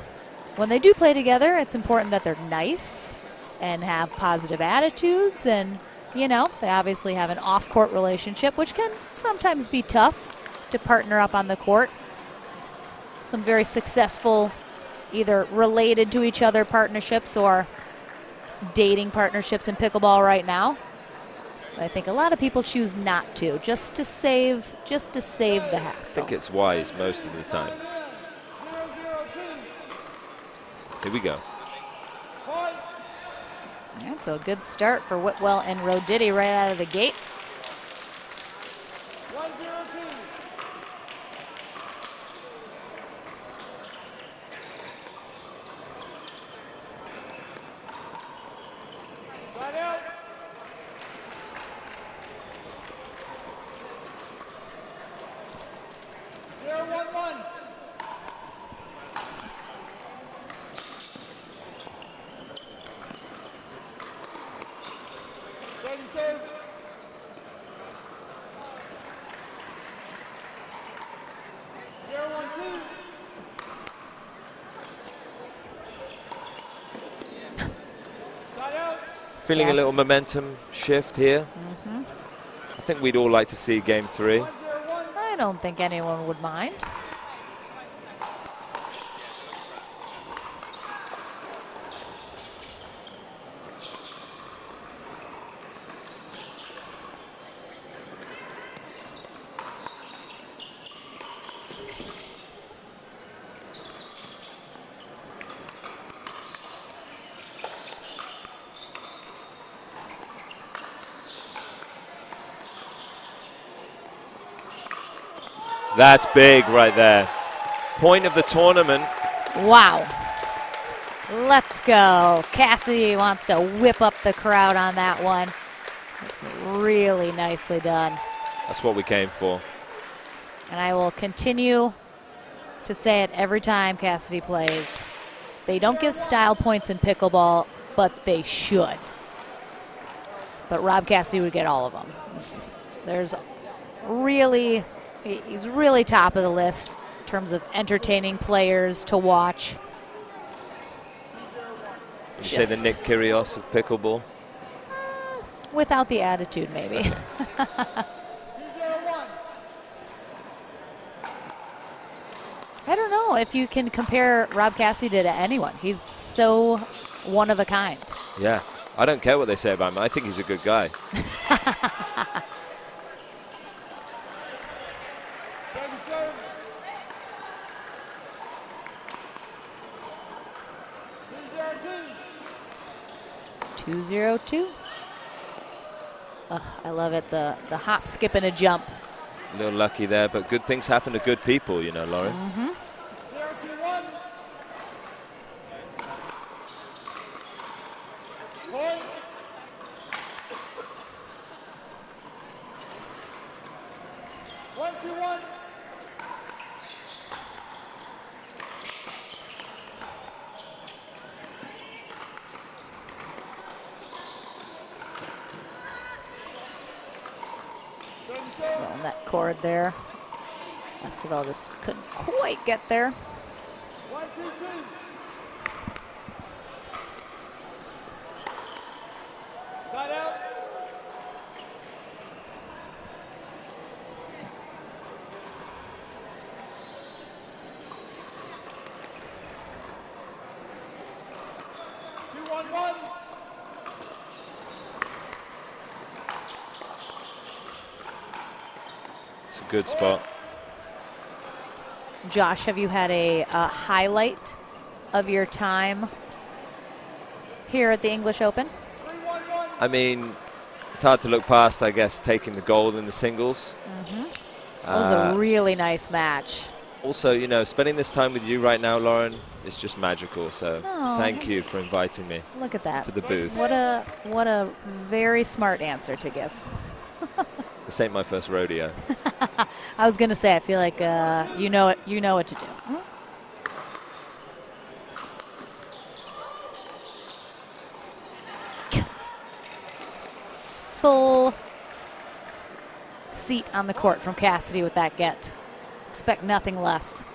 when they do play together, it's important that they're nice and have positive attitudes. And, they obviously have an off-court relationship, which can sometimes be tough to partner up on the court. Some very successful, either related to each other partnerships or dating partnerships in pickleball right now. But I think a lot of people choose not to, just to save the hassle. I think it's wise most of the time. Here we go. That's a good start for Whitwell and Roditi right out of the gate. 1-0-2. Side out. Zero, 1-1. Second serve. Zero, 1-2. Side out. Feeling a little momentum shift here. I think we'd all like to see game 3. I don't think anyone would mind. That's big right there. Point of the tournament. Wow. Let's go. Cassidy wants to whip up the crowd on that one. It's really nicely done. That's what we came for. And I will continue to say it every time Cassidy plays. They don't give style points in pickleball, but they should. But Rob Cassidy would get all of them. He's really top of the list in terms of entertaining players to watch. Would you say the Nick Kyrgios of pickleball? Without the attitude, maybe. I don't know if you can compare Rob Cassidy to anyone. He's so one of a kind. Yeah. I don't care what they say about him. I think he's a good guy. 2-0-2. I love it, the hop, skip, and a jump. A little lucky there, but good things happen to good people, you know, Lauren. Mm-hmm. 0-2-1. Point. One, 2-1. Well, net cord there. Esquivel just couldn't quite get there. 1, 2, 2. Side out. Two, 1, 1. It's a good spot. Josh, have you had a highlight of your time here at the English Open? I mean, it's hard to look past, I guess, taking the gold in the singles. Mm-hmm. That was a really nice match. Also, you know, spending this time with you right now, Lauren, is just magical. So thank you for inviting me. Look at that. To the booth. What a very smart answer to give. This ain't my first rodeo. I was gonna say, I feel like you know what to do. Full seat on the court from Cassidy with that get. Expect nothing less.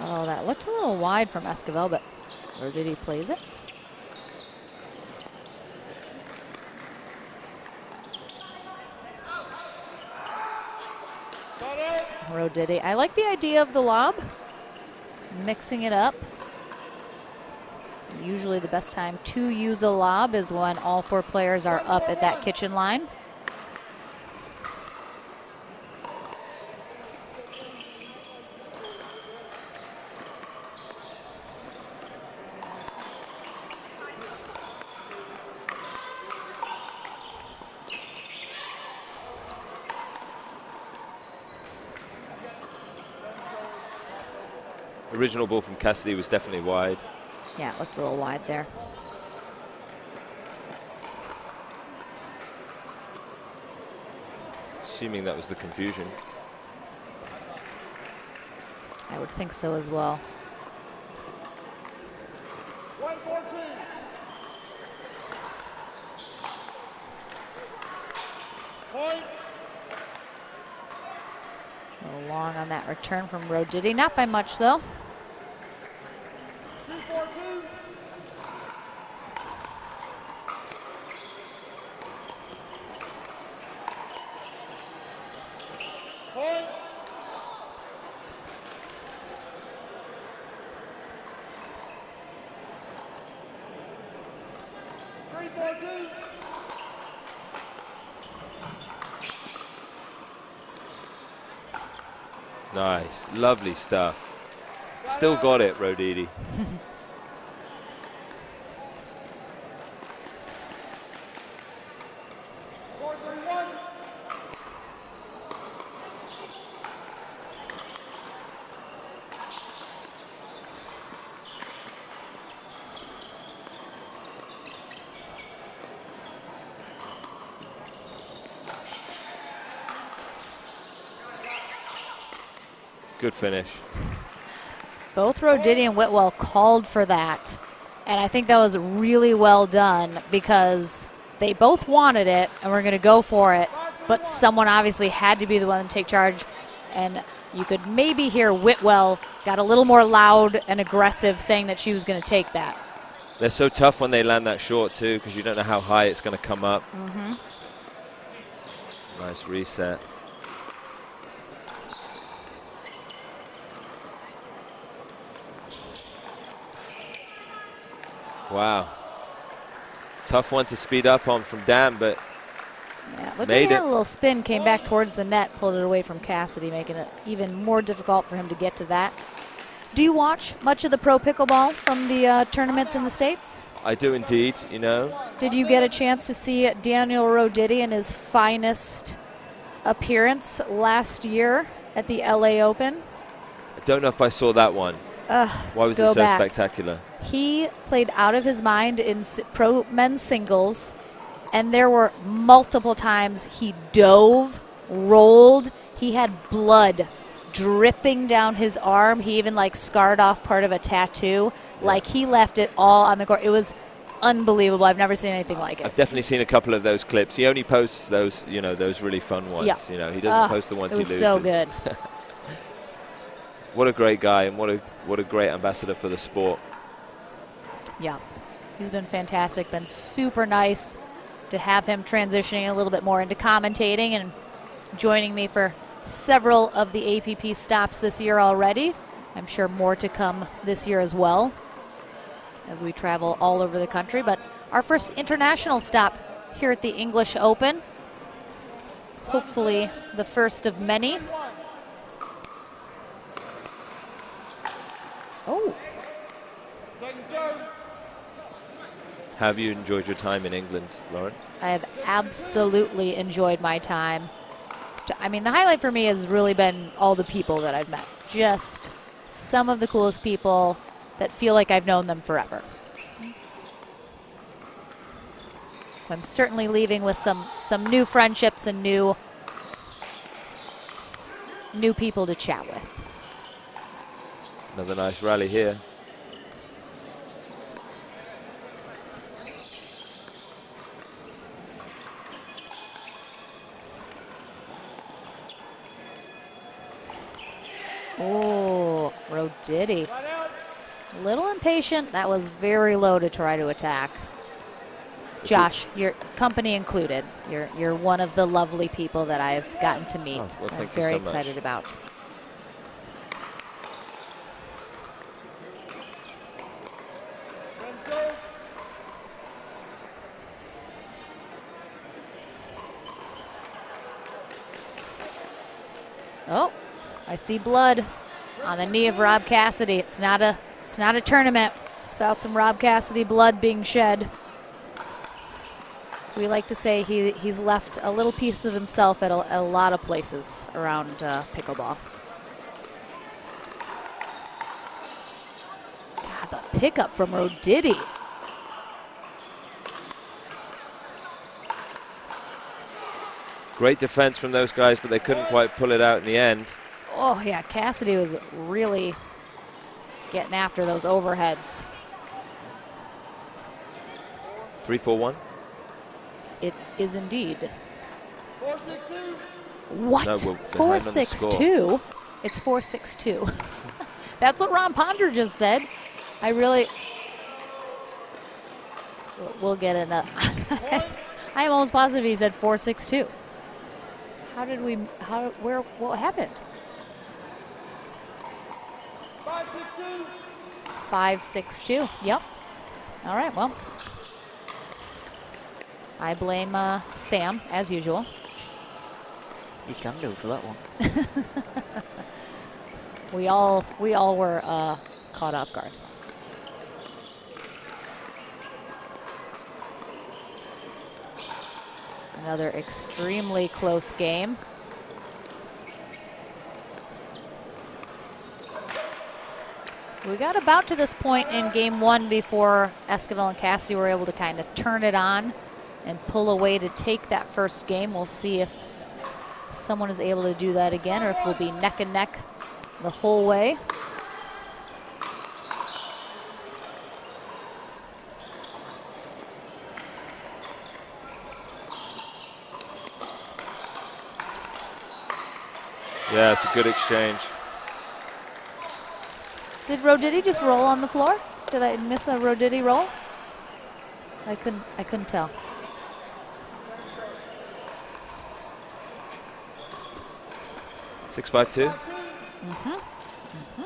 Oh, that looked a little wide from Esquivel, but where did he place it? Roditi. I like the idea of the lob, mixing it up. Usually the best time to use a lob is when all four players are up at that kitchen line. Original ball from Cassidy was definitely wide. Yeah, it looked a little wide there. Assuming that was the confusion. I would think so as well. 1-4-2. Point. A little long on that return from Roditi. Not by much, though. 2-4-2. Point. Three, 4-2. Nice, lovely stuff. Still got it, Roditi. Good finish. Both Roditi and Whitwell called for that. And I think that was really well done because they both wanted it and were going to go for it. But someone obviously had to be the one to take charge. And you could maybe hear Whitwell got a little more loud and aggressive saying that she was going to take that. They're so tough when they land that short, too, because you don't know how high it's going to come up. Mm-hmm. Nice reset. Wow. Tough one to speed up on from Dan, but yeah, looked like made he had it. a little spin, came back towards the net, pulled it away from Cassidy, making it even more difficult for him to get to that. Do you watch much of the pro pickleball from the tournaments in the States? I do indeed, you know. Did you get a chance to see Daniel Roditi in his finest appearance last year at the LA Open? I don't know if I saw that one. Why was it so spectacular? He played out of his mind in pro men's singles, and there were multiple times he dove, rolled. He had blood dripping down his arm. He even like scarred off part of a tattoo. Yeah. Like he left it all on the court. It was unbelievable. I've never seen anything like it. I've definitely seen a couple of those clips. He only posts those, you know, those really fun ones. Yeah. You know, he doesn't post the ones he loses. It was so good. What a great guy, and what a great ambassador for the sport. Yeah, he's been fantastic. Been super nice to have him transitioning a little bit more into commentating and joining me for several of the APP stops this year already. I'm sure more to come this year as well as we travel all over the country. But our first international stop here at the English Open. Hopefully the first of many. Oh. Have you enjoyed your time in England, Lauren? I have absolutely enjoyed my time. I mean, the highlight for me has really been all the people that I've met. Just some of the coolest people that feel like I've known them forever. So I'm certainly leaving with some new friendships and new people to chat with. Another nice rally here. Oh, Roditi. A little impatient. That was very low to try to attack. Josh, your company included. You're one of the lovely people that I've gotten to meet. Oh, well, I'm very excited about. Oh, I see blood on the knee of Rob Cassidy. It's not a tournament without some Rob Cassidy blood being shed. We like to say he's left a little piece of himself at a lot of places around pickleball. God, the pickup from Roditi. Great defense from those guys, but they couldn't quite pull it out in the end. Oh, yeah, Cassidy was really getting after those overheads. 3-4-1. It is indeed. 4-6-2. What? No, 4-6-2? It's 4-6-2. That's what Ron Ponder just said. I really... We'll get it up. I am almost positive he said 4-6-2. What happened? 5-6-2. 5-6-2, yep. All right, well. I blame Sam, as usual. You can do for that one. We all were caught off guard. Another extremely close game. We got about to this point in game one before Esquivel and Cassidy were able to kind of turn it on and pull away to take that first game. We'll see if someone is able to do that again or if we'll be neck and neck the whole way. Yeah, it's a good exchange. Did Roditi just roll on the floor? Did I miss a Roditi roll? I couldn't tell. Six, 5-2. Mm-hmm. Mm-hmm.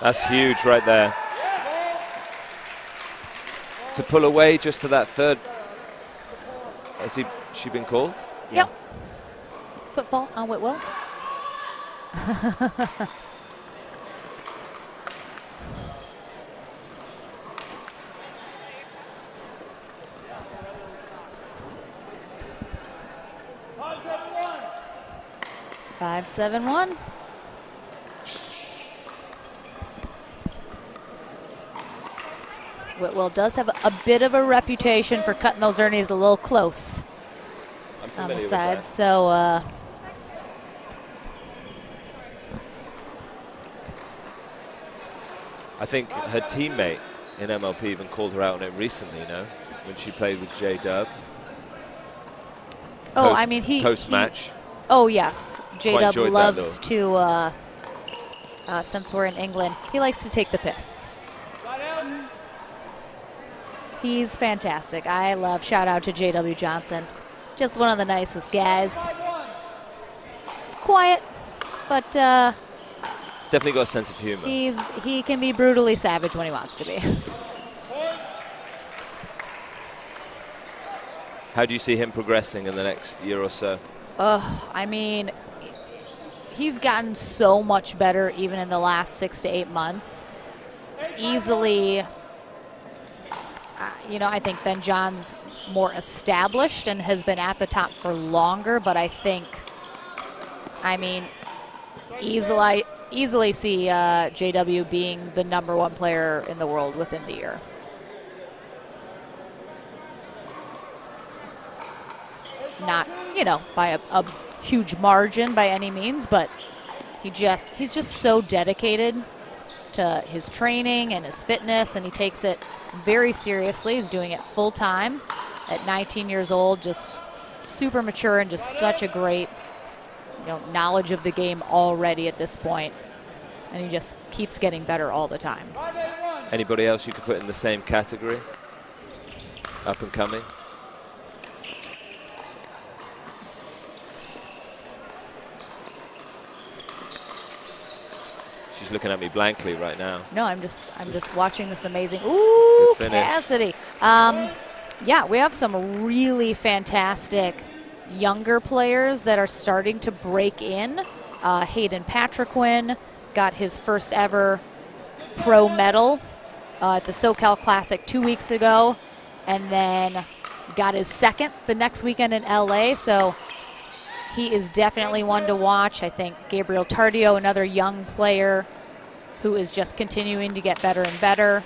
That's huge right there. To pull away just to that third. Has she been called? Yep. Footfall on Whitwell. Five, 7-1. Whitwell does have a bit of a reputation for cutting those earnings a little close on the side, so I think her teammate in MLP even called her out on it recently, you know, when she played with J-Dub. Oh, I mean, post-match. Oh, yes. J-Dub loves to, since we're in England, he likes to take the piss. He's fantastic. I love, shout out to J.W. Johnson. Just one of the nicest guys. Quiet, but he's definitely got a sense of humor. He can be brutally savage when he wants to be. How do you see him progressing in the next year or so? I mean, he's gotten so much better even in the last 6 to 8 months. Easily, you know, I think Ben John's more established and has been at the top for longer, but I think, I mean, easily see JW being the #1 player in the world within the year. Not, you know, by a huge margin by any means, but he's just so dedicated to his training and his fitness, and he takes it very seriously. He's doing it full time at 19 years old, just super mature and just such a great, you know, knowledge of the game already at this point. And he just keeps getting better all the time. Anybody else you could put in the same category? Up and coming? She's looking at me blankly right now. No, I'm just watching this amazing. Ooh, Cassidy. Yeah, we have some really fantastic younger players that are starting to break in. Hayden Patriquin got his first ever pro medal at the SoCal Classic 2 weeks ago, and then got his second the next weekend in LA. So he is definitely one to watch. I think Gabriel Tardio, another young player who is just continuing to get better and better.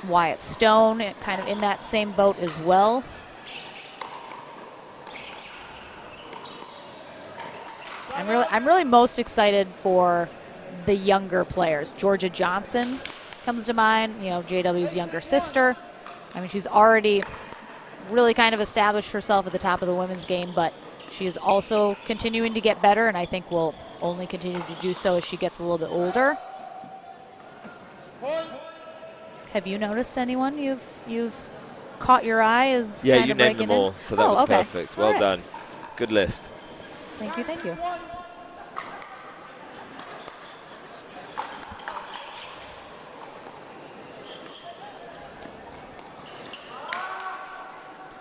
Wyatt Stone, kind of in that same boat as well. I'm really most excited for the younger players. Georgia Johnson comes to mind, you know, JW's younger sister. I mean, she's already really kind of established herself at the top of the women's game, but she is also continuing to get better, and I think will only continue to do so as she gets a little bit older. Have you noticed anyone you've caught your eye as yeah, kind you of named them all, so that was okay. perfect. Well done. Good list. Thank you, thank you.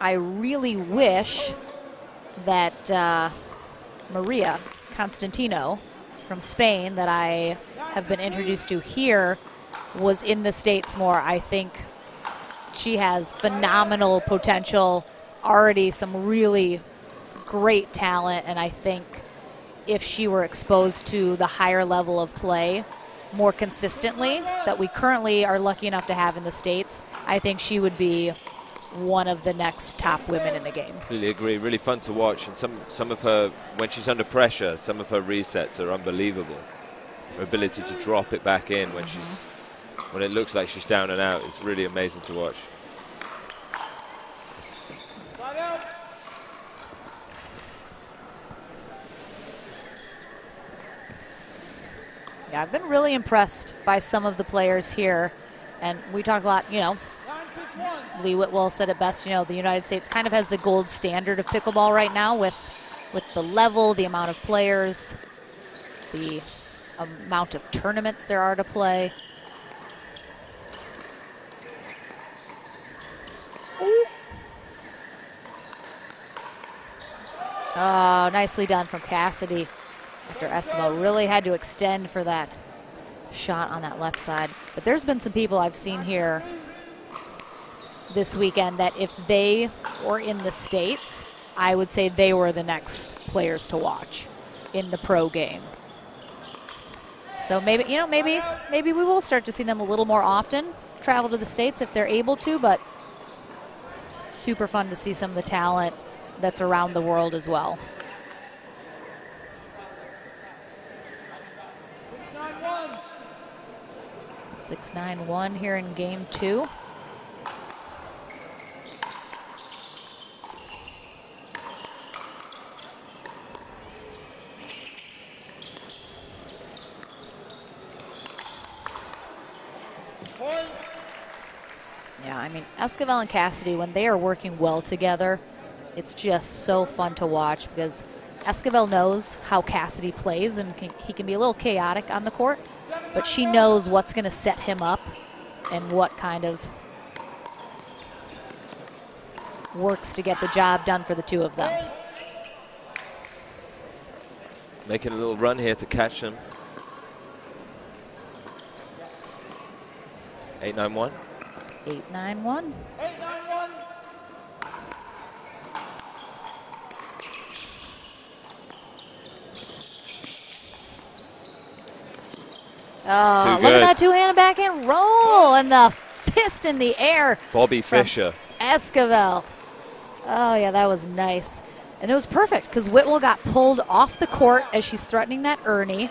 I really wish that Maria Constantino from Spain, that I have been introduced to here, was in the States more. I think she has phenomenal potential, already some really great talent, and I think if she were exposed to the higher level of play more consistently that we currently are lucky enough to have in the States, I think she would be one of the next top women in the game. Really agree. Really fun to watch, and some of her, when she's under pressure, some of her resets are unbelievable. Her ability to drop it back in when when it looks like she's down and out is really amazing to watch. Yeah, I've been really impressed by some of the players here, and we talked a lot, you know, Lee Whitwell said it best, you know, the United States kind of has the gold standard of pickleball right now with the level, the amount of players, the amount of tournaments there are to play. Oh, nicely done from Cassidy after Esquivel really had to extend for that shot on that left side. But there's been some people I've seen here this weekend that if they were in the States, I would say they were the next players to watch in the pro game. So maybe, you know, maybe we will start to see them a little more often, travel to the States if they're able to, but super fun to see some of the talent that's around the world as well. 6-9-1 here in game 2. Yeah, I mean, Esquivel and Cassidy, when they are working well together, it's just so fun to watch because Esquivel knows how Cassidy plays, and he can be a little chaotic on the court, but she knows what's going to set him up and what kind of works to get the job done for the two of them. Making a little run here to catch them. 8-9-1. 8-9-1. 8-9-1. Oh, look at that two-handed backhand roll and the fist in the air. Bobby Fischer. Esquivel. Oh, yeah, that was nice. And it was perfect because Whitwell got pulled off the court as she's threatening that Ernie.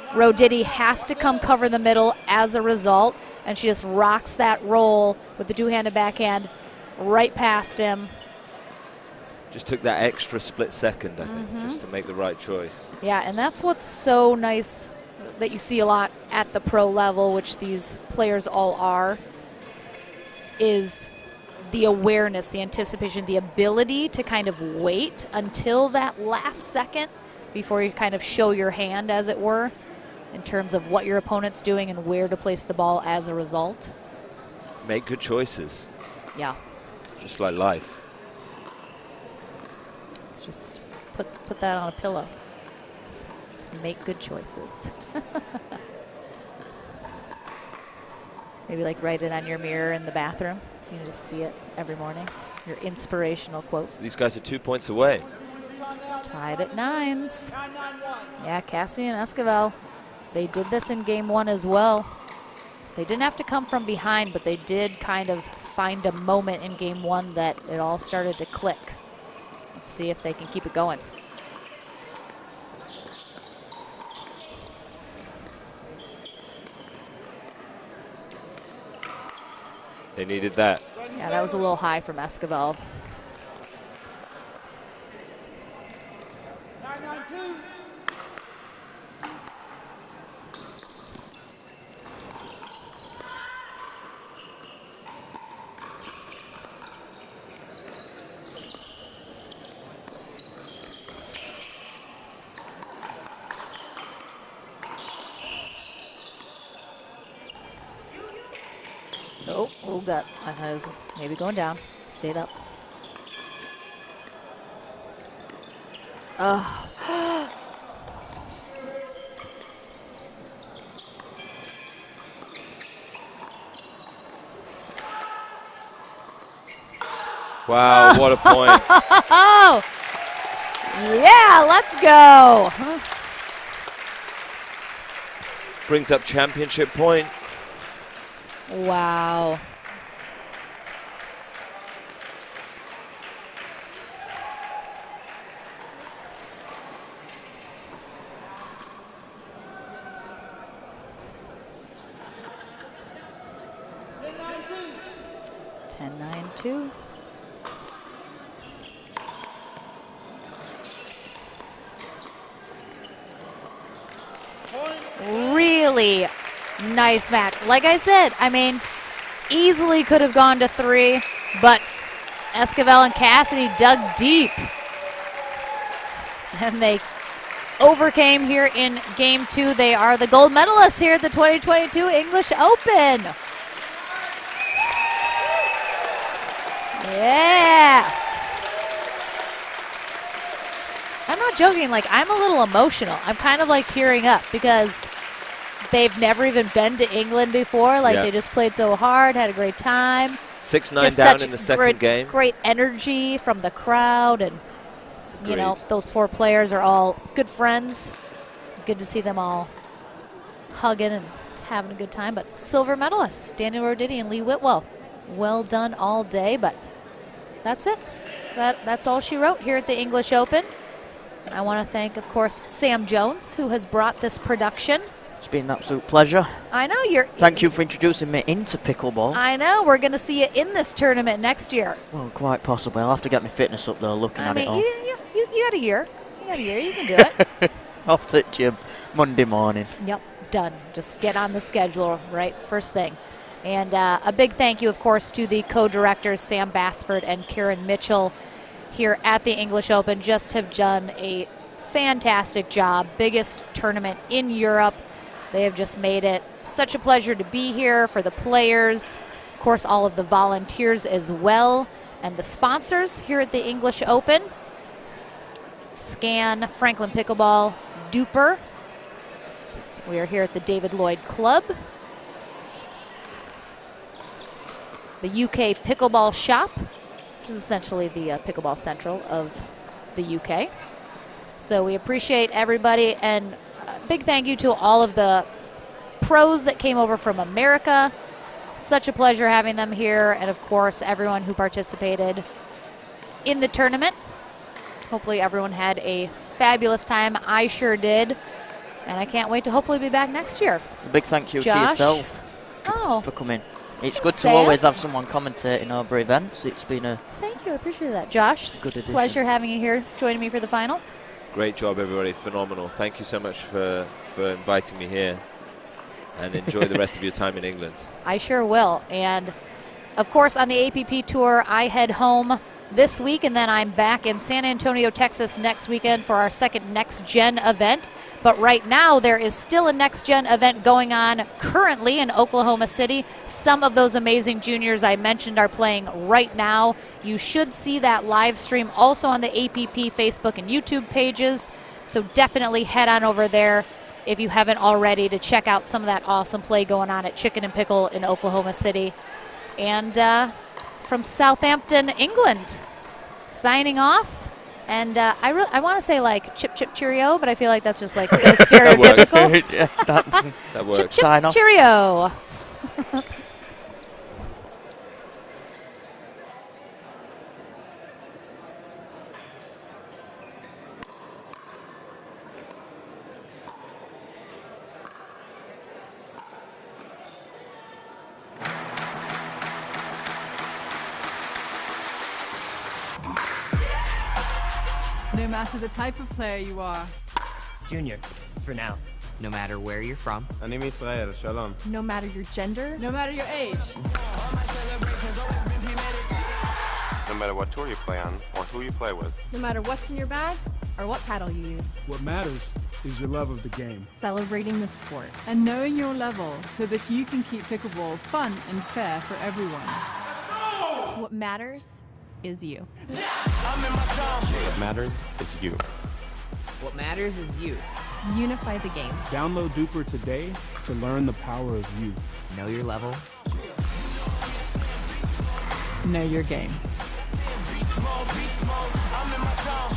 Roditi has to come cover the middle as a result, and she just rocks that roll with the two-handed backhand right past him. Just took that extra split second, I think, just to make the right choice. Yeah, and that's what's so nice that you see a lot at the pro level, which these players all are, is the awareness, the anticipation, the ability to kind of wait until that last second before you kind of show your hand, as it were, in terms of what your opponent's doing and where to place the ball as a result. Make good choices. Yeah. Just like life. Let's just put that on a pillow. Let's make good choices. Maybe like write it on your mirror in the bathroom so you can just see it every morning. Your inspirational quotes. So these guys are 2 points away. Tied at 9s. Yeah, Cassidy and Esquivel. They did this in game 1 as well. They didn't have to come from behind, but they did kind of find a moment in game 1 that it all started to click. Let's see if they can keep it going. They needed that. Yeah, that was a little high from Esquivel. 9-9-2. Oh, gut. I thought it was maybe going down. Stayed up. Oh. Wow, what a point. Oh, yeah, let's go. Brings up championship point. Wow. Ten, 9-2. Really nice match. Like I said, I mean, easily could have gone to 3, but Esquivel and Cassidy dug deep. And they overcame here in Game 2. They are the gold medalists here at the 2022 English Open. Yeah. I'm not joking, like I'm a little emotional. I'm kind of like tearing up because they've never even been to England before. Like they just played so hard, had a great time. 6-9 down in the second game. Great energy from the crowd, and you know, those 4 players are all good friends. Good to see them all hugging and having a good time. But silver medalists, Daniel Roditi and Lee Whitwell. Well done all day, but that's it. That's all she wrote here at the English Open. And I want to thank, of course, Sam Jones, who has brought this production. It's been an absolute pleasure. I know Thank you for introducing me into pickleball. I know. We're going to see you in this tournament next year. Well, quite possibly. I'll have to get my fitness up there looking at it all. You got a year. You got a year. You can do it. Off to the gym Monday morning. Yep, done. Just get on the schedule, right? First thing. And a big thank you, of course, to the co-directors, Sam Bassford and Karen Mitchell, here at the English Open. Just have done a fantastic job. Biggest tournament in Europe. They have just made it such a pleasure to be here for the players, of course, all of the volunteers as well, and the sponsors here at the English Open. Scan, Franklin Pickleball, Duper. We are here at the David Lloyd Club. The UK Pickleball Shop, which is essentially the Pickleball Central of the UK. So we appreciate everybody, and a big thank you to all of the pros that came over from America. Such a pleasure having them here, and of course everyone who participated in the tournament. Hopefully everyone had a fabulous time. I sure did, and I can't wait to hopefully be back next year. A big thank you to Josh? yourself for coming. It's good to Sam? always have someone commentating over events. It's been a Thank you, I appreciate that. Josh, good addition. Pleasure having you here, joining me for the final. Great job, everybody. Phenomenal. Thank you so much for inviting me here. And enjoy the rest of your time in England. I sure will. And, of course, on the APP Tour, I head home this week, and then I'm back in San Antonio, Texas next weekend for our second Next Gen event. But right now, there is still a Next Gen event going on currently in Oklahoma City. Some of those amazing juniors I mentioned are playing right now. You should see that live stream also on the APP Facebook and YouTube pages. So definitely head on over there if you haven't already to check out some of that awesome play going on at Chicken and Pickle in Oklahoma City. And from Southampton, England, signing off. And I want to say like chip chip cheerio, but I feel like that's just like so stereotypical. that works. Chip chip cheerio. No matter the type of player you are. Junior, for now. No matter where you're from. Anim Israel, shalom. No matter your gender. No matter your age. No matter what tour you play on or who you play with. No matter what's in your bag or what paddle you use. What matters is your love of the game. Celebrating the sport and knowing your level so that you can keep pickleball fun and fair for everyone. What matters is you. What matters is you. What matters is you. Unify the game. Download Duper today to learn the power of you. Know your level. Know your game. I'm in my zone.